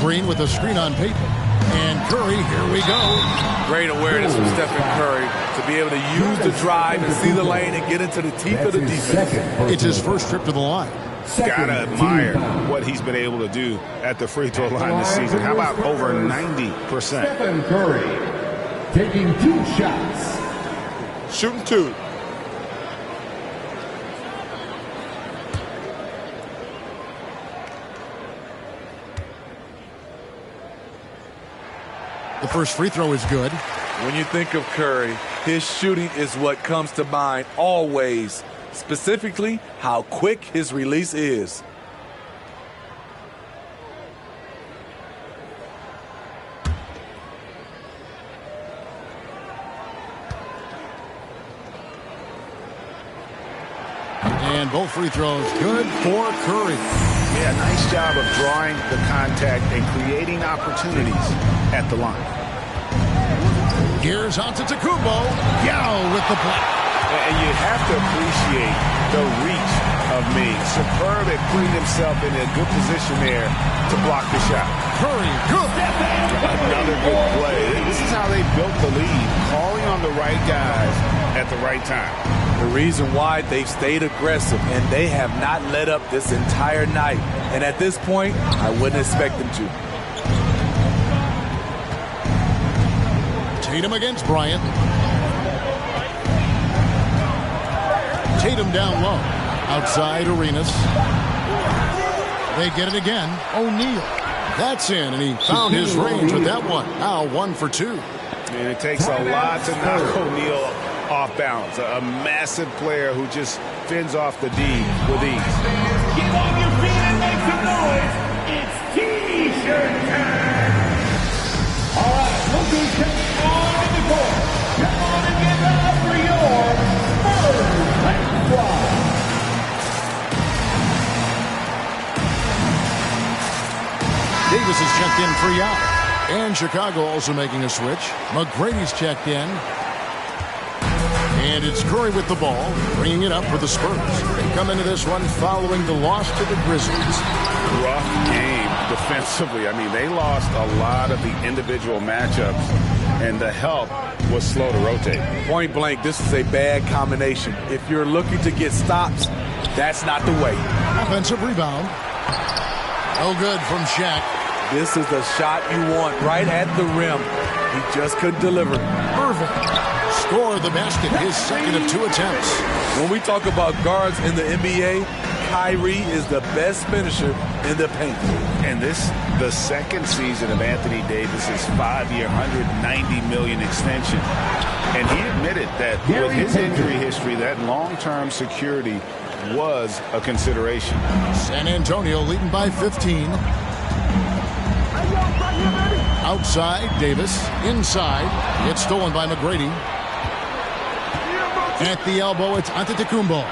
Green with a screen on Payton. And Curry, here we go. Great awareness from Stephen Curry to be able to use the drive and see the lane and get into the teeth of the defense. It's his first trip to the line. Gotta admire what he's been able to do at the free throw line this season. How about over 90%? Stephen Curry taking 2 shots. Shooting 2. The first free throw is good. When you think of Curry, his shooting is what comes to mind always. Specifically, how quick his release is. And both free throws good for Curry. Yeah, nice job of drawing the contact and creating opportunities at the line. Here's Antetokounmpo. Yao with the block. And you have to appreciate the reach of Mings. Superb at putting himself in a good position there to block the shot. Curry, good. Another good play. This is how they built the lead, calling on the right guys at the right time. The reason why they've stayed aggressive and they have not let up this entire night. And at this point, I wouldn't expect them to. Tatum against Bryant. Tatum down low. Outside Arenas. They get it again. O'Neal. That's in, and he found his range with that one. Now 1 for 2. And it takes a lot to knock O'Neal off balance. A massive player who just fends off the D with ease. Get on your feet and make some noise. It's T-shirt time. All right, look who's coming on the court. Come on and give it up for your first squad. Davis is checked in for Yao. And Chicago also making a switch. McGrady's checked in. And it's Curry with the ball, bringing it up for the Spurs. They come into this one following the loss to the Grizzlies. Rough game defensively. I mean, they lost a lot of the individual matchups, and the help was slow to rotate. Point blank, this is a bad combination. If you're looking to get stops, that's not the way. Offensive rebound. No good from Shaq. This is the shot you want right at the rim. He just couldn't deliver. Irving. Score the basket, his second of 2 attempts. When we talk about guards in the NBA, Kyrie is the best finisher in the paint. And this, the second season of Anthony Davis's 5-year, $190 million extension. And he admitted that with his injury history, that long-term security was a consideration. San Antonio leading by 15. Outside, Davis. Inside. It's stolen by McGrady. At the elbow, it's Antetokounmpo.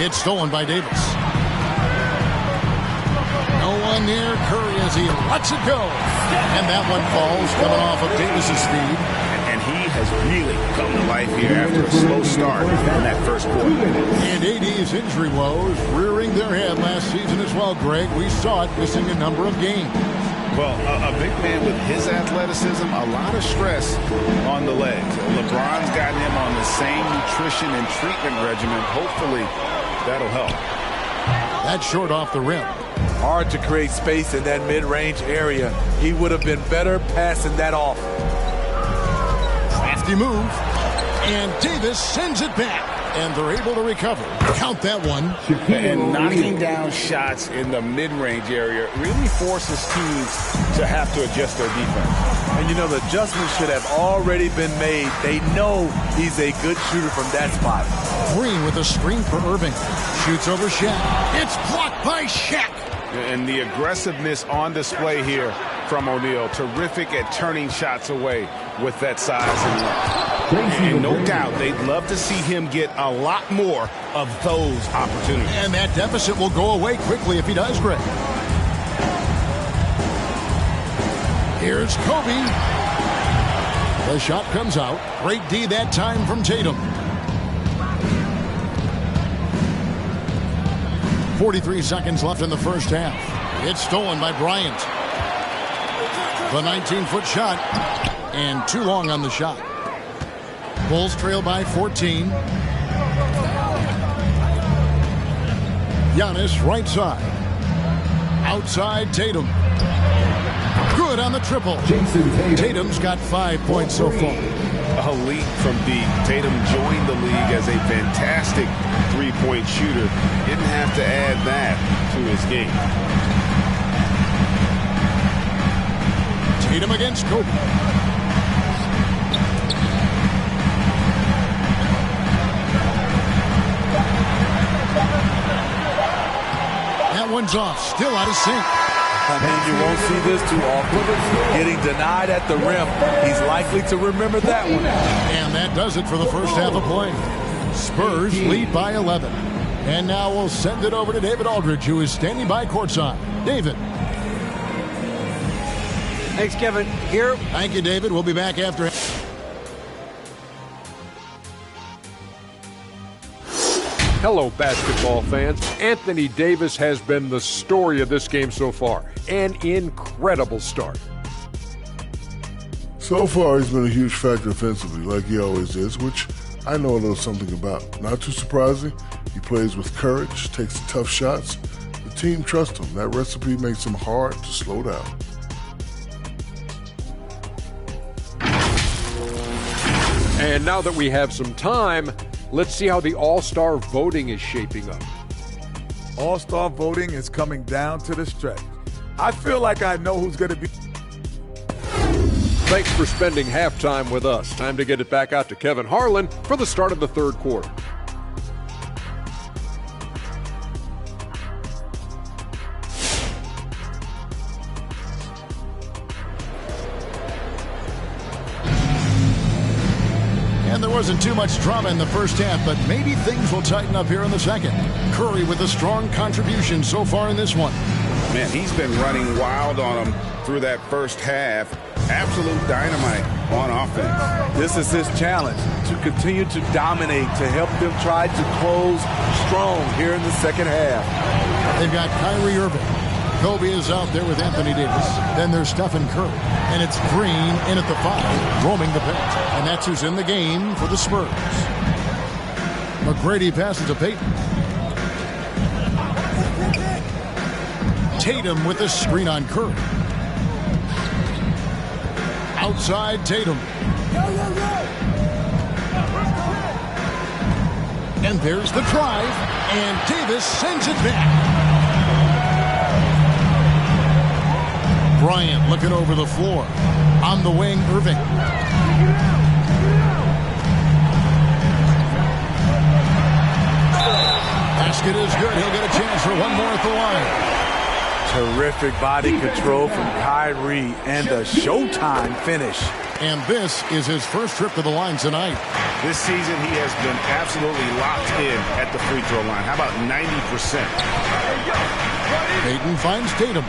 It's stolen by Davis. No one near Curry as he lets it go. And that one falls, coming off of Davis's feed. And he has really come to life here after a slow start in that first quarter. And AD's injury woes rearing their head last season as well, Greg. We saw it missing a number of games. Well, a big man with his athleticism, a lot of stress on the legs. LeBron's gotten him on the same nutrition and treatment regimen. Hopefully, that'll help. That's short off the rim. Hard to create space in that mid-range area. He would have been better passing that off. Crafty move. And Davis sends it back. and they're able to recover. Count that one. And knocking down shots in the mid-range area really forces teams to have to adjust their defense. And you know, the adjustments should have already been made. They know he's a good shooter from that spot. Green with a screen for Irving. Shoots over Shaq. It's blocked by Shaq. And the aggressiveness on display here from O'Neal. Terrific at turning shots away with that size and length. And no doubt they'd love to see him get a lot more of those opportunities. And that deficit will go away quickly if he does, Greg. Here's Kobe. The shot comes out. Great D that time from Tatum. 43 seconds left in the first half. It's stolen by Bryant. The 19-foot shot, and too long on the shot. Bulls trail by 14. Giannis right side. Outside Tatum. Good on the triple. Tatum's got 5 points so far. A leap from deep. Tatum joined the league as a fantastic three-point shooter. Didn't have to add that to his game. Tatum against Kobe. That one's off. Still out of sync. I mean, you won't see this too often. Getting denied at the rim. He's likely to remember that one. And that does it for the first half of play. Spurs lead by 11. And now we'll send it over to David Aldridge, who is standing by courtside. David. Thanks, Kevin. Here. Thank you, David. We'll be back after. Hello, basketball fans. Anthony Davis has been the story of this game so far. An incredible start. So far, he's been a huge factor offensively, like he always is, which I know a little something about. Not too surprising, he plays with courage, takes tough shots. The team trusts him. That recipe makes him hard to slow down. And now that we have some time, let's see how the All-Star voting is shaping up. All-Star voting is coming down to the stretch. I feel like I know who's going to be. Thanks for spending halftime with us. Time to get it back out to Kevin Harlan for the start of the third quarter. And there wasn't too much drama in the first half, but maybe things will tighten up here in the second. Curry with a strong contribution so far in this one. Man, he's been running wild on him through that first half. Absolute dynamite on offense. This is his challenge, to continue to dominate, to help them try to close strong here in the second half. They've got Kyrie Irving. Kobe is out there with Anthony Davis. Then there's Stephen Curry. And it's Green in at the 5, roaming the paint. And that's who's in the game for the Spurs. McGrady passes to Payton. Tatum with the screen on Curry. Outside Tatum. And there's the drive. And Davis sends it back. Bryant looking over the floor. On the wing, Irving. Basket is good. He'll get a chance for one more at the line. Terrific body control from Kyrie and the showtime finish. And this is his first trip to the line tonight. This season he has been absolutely locked in at the free throw line. How about 90%? Payton finds Tatum.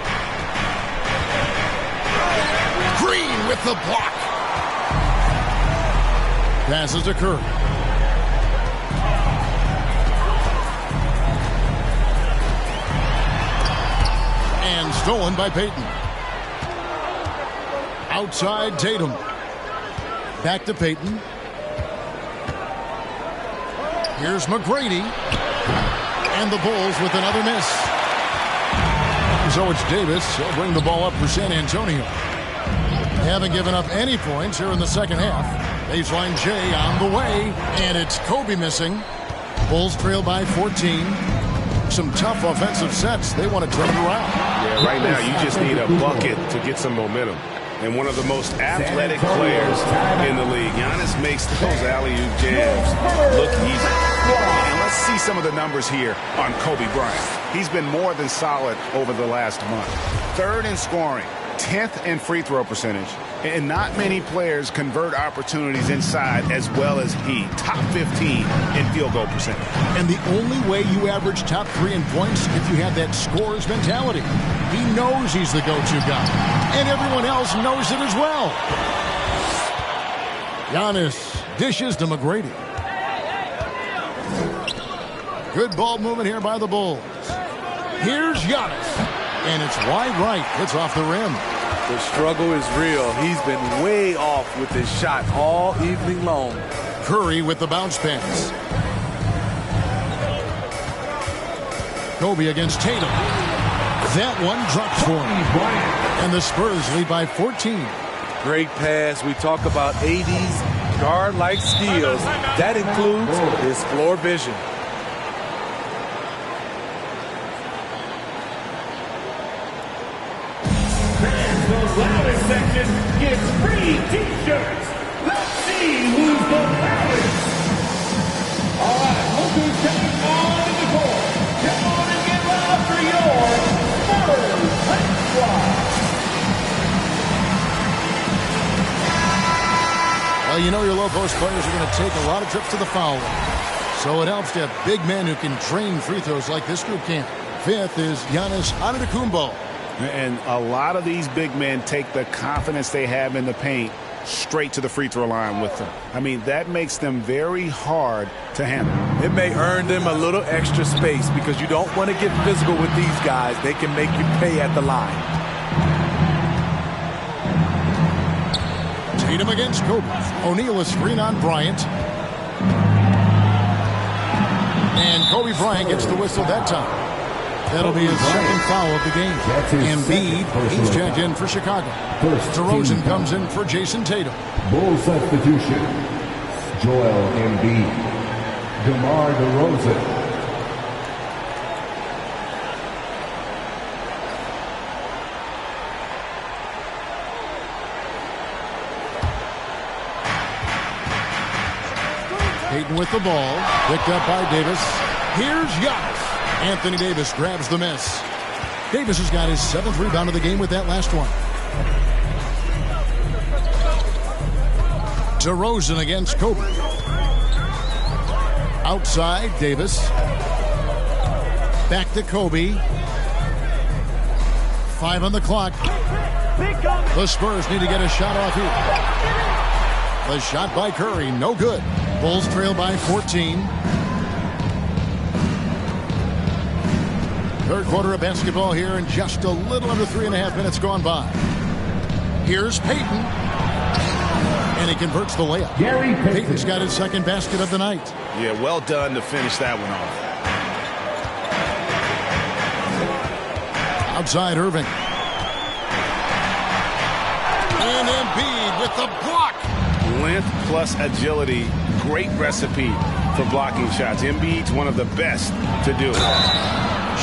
Green with the block. Passes to Curry. And stolen by Payton. Outside Tatum. Back to Payton. Here's McGrady. And the Bulls with another miss. So it's Davis. He'll bring the ball up for San Antonio. They haven't given up any points here in the second half. Baseline J on the way. And it's Kobe missing. Bulls trail by 14. Some tough offensive sets. They want to turn it around. Yeah, right now you just need a bucket to get some momentum. And one of the most athletic players in the league. Giannis makes those alley-oop jams look easy. And let's see some of the numbers here on Kobe Bryant. He's been more than solid over the last month. 3rd in scoring, 10th in free throw percentage. And not many players convert opportunities inside as well as he. Top 15 in field goal percentage. And the only way you average top 3 in points if you have that scorer's mentality. He knows he's the go-to guy. And everyone else knows it as well. Giannis dishes to McGrady. Good ball movement here by the Bulls. Here's Giannis. And it's wide right. It's off the rim. The struggle is real. He's been way off with his shot all evening long. Curry with the bounce pass. Kobe against Tatum. That one drops for him. And the Spurs lead by 14. Great pass. We talk about AD's guard-like skills. That includes his floor vision. Loudest section gets free T-shirts. Let's see who's the loudest. All right, look who's coming on the court. Come on and get loud for your Spurs Hype Squad. Well, you know your low post players are going to take a lot of trips to the foul line. So it helps to have big men who can drain free throws like this group can. 5th is Giannis Antetokounmpo. And a lot of these big men take the confidence they have in the paint straight to the free throw line with them. I mean, that makes them very hard to handle. It may earn them a little extra space because you don't want to get physical with these guys. They can make you pay at the line. Tatum against Kobe. O'Neal is screen on Bryant. And Kobe Bryant gets the whistle that time. That'll be his second foul of the game. Embiid, he's checked in for Chicago. DeRozan comes in for Jason Tatum. Bull substitution. Joel Embiid. DeMar DeRozan. Payton with the ball. Picked up by Davis. Here's Giannis. Anthony Davis grabs the miss. Davis has got his 7th rebound of the game with that last one. DeRozan against Kobe. Outside, Davis. Back to Kobe. 5 on the clock. The Spurs need to get a shot off here. The shot by Curry, no good. Bulls trail by 14. 3rd quarter of basketball here, and just a little under 3.5 minutes gone by. Here's Payton. And he converts the layup. Gary Payton's got his 2nd basket of the night. Yeah, well done to finish that one off. Outside Irving. And Embiid with the block. Length plus agility. Great recipe for blocking shots. Embiid's one of the best to do it.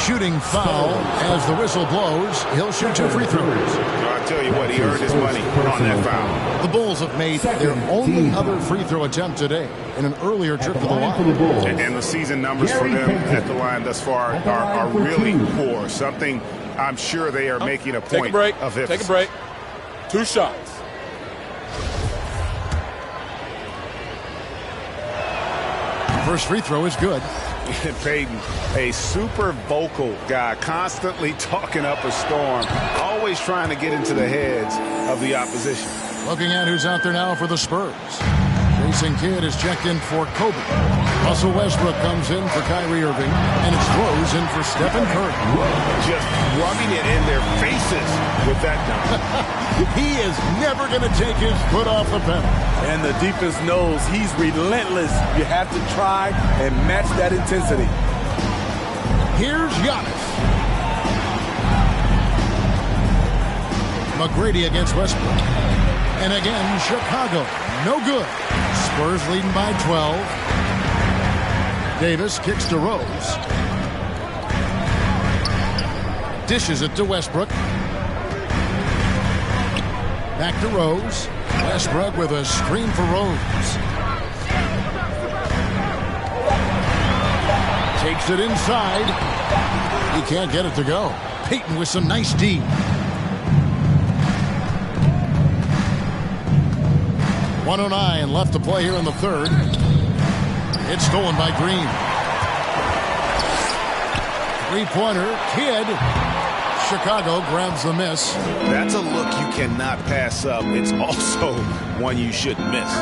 Shooting foul as the whistle blows. He'll shoot 2 free throws. I'll tell you what, he earned his money on that foul. The Bulls have made their only other free throw attempt today in an earlier trip to the line. And the season numbers for them at the line thus far are really poor. Something I'm sure they are making a point of emphasis. Take a break. 2 shots. First free throw is good. Payton, a super vocal guy, constantly talking up a storm, always trying to get into the heads of the opposition. Looking at who's out there now for the Spurs. Jason Kidd is checked in for Kobe. Russell Westbrook comes in for Kyrie Irving, and it's Rose in for Stephen Curry. Just rubbing it in their faces with that dunk. He is never going to take his foot off the pedal. And the defense knows he's relentless. You have to try and match that intensity. Here's Giannis. McGrady against Westbrook. And again, Chicago. No good. Spurs leading by 12. Davis kicks to Rose. Dishes it to Westbrook. Back to Rose. Westbrook with a screen for Rose. Takes it inside. He can't get it to go. Payton with some nice D. .109 left to play here in the third. It's stolen by Green. Three-pointer. Kidd. Chicago grabs the miss. That's a look you cannot pass up. It's also one you shouldn't miss.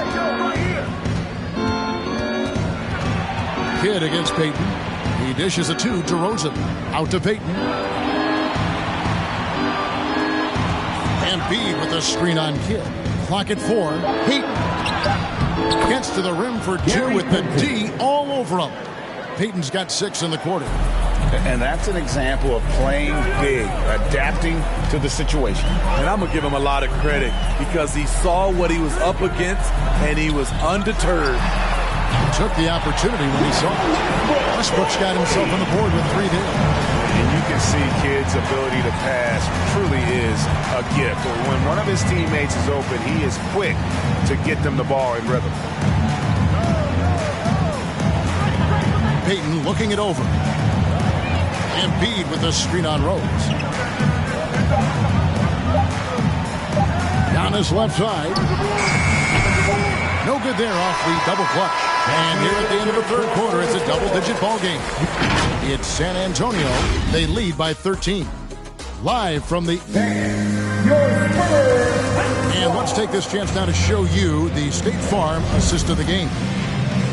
Kidd against Payton. He dishes it to DeRozan. Out to Payton. Embiid with a screen on Kidd. Clock at 4. Payton gets to the rim for 2 with the D all over him. Payton's got 6 in the quarter. And that's an example of playing big, adapting to the situation. And I'm going to give him a lot of credit because he saw what he was up against and he was undeterred. Took the opportunity when he saw it. Westbrook's got himself on the board with 3 there. And you can see Kidd's ability to pass truly is a gift. When one of his teammates is open, he is quick to get them the ball in rhythm. Payton looking it over. Embiid with a screen on Rose. Down his left side. No good there off the double clutch. And here at the end of the third quarter, it's a double-digit ball game. It's San Antonio. They lead by 13. Live from the... And let's take this chance now to show you the State Farm assist of the game.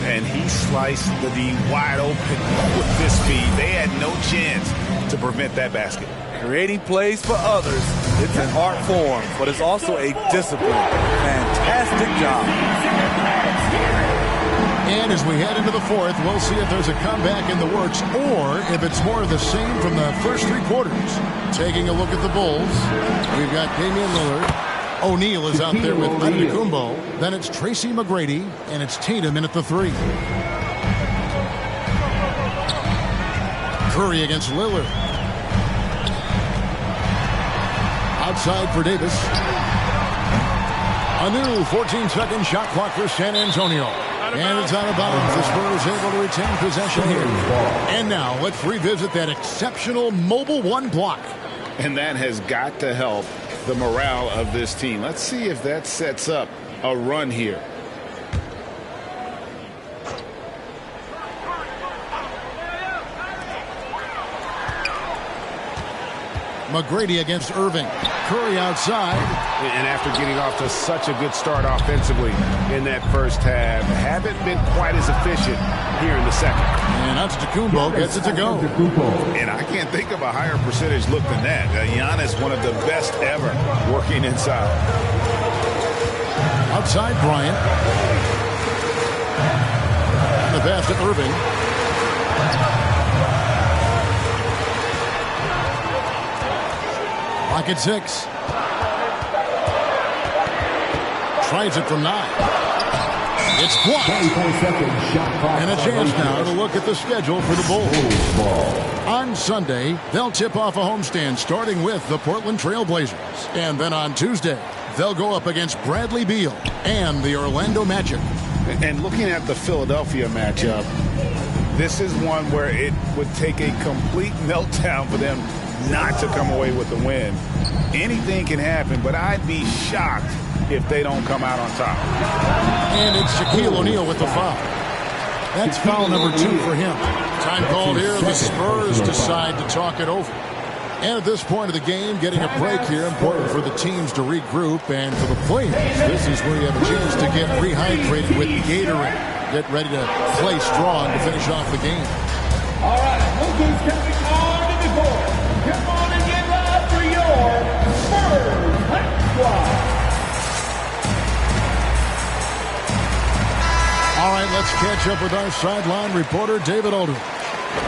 And he sliced the D wide open with this speed. They had no chance to prevent that basket. Creating plays for others. It's an art form, but it's also a discipline. Fantastic job. And as we head into the fourth, we'll see if there's a comeback in the works or if it's more of the same from the first 3 quarters. Taking a look at the Bulls, we've got Damian Lillard. O'Neal is out there with Antetokounmpo. Then it's Tracy McGrady, and it's Tatum in at the 3. Curry against Lillard. Outside for Davis. A new 14-second shot clock for San Antonio. And it's out of bounds. The Spurs able to retain possession here. And now let's revisit that exceptional Mobile One block. And that has got to help the morale of this team. Let's see if that sets up a run here. McGrady against Irving. Curry outside. And after getting off to such a good start offensively in that first half, haven't been quite as efficient here in the second. And Antetokounmpo gets it to go. And I can't think of a higher percentage look than that. Giannis, one of the best ever working inside. Outside Bryant. And the pass to Irving. Lock at 6. Tries it from 9. It's blocked. And a chance now to look at the schedule for the Bulls. On Sunday, they'll tip off a homestand starting with the Portland Trail Blazers. And then on Tuesday, they'll go up against Bradley Beal and the Orlando Magic. And looking at the Philadelphia matchup, this is one where it would take a complete meltdown for them not to come away with the win. Anything can happen, but I'd be shocked if they don't come out on top. And it's Shaquille O'Neal with the foul. That's foul number 2 for him. Time called here. The Spurs decide to talk it over. And at this point of the game, getting a break here, important for the teams to regroup. And for the players, this is where you have a chance to get rehydrated with Gatorade. Get ready to play strong to finish off the game. All right, look who's coming on to the court. Come on and get loud for your Spurs Hot Squad. All right, let's catch up with our sideline reporter, David Aldridge.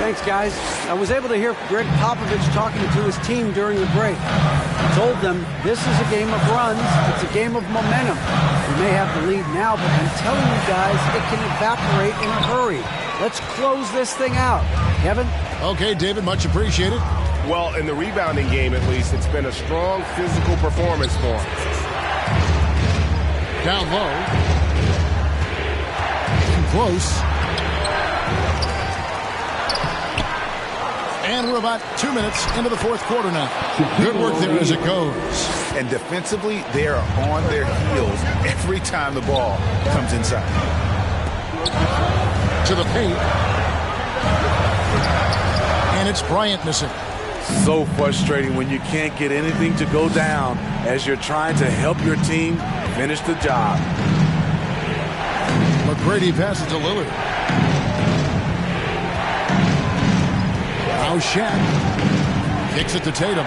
Thanks, guys. I was able to hear Greg Popovich talking to his team during the break. He told them this is a game of runs. It's a game of momentum. We may have the lead now, but I'm telling you guys, it can evaporate in a hurry. Let's close this thing out. Kevin? Okay, David, much appreciated. Well, in the rebounding game, at least, it's been a strong physical performance for him. Down low. Close. And we're about 2 minutes into the fourth quarter now. Good work there as it goes. And defensively, they are on their heels every time the ball comes inside. To the paint. And it's Bryant missing. So frustrating when you can't get anything to go down as you're trying to help your team finish the job. McGrady passes to Lillard. Now Shaq kicks it to Tatum.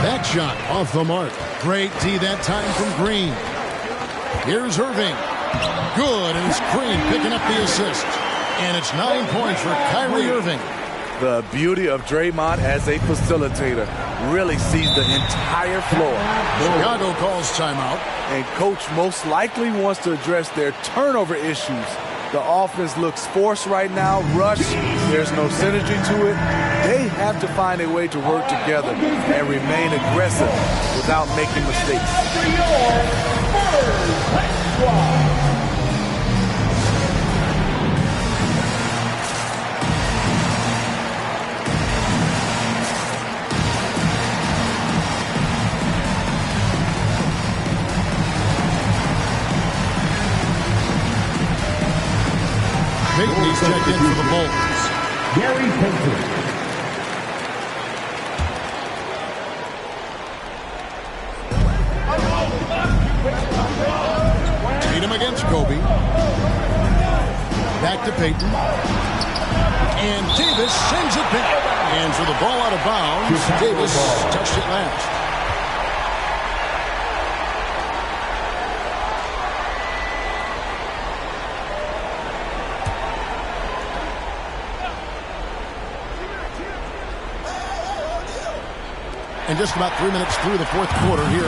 That shot off the mark. Great D that time from Green. Here's Irving. Good, and it's Green picking up the assist. And it's 9 points for Kyrie Irving. The beauty of Draymond as a facilitator really sees the entire floor. Chicago calls timeout. And coach most likely wants to address their turnover issues. The offense looks forced right now, rushed. There's no synergy to it. They have to find a way to work together and remain aggressive without making mistakes. Payton's checked in for the Bulls. Gary Payton. Tatum against Kobe. Back to Payton. And Davis sends it back. And for the ball out of bounds, Davis touched it last. And just about 3 minutes through the fourth quarter here.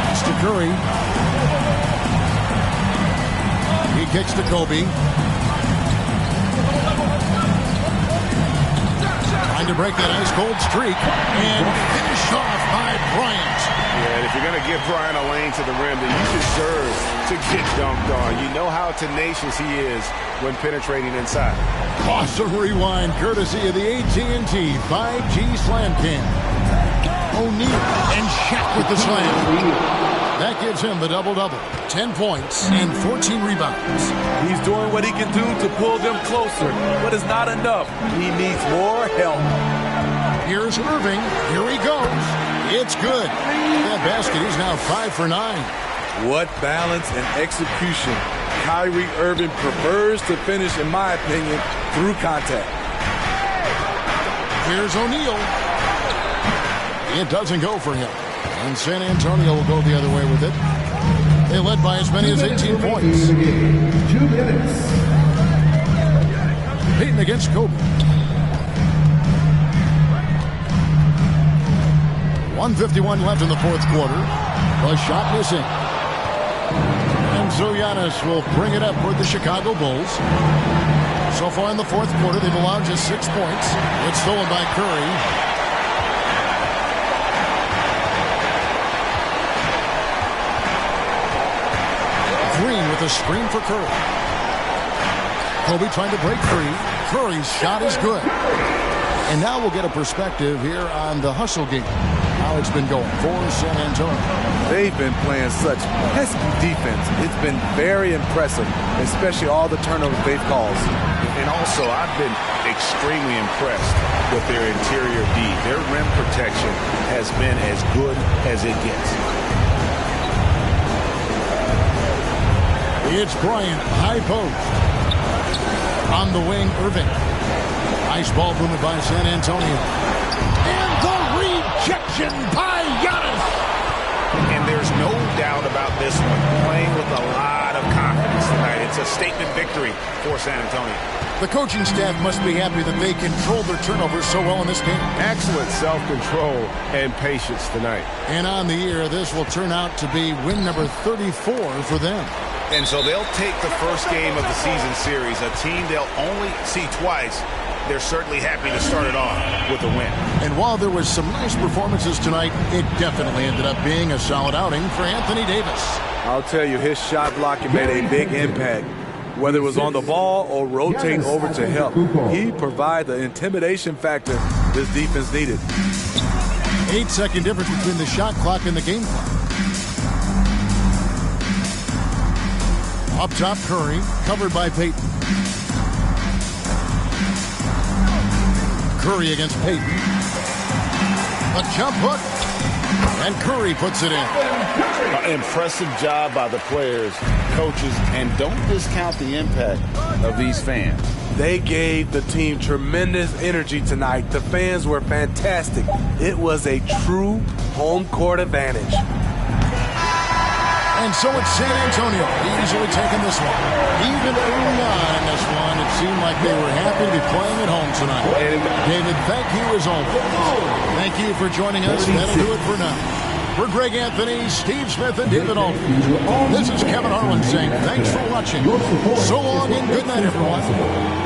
It's to Curry. He kicks to Kobe. Trying to break that ice-cold streak. And finish off by Bryant. Yeah, and if you're going to give Bryant a lane to the rim, then you deserve to get dunked on. You know how tenacious he is when penetrating inside. Awesome rewind courtesy of the AT&T 5G Slam Cam. O'Neal and Shaq with the slam. That gives him the double-double. 10 points and 14 rebounds. He's doing what he can do to pull them closer, but it's not enough. He needs more help. Here's Irving. Here he goes. It's good. That basket is now 5 for 9. What balance and execution. Kyrie Irving prefers to finish, in my opinion, through contact. Here's O'Neal. It doesn't go for him. And San Antonio will go the other way with it. They led by as many as 18 points. 2 minutes. Payton against Kobe. 1:51 left in the fourth quarter. A shot missing. And Giannis will bring it up for the Chicago Bulls. So far in the fourth quarter, they've allowed just 6 points. It's stolen by Curry. Green with a screen for Curry. Kobe trying to break free. Curry's shot is good. And now we'll get a perspective here on the hustle game. How it's been going for San Antonio. They've been playing such pesky defense. It's been very impressive, especially all the turnovers they've caused. And also, I've been extremely impressed with their interior D. Their rim protection has been as good as it gets. It's Bryant, high post. On the wing, Irving. Nice ball movement by San Antonio. And the rejection by Giannis. And there's no doubt about this one. Playing with a lot of it's a statement victory for San Antonio. The coaching staff must be happy that they controlled their turnovers so well in this game. Excellent self-control and patience tonight. And on the year, this will turn out to be win number 34 for them. And so they'll take the first game of the season series, a team they'll only see twice. They're certainly happy to start it off with a win. And while there was some nice performances tonight, it definitely ended up being a solid outing for Anthony Davis. I'll tell you, his shot blocking made a big impact. Whether it was on the ball or rotating over to help, he provided the intimidation factor this defense needed. 8-second difference between the shot clock and the game clock. Up top, Curry, covered by Payton. Curry against Payton. A jump hook. And Curry puts it in. Impressive job by the players, coaches, and don't discount the impact of these fans. They gave the team tremendous energy tonight. The fans were fantastic. It was a true home court advantage. And so it's San Antonio easily taking this one. Even early on in this one, it seemed like they were happy to be playing at home tonight. David, thank you as always. Thank you for joining us. That'll do it for now. For Greg Anthony, Steve Smith, and David Aldridge, this is Kevin Harlan saying thanks for watching. So long and good night, everyone.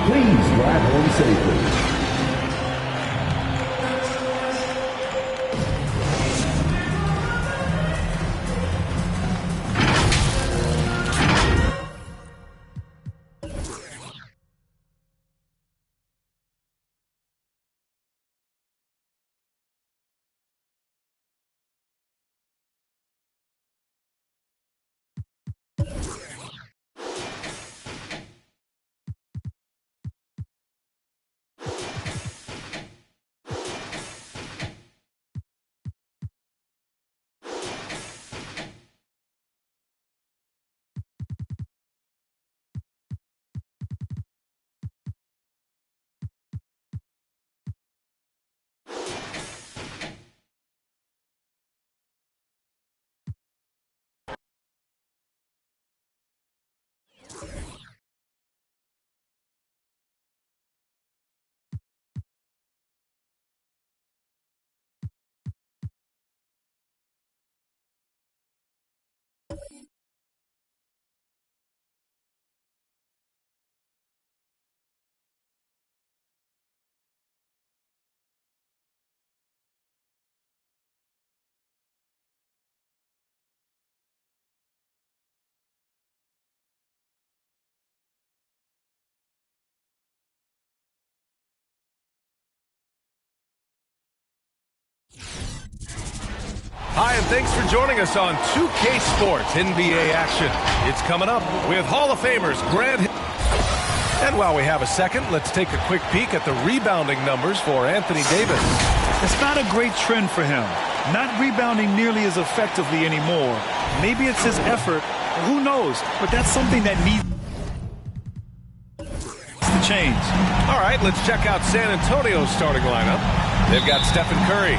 Please drive home safely. Hi, and thanks for joining us on 2K Sports NBA action. It's coming up with Hall of Famers Grant. And while we have a second, let's take a quick peek at the rebounding numbers for Anthony Davis. It's not a great trend for him. Not rebounding nearly as effectively anymore. Maybe it's his effort. Who knows? But that's something that needs to change. All right, let's check out San Antonio's starting lineup. They've got Stephen Curry.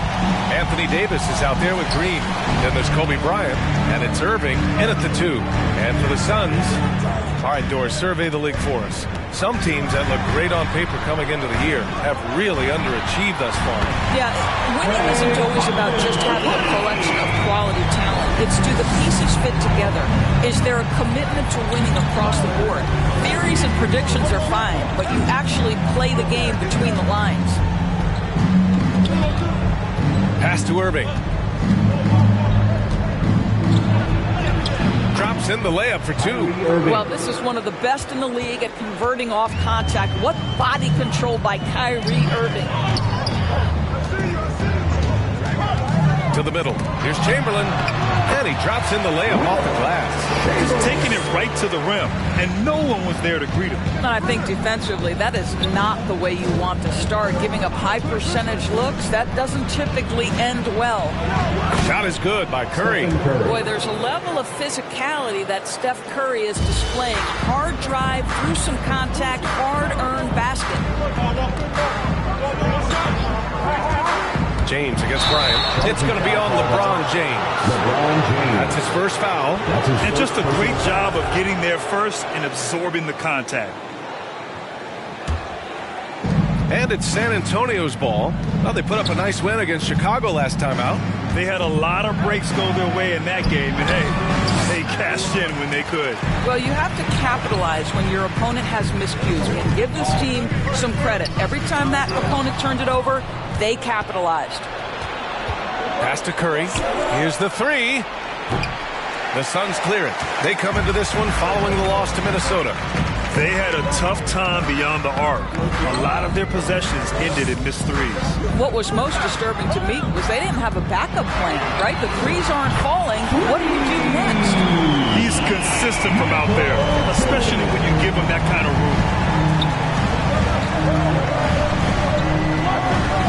Anthony Davis is out there with Green. Then there's Kobe Bryant, and it's Irving in at the 2. And for the Suns, all right, Doris, survey the league for us. Some teams that look great on paper coming into the year have really underachieved thus far. Yeah, winning isn't always about just having a collection of quality talent. It's do the pieces fit together? Is there a commitment to winning across the board? Theories and predictions are fine, but you actually play the game between the lines. Pass to Irving. Drops in the layup for 2. Well, this is one of the best in the league at converting off contact. What body control by Kyrie Irving. To the middle. Here's Chamberlain. And he drops in the layup off the glass. He's taking it right to the rim, and no one was there to greet him. And I think defensively, that is not the way you want to start. Giving up high percentage looks, that doesn't typically end well. Shot is good by Curry. Boy, there's a level of physicality that Steph Curry is displaying. Hard drive, through some contact, hard-earned basket. James against Bryant. It's going to be on LeBron James. That's his first foul. And just a great job of getting there first and absorbing the contact. And it's San Antonio's ball. Well, they put up a nice win against Chicago last time out. They had a lot of breaks go their way in that game, and hey, they cashed in when they could. Well, you have to capitalize when your opponent has miscues. And give this team some credit. Every time that opponent turned it over, they capitalized. Pass to Curry. Here's the three. The Suns clear it. They come into this one following the loss to Minnesota. They had a tough time beyond the arc. A lot of their possessions ended in missed threes. What was most disturbing to me was they didn't have a backup plan, right? The threes aren't falling. What do you do next? He's consistent from out there, especially when you give him that kind of room.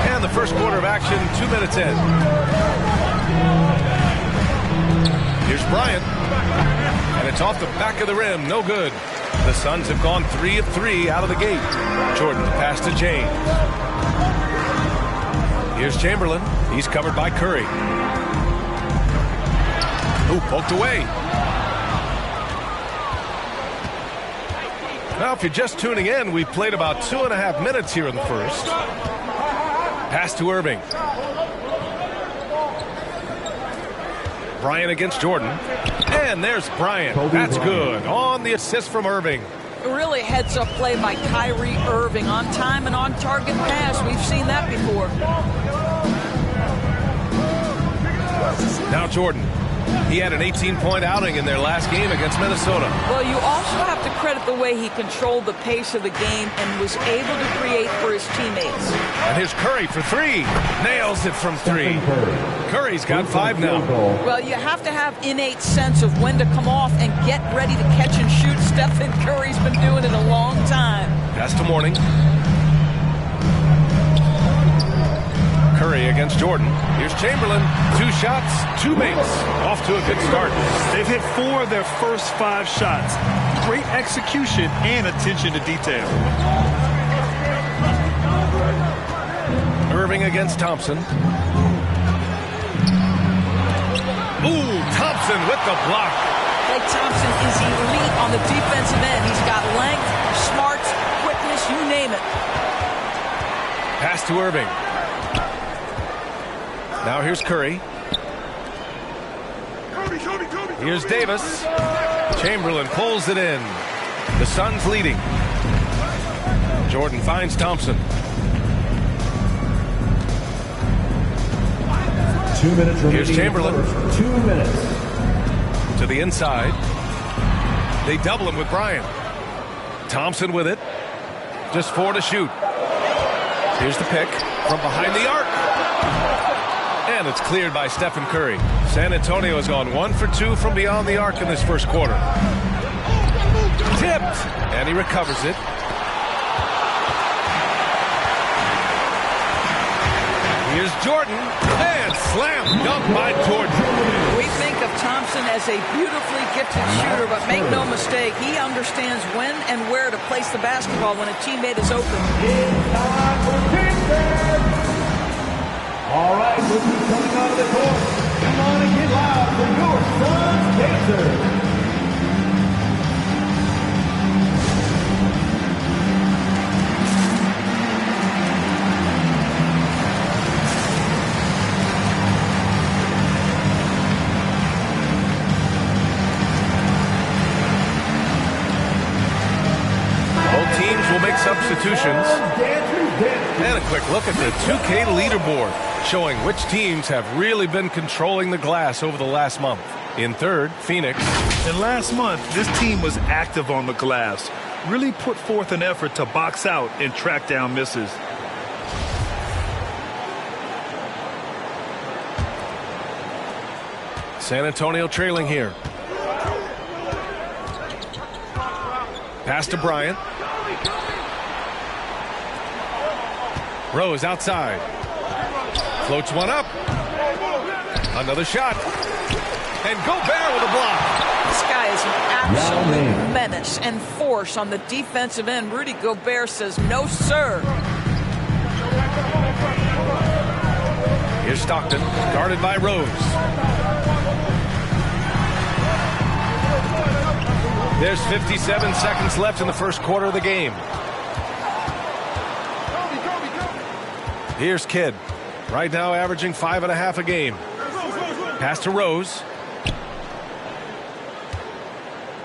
And the first quarter of action, 2 minutes in. Here's Bryant. And it's off the back of the rim. No good. The Suns have gone 3 of 3 out of the gate. Jordan pass to James. Here's Chamberlain. He's covered by Curry. Ooh, poked away. Now, if you're just tuning in, we've played about 2.5 minutes here in the first. Pass to Irving. Bryant against Jordan. And there's Bryant. That's good. On the assist from Irving. Really heads-up play by Kyrie Irving. On time and on target pass. We've seen that before. Now Jordan. He had an 18-point outing in their last game against Minnesota. Well, you also have to credit the way he controlled the pace of the game and was able to create for his teammates. And here's Curry for three. Nails it from three. Curry's got 5 now. Well, you have to have innate sense of when to come off and get ready to catch and shoot. Stephen Curry's been doing it a long time. Pass to Mourning. Curry against Jordan. Here's Chamberlain. 2 shots, 2 makes. Off to a good start. They've hit 4 of their first 5 shots. Great execution and attention to detail. Irving against Thompson. Ooh, Thompson with the block. Klay Thompson is elite on the defensive end. He's got length, smarts, quickness, you name it. Pass to Irving. Now here's Curry. Here's Davis. Chamberlain pulls it in. The Suns leading. Jordan finds Thompson. 2 minutes remaining. Here's Chamberlain. 2 minutes. To the inside. They double him with Bryant. Thompson with it. Just 4 to shoot. Here's the pick from behind the arc. And it's cleared by Stephen Curry. San Antonio has gone 1 for 2 from beyond the arc in this first quarter. Tipped. And he recovers it. Here's Jordan. And slam dunk by Jordan. We think of Thompson as a beautifully gifted shooter, but make no mistake, he understands when and where to place the basketball when a teammate is open. All right, we'll be coming onto the court. Come on and get loud for your Suns Pacers. Both teams will make substitutions. And a quick look at the 2K leaderboard, showing which teams have really been controlling the glass over the last month. In third, Phoenix. And last month, this team was active on the glass. Really put forth an effort to box out and track down misses. San Antonio trailing here. Pass to Bryant. Rose outside. Floats one up. Another shot. And Gobert with a block. This guy is an absolute menace and force on the defensive end. Rudy Gobert says, no, sir. Here's Stockton, guarded by Rose. There's 57 seconds left in the first quarter of the game. Here's Kidd, right now averaging 5.5 a game. Pass to Rose.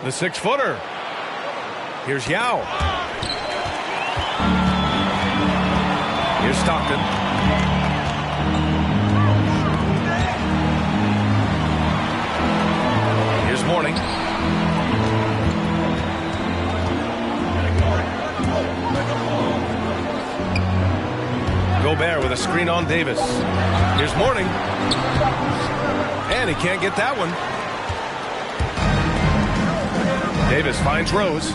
The 6-footer. Here's Yao. Here's Stockton. Here's Mourning. Gobert with a screen on Davis. Here's Mourning. And he can't get that one. Davis finds Rose.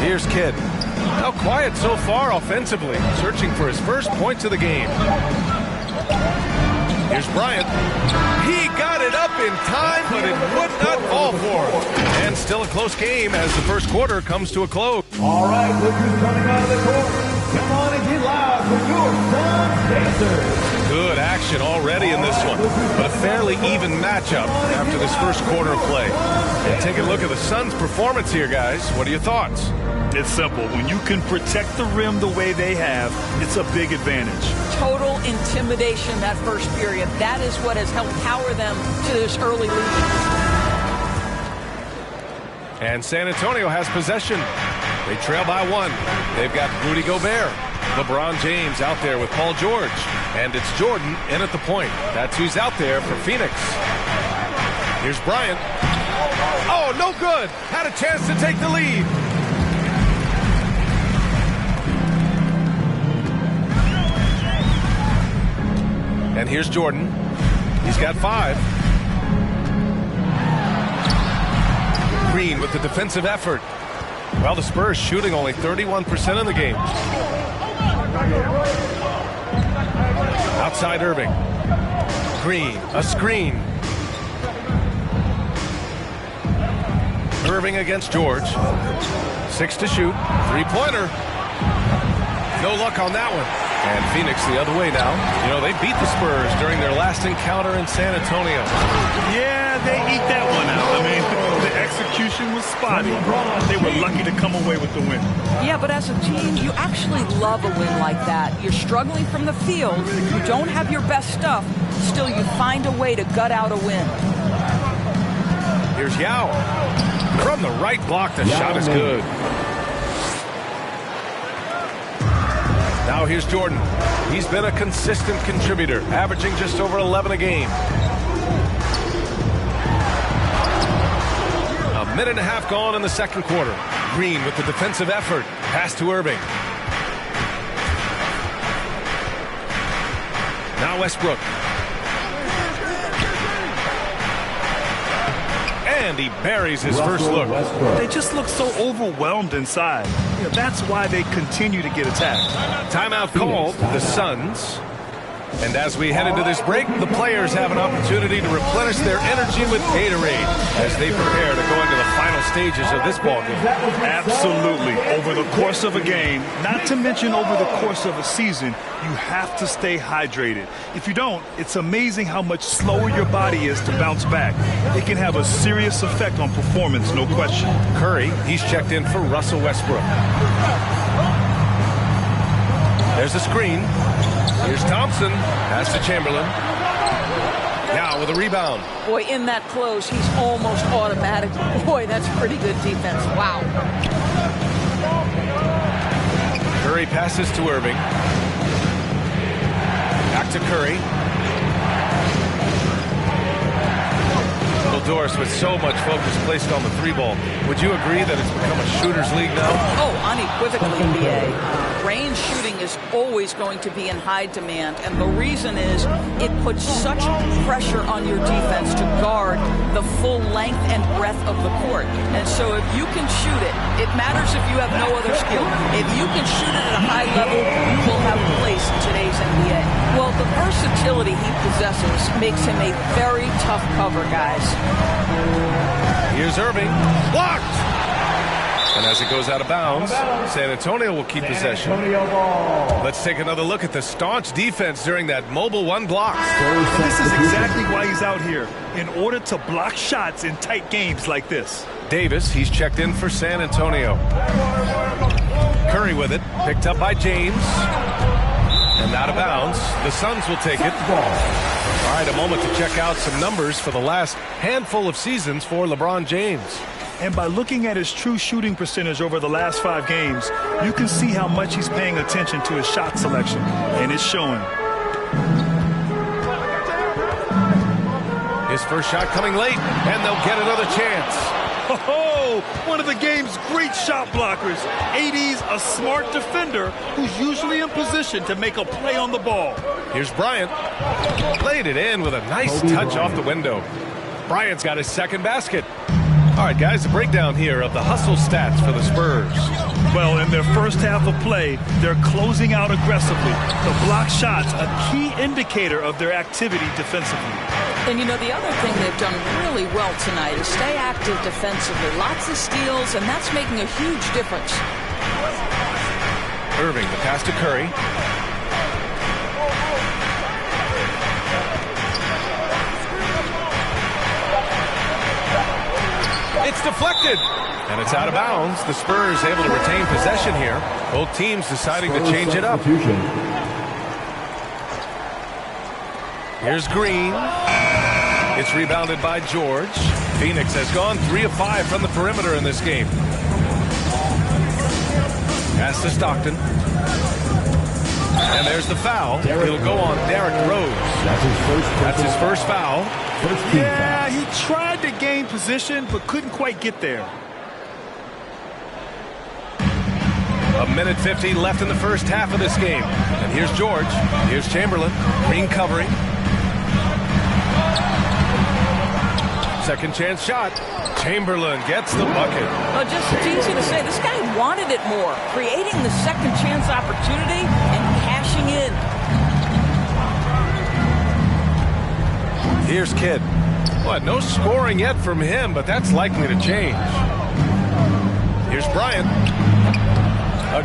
Here's Kidd. How quiet so far offensively, searching for his first points of the game. Here's Bryant. He got it up in time, but it would not fall for him. And still a close game as the first quarter comes to a close. All right, look who's coming out of the court. Come on and get loud for your Suns Pacers. Good action already in this one, but a fairly even matchup after this first quarter of play. And take a look at the Suns' performance here, guys. What are your thoughts? It's simple. When you can protect the rim the way they have, it's a big advantage. Total intimidation that first period. That is what has helped power them to this early lead. And San Antonio has possession. They trail by 1. They've got Rudy Gobert. LeBron James out there with Paul George. And it's Jordan in at the point. That's who's out there for Phoenix. Here's Bryant. Oh, no good. Had a chance to take the lead. And here's Jordan. He's got 5. Green with the defensive effort. Well, the Spurs shooting only 31% in the game. Outside Irving. Green, a screen. Irving against George. 6 to shoot. 3-pointer. No luck on that one. And Phoenix the other way now. You know, they beat the Spurs during their last encounter in San Antonio. Yeah, they eat that one out. I mean, the execution was spotty. They were lucky to come away with the win. Yeah, but as a team, you actually love a win like that. You're struggling from the field. You don't have your best stuff. Still, you find a way to gut out a win. Here's Yao. From the right block, the shot is good. Now here's Jordan. He's been a consistent contributor, averaging just over 11 a game. A minute and a half gone in the second quarter. Green with the defensive effort. Pass to Irving. Now Westbrook. And he buries his first look. They just look so overwhelmed inside. You know, that's why they continue to get attacked. Timeout called, the Suns. And as we head into this break, the players have an opportunity to replenish their energy with Gatorade as they prepare to go into the final stages of this ballgame. Absolutely. Over the course of a game, not to mention over the course of a season, you have to stay hydrated. If you don't, it's amazing how much slower your body is to bounce back. It can have a serious effect on performance, no question. Curry, he's checked in for Russell Westbrook. There's a screen. Here's Thompson. Pass to Chamberlain. Now with a rebound. Boy, in that close, he's almost automatic. Boy, that's pretty good defense. Wow. Curry passes to Irving. Back to Curry. Doris with so much focus placed on the 3-ball. Would you agree that it's become a shooter's league now? Oh, unequivocally, BA. Range shooting is always going to be in high demand, and the reason is it puts such pressure on your defense to guard the full length and breadth of the court. And so if you can shoot it, it matters if you have no other skill. If you can shoot it at a high level, you will have a place in today's NBA. Well, the versatility he possesses makes him a very tough cover, guys. Here's Irving. Blocked! And And as it goes out of bounds, San Antonio will keep possession. Let's take another look at the staunch defense during that mobile one block. This is exactly why he's out here, in order to block shots in tight games like this. Davis, he's checked in for San Antonio. Curry with it, picked up by James. And out of bounds, the Suns will take it. All right, a moment to check out some numbers for the last handful of seasons for LeBron James. And by looking at his true shooting percentage over the last 5 games, you can see how much he's paying attention to his shot selection, and it's showing. His first shot coming late, and they'll get another chance. Oh, one of the game's great shot blockers. AD's a smart defender who's usually in position to make a play on the ball. Here's Bryant. Laid it in with a nice touch off the window. Bryant's got his second basket. All right, guys, a breakdown here of the hustle stats for the Spurs. Well, in their first half of play, they're closing out aggressively. The block shots, a key indicator of their activity defensively. And, you know, the other thing they've done really well tonight is stay active defensively. Lots of steals, and that's making a huge difference. Irving, the pass to Curry. It's deflected, and it's out of bounds. The Spurs able to retain possession here. Both teams deciding to change it up. Here's Green. It's rebounded by George. Phoenix has gone 3 of 5 from the perimeter in this game. Pass to Stockton. And there's the foul. It'll go on Derrick Rose. That's his first foul. Yeah, he tried to gain position, but couldn't quite get there. A minute 50 left in the first half of this game. And here's George. Here's Chamberlain. Green covering. Second chance shot. Chamberlain gets the bucket. Well, just it's easy to say this guy wanted it more, creating the second chance opportunity and cashing in. Here's Kidd. What? No scoring yet from him, but that's likely to change. Here's Bryant.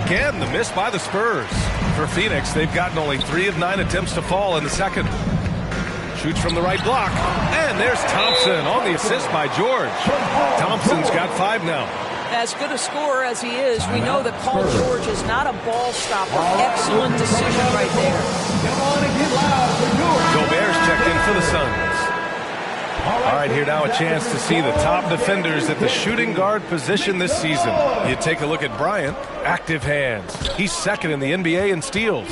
Again, the miss by the Spurs. For Phoenix, they've gotten only 3 of 9 attempts to fall in the second. Shoots from the right block. And there's Thompson on the assist by George. Thompson's got 5 now. As good a scorer as he is, we know that Paul George is not a ball stopper. Excellent decision right there. Gobert's checked in for the Suns. All right, here now a chance to see the top defenders at the shooting guard position this season. You take a look at Bryant, active hands. He's second in the NBA in steals.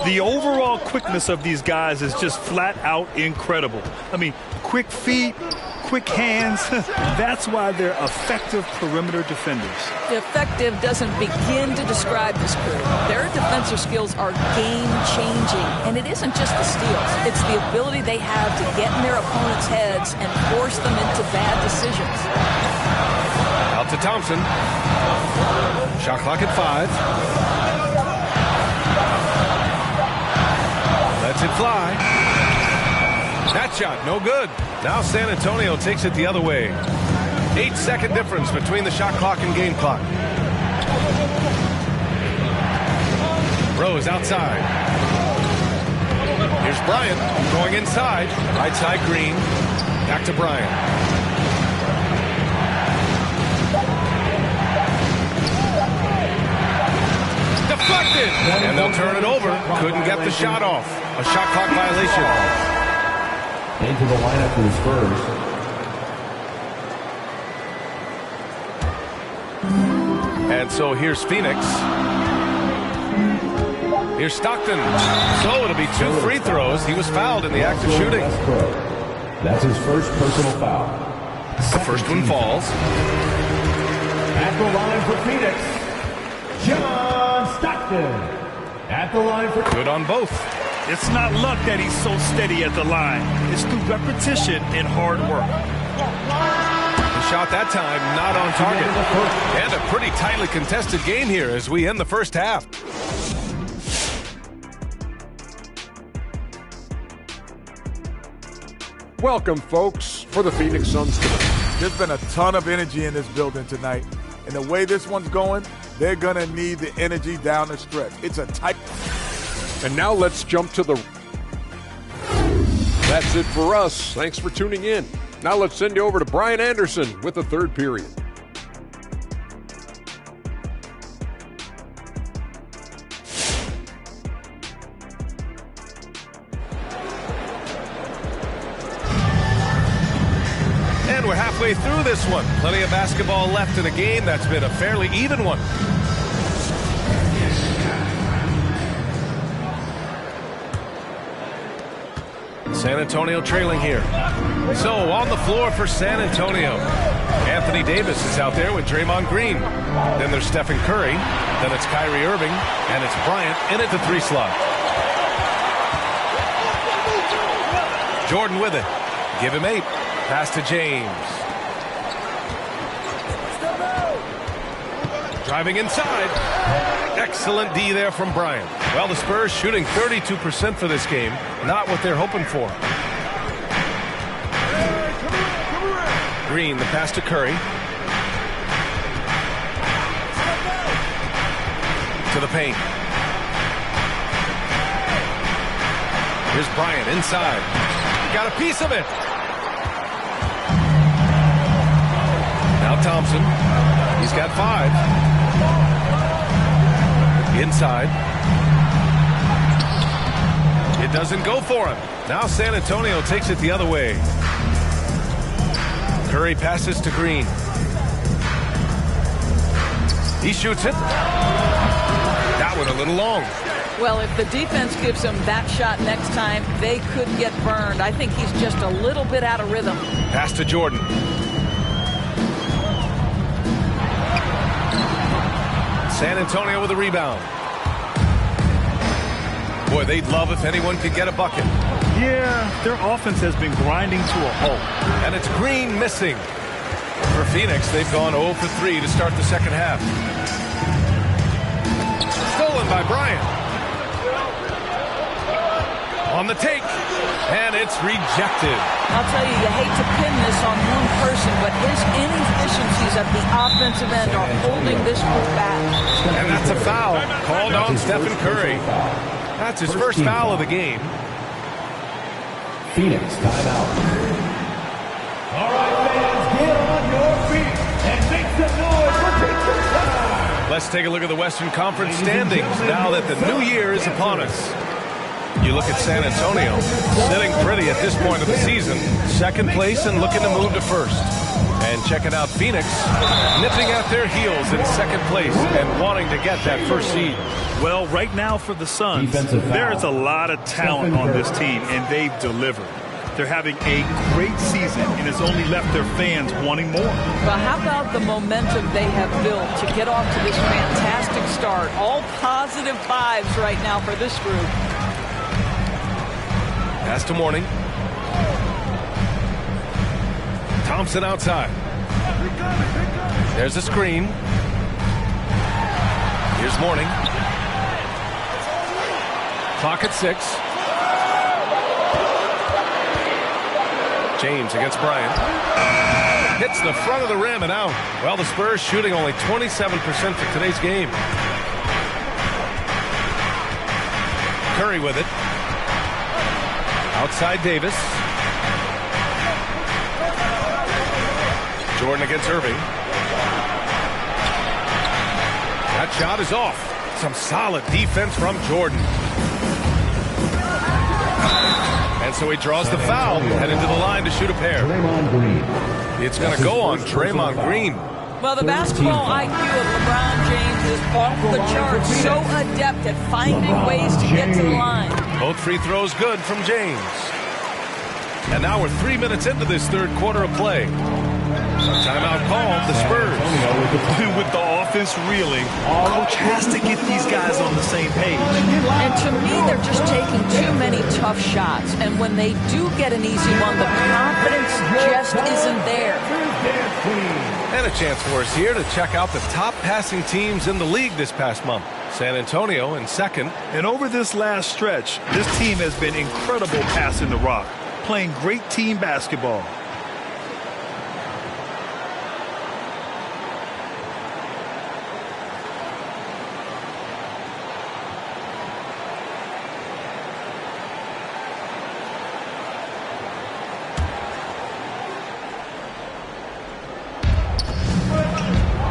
The overall quickness of these guys is just flat out incredible. I mean, quick feet, quick hands. That's why they're effective perimeter defenders. Effective doesn't begin to describe this crew. Their defensive skills are game-changing. And it isn't just the steals. It's the ability they have to get in their opponents' heads and force them into bad decisions. Out to Thompson. Shot clock at 5. Lets it fly. That shot, no good. Now San Antonio takes it the other way. 8-second difference between the shot clock and game clock. Rose outside. Here's Bryant going inside. Right side Green. Back to Bryant. Deflected! And they'll turn it over. Couldn't get the shot off. A shot clock violation. Into the lineup for the Spurs. And so here's Phoenix. Here's Stockton. So it'll be 2 free throws. He was fouled in the act of shooting. That's his first personal foul. The first one falls. At the line for Phoenix, John Stockton. At the line for... Good on both. It's not luck that he's so steady at the line. It's through repetition and hard work. The shot that time not on target. And a pretty tightly contested game here as we end the first half. Welcome, folks, for the Phoenix Suns. There's been a ton of energy in this building tonight. And the way this one's going, they're going to need the energy down the stretch. It's a tight. And now let's jump to the... That's it for us. Thanks for tuning in. Now let's send you over to Brian Anderson with the third period. And we're halfway through this one. Plenty of basketball left in a game that's been a fairly even one. San Antonio trailing here. So on the floor for San Antonio, Anthony Davis is out there with Draymond Green. Then there's Stephen Curry. Then it's Kyrie Irving. And it's Bryant in at the 3 slot. Jordan with it. Give him 8. Pass to James. Driving inside. Excellent D there from Bryant. Well, the Spurs shooting 32% for this game. Not what they're hoping for. Green, the pass to Curry. To the paint. Here's Bryant inside. Got a piece of it. Now Thompson. He's got 5. Inside. It doesn't go for him. Now San Antonio takes it the other way. Curry passes to Green. He shoots it. That one a little long. Well, if the defense gives him that shot next time, they could get burned. I think he's just a little bit out of rhythm. Pass to Jordan. San Antonio with a rebound. Boy, they'd love if anyone could get a bucket. Yeah, their offense has been grinding to a halt. And it's Green missing. For Phoenix, they've gone 0 for 3 to start the second half. Stolen by Bryant. On the take. And it's rejected. I'll tell you, you hate to pin this on one person, but his inefficiencies at the offensive end are holding this group back. And that's a foul called on Stephen Curry. That's his first foul of the game. Phoenix timeout. All right, fans, get on your feet and make some noise for Picture Time. Let's take a look at the Western Conference standings now that the new year is upon us. You look at San Antonio, sitting pretty at this point of the season. Second place and looking to move to first. And checking out Phoenix, nipping at their heels in second place and wanting to get that first seed. Well, right now for the Suns, there is a lot of talent on this team, and they've delivered. They're having a great season, and it's only left their fans wanting more. But how about the momentum they have built to get off to this fantastic start? All positive vibes right now for this group. Pass to Mourning. Thompson outside. There's a screen. Here's Mourning. Clock at 6. James against Bryant. Hits the front of the rim and out. Well, the Spurs shooting only 27% for today's game. Curry with it. Outside Davis. Jordan against Irving. That shot is off. Some solid defense from Jordan. And so he draws the foul, heading to the line to shoot a pair. It's going to go on Draymond Green. Well, the basketball IQ of LeBron James is off the charts. So adept at finding ways to get to the line. Both free throws good from James. And now we're 3 minutes into this third quarter of play. Timeout called, the Spurs. With the offense reeling, coach has to get these guys on the same page. And to me, they're just taking too many tough shots. And when they do get an easy one, the confidence just isn't there. And a chance for us here to check out the top passing teams in the league this past month. San Antonio in second. And over this last stretch, this team has been incredible passing the rock, playing great team basketball.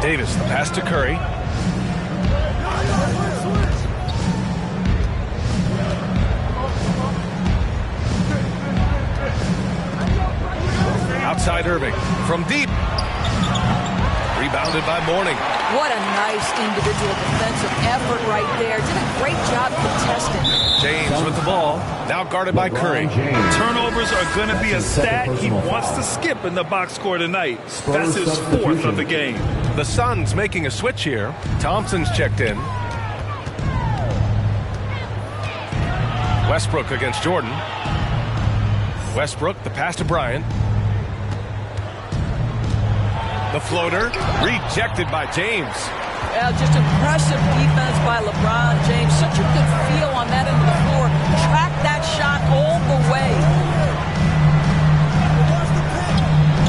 Davis, the pass to Curry. Outside Irving from deep. Rebounded by Mourning. What a nice individual defensive effort right there. Did a great job contesting. James with the ball. Now guarded by Curry. Turnovers are going to be a stat he wants to skip in the box score tonight. That's his 4th of the game. The Suns making a switch here. Thompson's checked in. Westbrook against Jordan. Westbrook, the pass to Bryant. The floater, rejected by James. Yeah, just impressive defense by LeBron James. Such a good feel on that end of the floor. Track that shot all the way.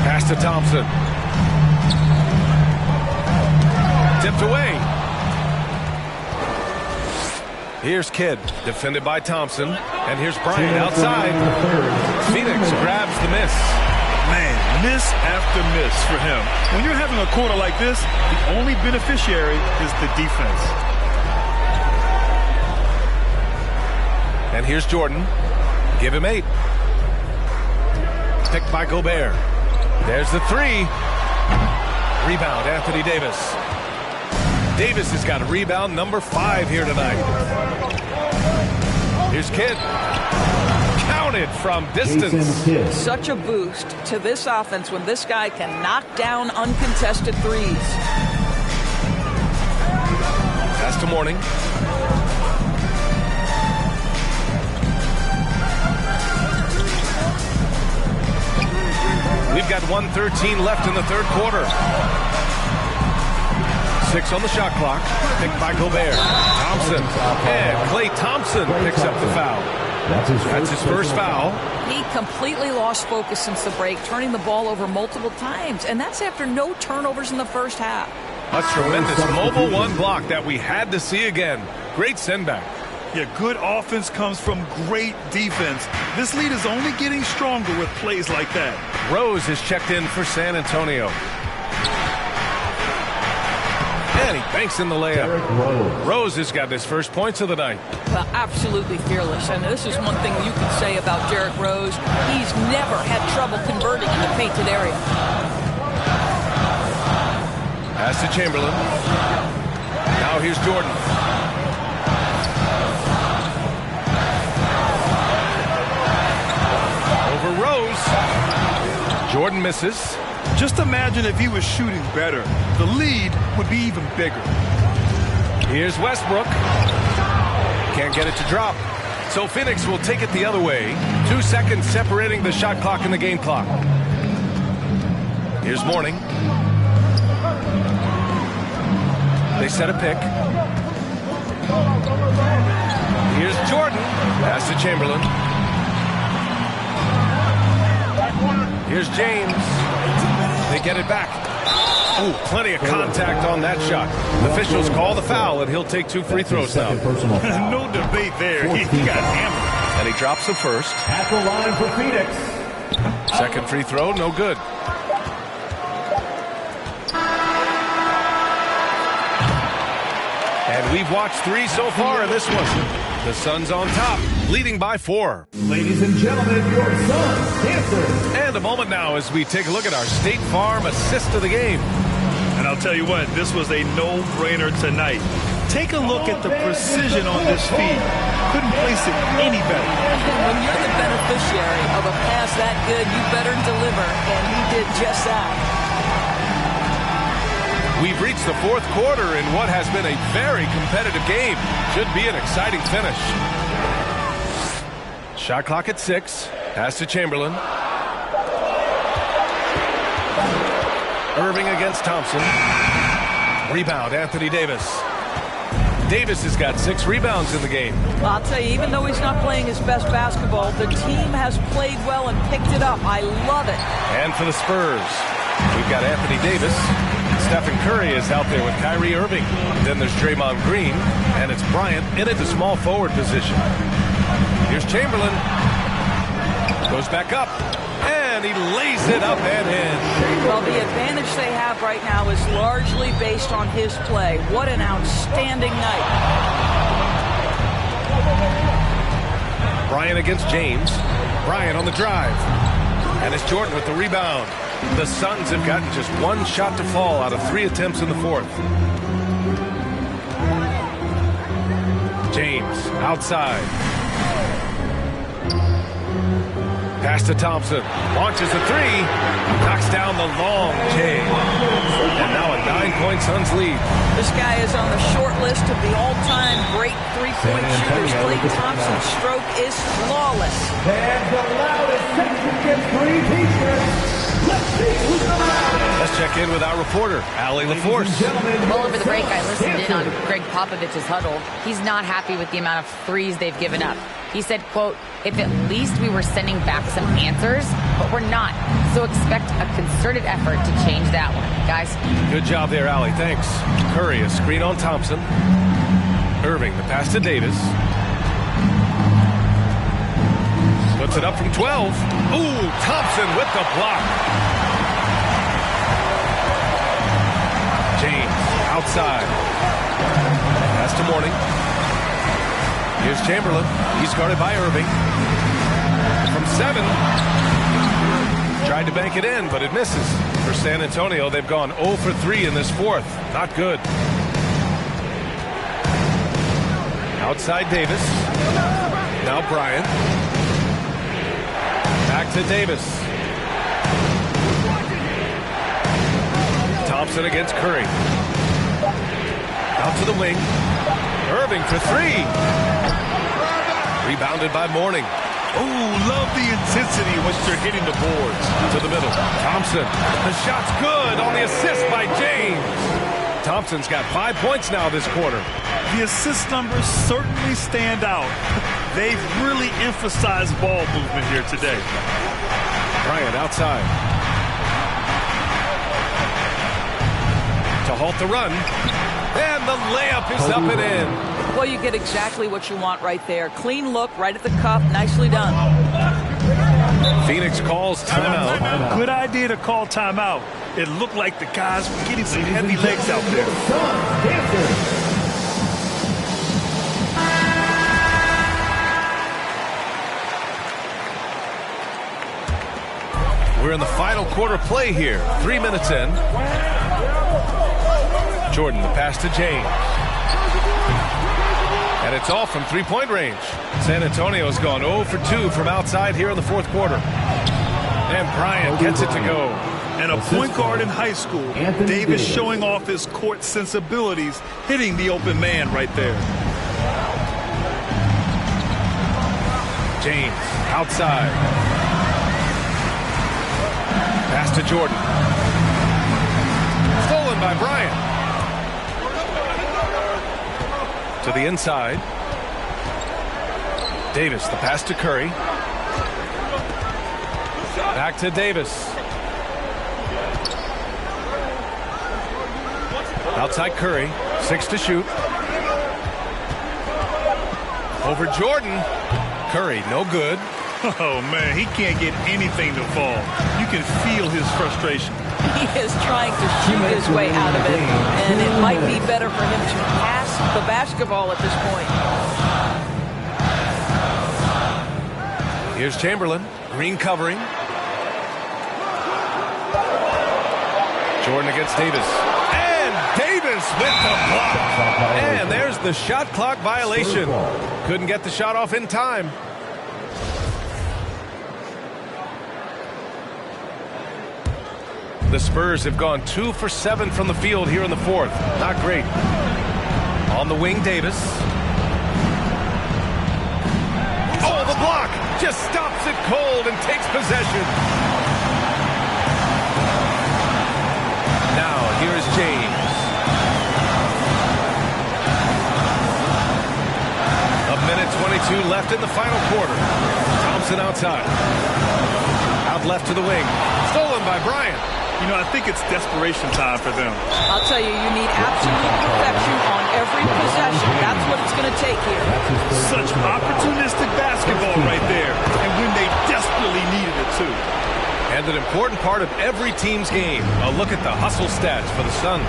Pass to Thompson. Tipped away. Here's Kidd, defended by Thompson. And here's Bryant outside. Phoenix grabs the miss. Man, miss after miss for him. When you're having a quarter like this, the only beneficiary is the defense. And here's Jordan. Give him 8. Picked by Gobert. There's the 3. Rebound, Anthony Davis. Davis has got a rebound, number 5 here tonight. Here's Kidd. Counted from distance. Such a boost to this offense when this guy can knock down uncontested threes. Pass to Mourning. We've got 1:13 left in the third quarter. 6 on the shot clock. Picked by Gobert. Thompson. And Klay Thompson picks up the foul. That's his first foul. He completely lost focus since the break, turning the ball over multiple times. And that's after no turnovers in the first half. A tremendous mobile 1 block that we had to see again. Great send back. Yeah, good offense comes from great defense. This lead is only getting stronger with plays like that. Rose is checked in for San Antonio. And he banks in the layup. Rose has got his first points of the night. Well, absolutely fearless. And this is one thing you can say about Derrick Rose. He's never had trouble converting in the painted area. Pass to Chamberlain. Now here's Jordan. Over Rose. Jordan misses. Just imagine if he was shooting better. The lead would be even bigger. Here's Westbrook. Can't get it to drop. So Phoenix will take it the other way. 2 seconds separating the shot clock and the game clock. Here's Mourning. They set a pick. Here's Jordan. Pass to Chamberlain. Here's James. They get it back. Ooh, plenty of contact on that shot. Officials call the foul, and he'll take 2 free throws now. No debate there. He got hammered. And he drops the first. At the line for Phoenix. Second free throw, no good. And we've watched 3 so far in this one. The Suns on top, leading by 4. Ladies and gentlemen, your Suns Panthers. And a moment now as we take a look at our State Farm assist of the game. And I'll tell you what, this was a no-brainer tonight. Take a look at the precision on this feed. Couldn't place it any better. When you're the beneficiary of a pass that good, you better deliver, and he did just that. We've reached the 4th quarter in what has been a very competitive game. Should be an exciting finish. Shot clock at 6. Pass to Chamberlain. Irving against Thompson. Rebound, Anthony Davis. Davis has got 6 rebounds in the game. Well, I'll tell you, even though he's not playing his best basketball, the team has played well and picked it up. I love it. And for the Spurs, we've got Anthony Davis. Stephen Curry is out there with Kyrie Irving. Then there's Draymond Green, and it's Bryant in at the small forward position. Here's Chamberlain. Goes back up. And and he lays it up and in. Well, the advantage they have right now is largely based on his play. What an outstanding night. Bryant against James. Bryant on the drive. And it's Jordan with the rebound. The Suns have gotten just one shot to fall out of 3 attempts in the fourth. James outside. Pass to Thompson. Launches a 3. Knocks down the long J. And now a 9-point Suns lead. This guy is on the short list of the all-time great three-point shooters. Klay Thompson's stroke is flawless. And the loudest section gets 3 t-shirts. Let's see who's the loudest. Let's check in with our reporter, Allie LaForce. Well, over the break, I listened in on Greg Popovich's huddle. He's not happy with the amount of threes they've given up. He said, quote, if at least we were sending back some answers, but we're not. So expect a concerted effort to change that one. Guys. Good job there, Allie. Thanks. Curry, a screen on Thompson. Irving, the pass to Davis. Puts it up from 12. Ooh, Thompson with the block. James outside. Pass to Mourning. Here's Chamberlain. He's guarded by Irving. From 7. Tried to bank it in, but it misses. For San Antonio, they've gone 0 for 3 in this fourth. Not good. Outside Davis. Now Bryant. Back to Davis. Thompson against Curry. Out to the wing. Irving for 3. Rebounded by Mourning. Oh, love the intensity once they're hitting the boards. To the middle. Thompson. The shot's good on the assist by James. Thompson's got 5 points now this quarter. The assist numbers certainly stand out. They've really emphasized ball movement here today. Bryant outside. To halt the run. And the layup is up and in. Well, you get exactly what you want right there. Clean look, right at the cup. Nicely done. Phoenix calls timeout. Good idea to call timeout. It looked like the guys were getting some heavy legs out there. We're in the final quarter play here. 3 minutes in. Jordan, the pass to James. And it's all from 3-point range. San Antonio's gone 0 for 2 from outside here in the fourth quarter. And Bryant gets it to go. And a point guard in high school, Davis showing off his court sensibilities, hitting the open man right there. James outside. Pass to Jordan. Stolen by Bryant. To the inside. Davis, the pass to Curry. Back to Davis. Outside Curry. 6 to shoot. Over Jordan. Curry, no good. Oh, man, he can't get anything to fall. You can feel his frustration. He is trying to shoot his way out of it, and it might be better for him to pass the basketball at this point. Here's Chamberlain. Green covering. Jordan against Davis. And Davis with the block. And there's the shot clock violation. Couldn't get the shot off in time. The Spurs have gone 2 for 7 from the field here in the fourth. Not great. On the wing, Davis. Oh, the block! Just stops it cold and takes possession. Now, here's James. A minute 22 left in the final quarter. Thompson outside. Out left to the wing. Stolen by Bryant. You know, I think it's desperation time for them. I'll tell you, you need absolute perfection on every possession. That's what it's going to take here. Such opportunistic basketball right there. And when they desperately needed it, too. And an important part of every team's game. A look at the hustle stats for the Suns.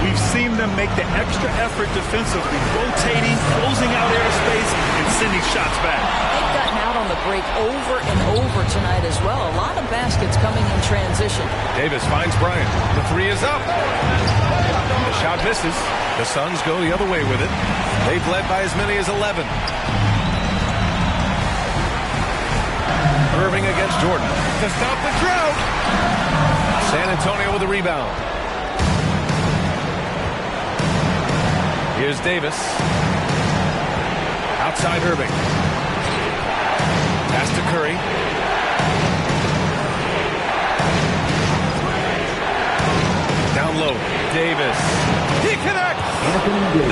We've seen them make the extra effort defensively, rotating, closing out airspace, and sending shots back. They've gotten out on the break over and over tonight as well. A lot of baskets coming in transition. Davis finds Bryant. The three is up. The shot misses. The Suns go the other way with it. They've led by as many as 11. Irving against Jordan to stop the drought. San Antonio with the rebound. Here's Davis. Outside Irving. Pass to Curry. Down low. Davis. He connects.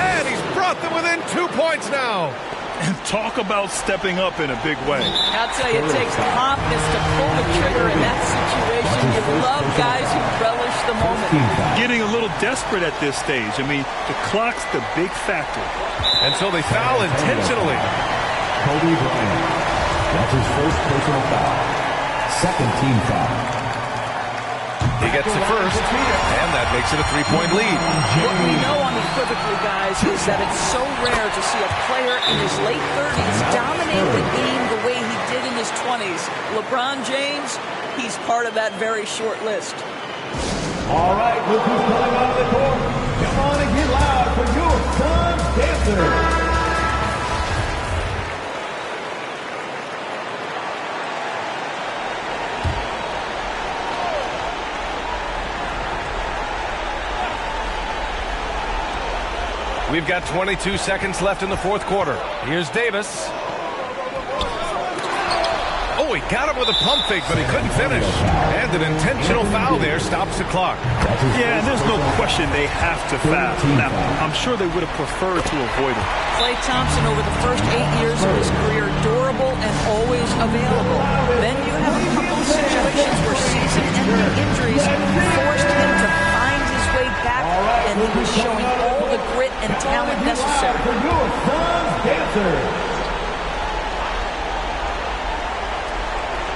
And he's brought them within 2 points now. And talk about stepping up in a big way. I'll tell you, it takes confidence to pull the trigger in that situation. You love guys who relish the moment. Getting a little desperate at this stage. I mean, the clock's the big factor. Until they foul intentionally. Kobe Bryant. That's his first personal foul. Second team foul. He gets the first, and that makes it a three-point lead. What we know unequivocally, guys, is that it's so rare to see a player in his late 30s dominate the game the way he did in his 20s. LeBron James, he's part of that very short list. All right, look who's coming on the court. Come on and get loud for your Suns Dancers. We've got 22 seconds left in the fourth quarter. Here's Davis. Oh, he got it with a pump fake, but he couldn't finish. And an intentional foul there stops the clock. Yeah, and there's no question they have to foul. Now, I'm sure they would have preferred to avoid it. Klay Thompson, over the first 8 years of his career, durable and always available. Then you have a couple of situations where season-ending injuries forced him to find his way back, and he was showing all the grit and talent necessary. For your Suns Dancers.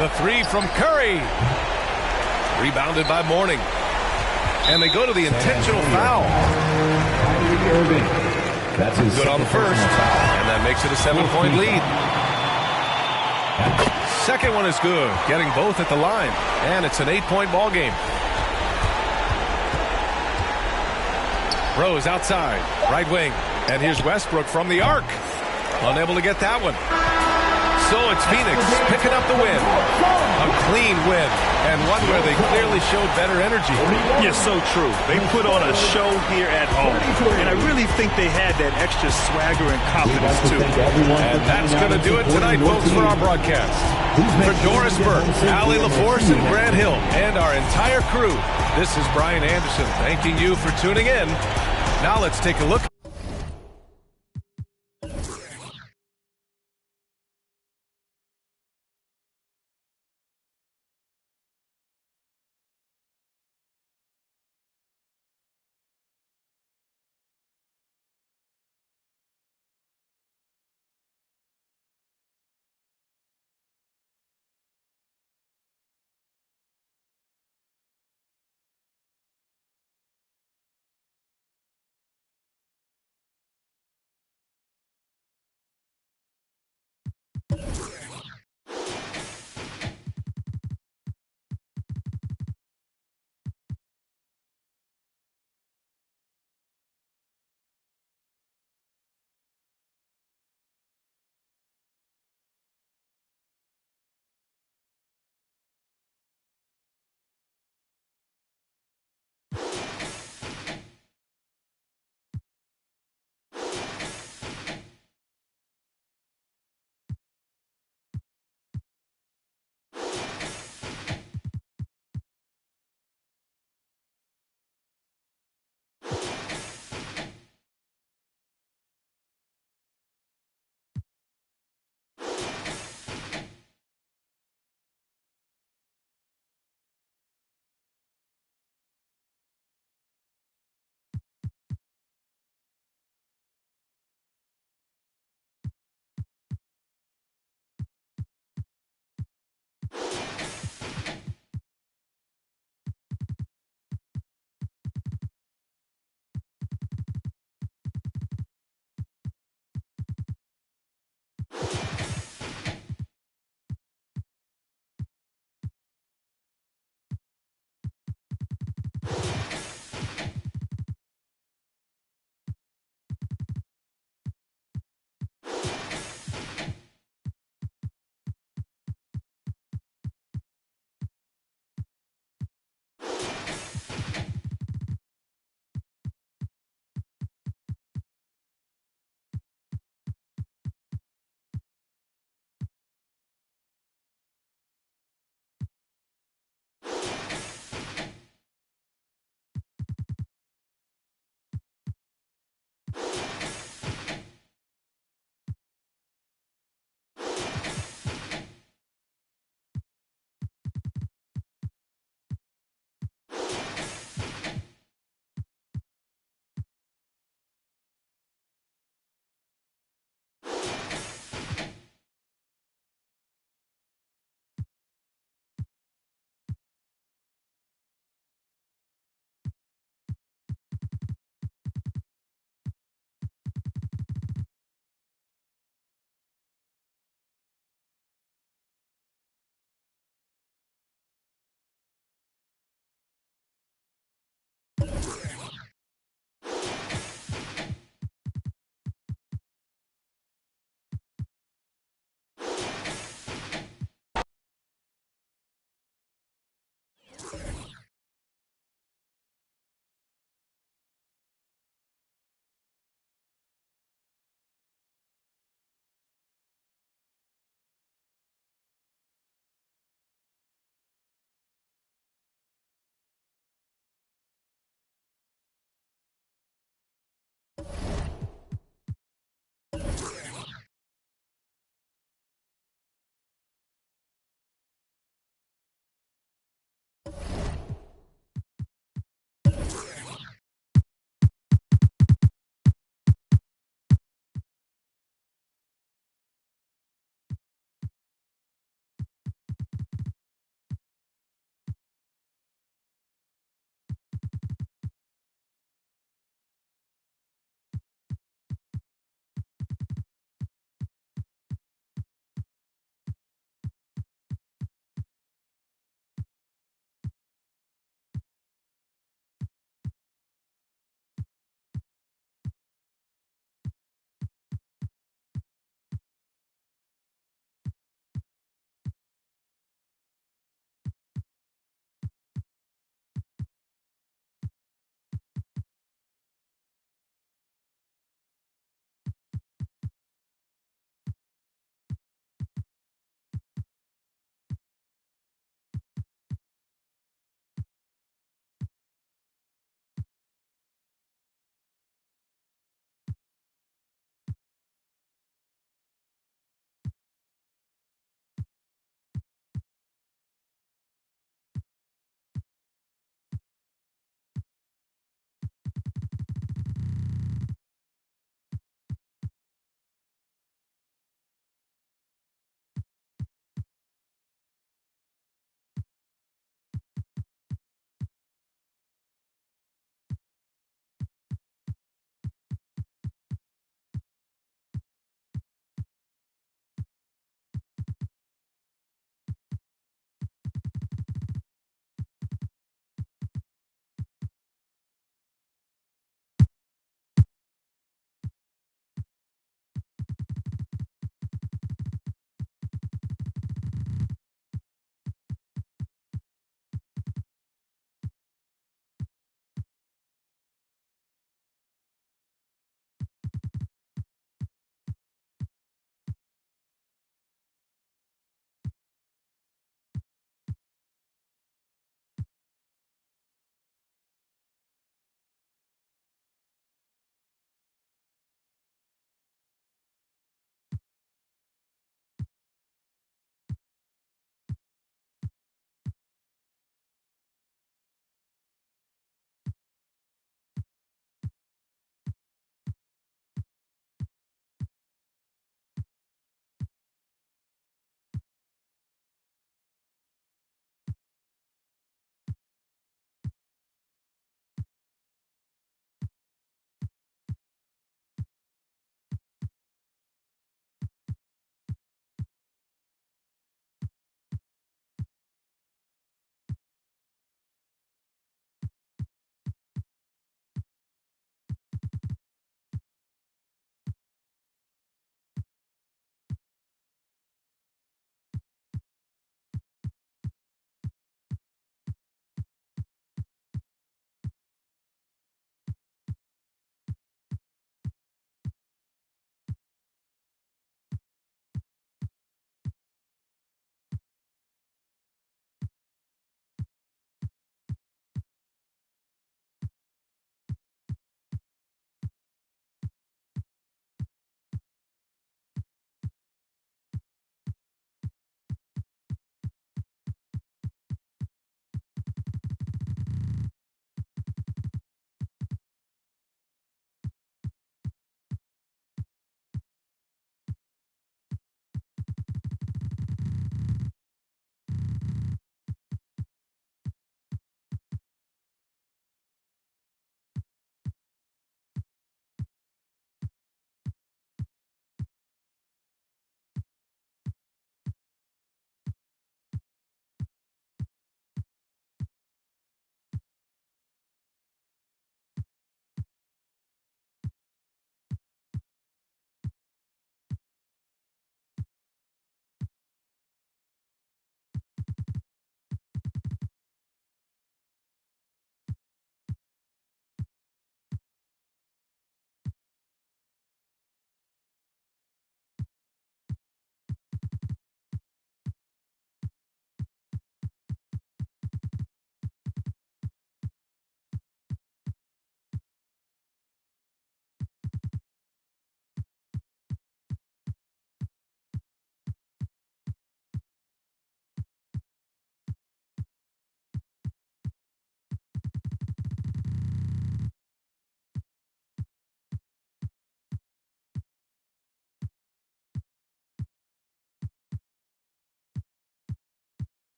The three from Curry. Rebounded by Mourning. And they go to the intentional foul. Irving. That's his good on the first. And that makes it a 7-point lead. Second one is good. Getting both at the line. And it's an 8-point ball game. Rose outside. Right wing. And here's Westbrook from the arc. Unable to get that one. So it's Phoenix picking up the win. A clean win, and one where they clearly showed better energy. Yeah, so true. They put on a show here at home, and I really think they had that extra swagger and confidence, too. And that's going to do it tonight, folks, for our broadcast. For Doris Burke, Allie LaForce, and Grant Hill, and our entire crew, this is Brian Anderson thanking you for tuning in. Now let's take a look.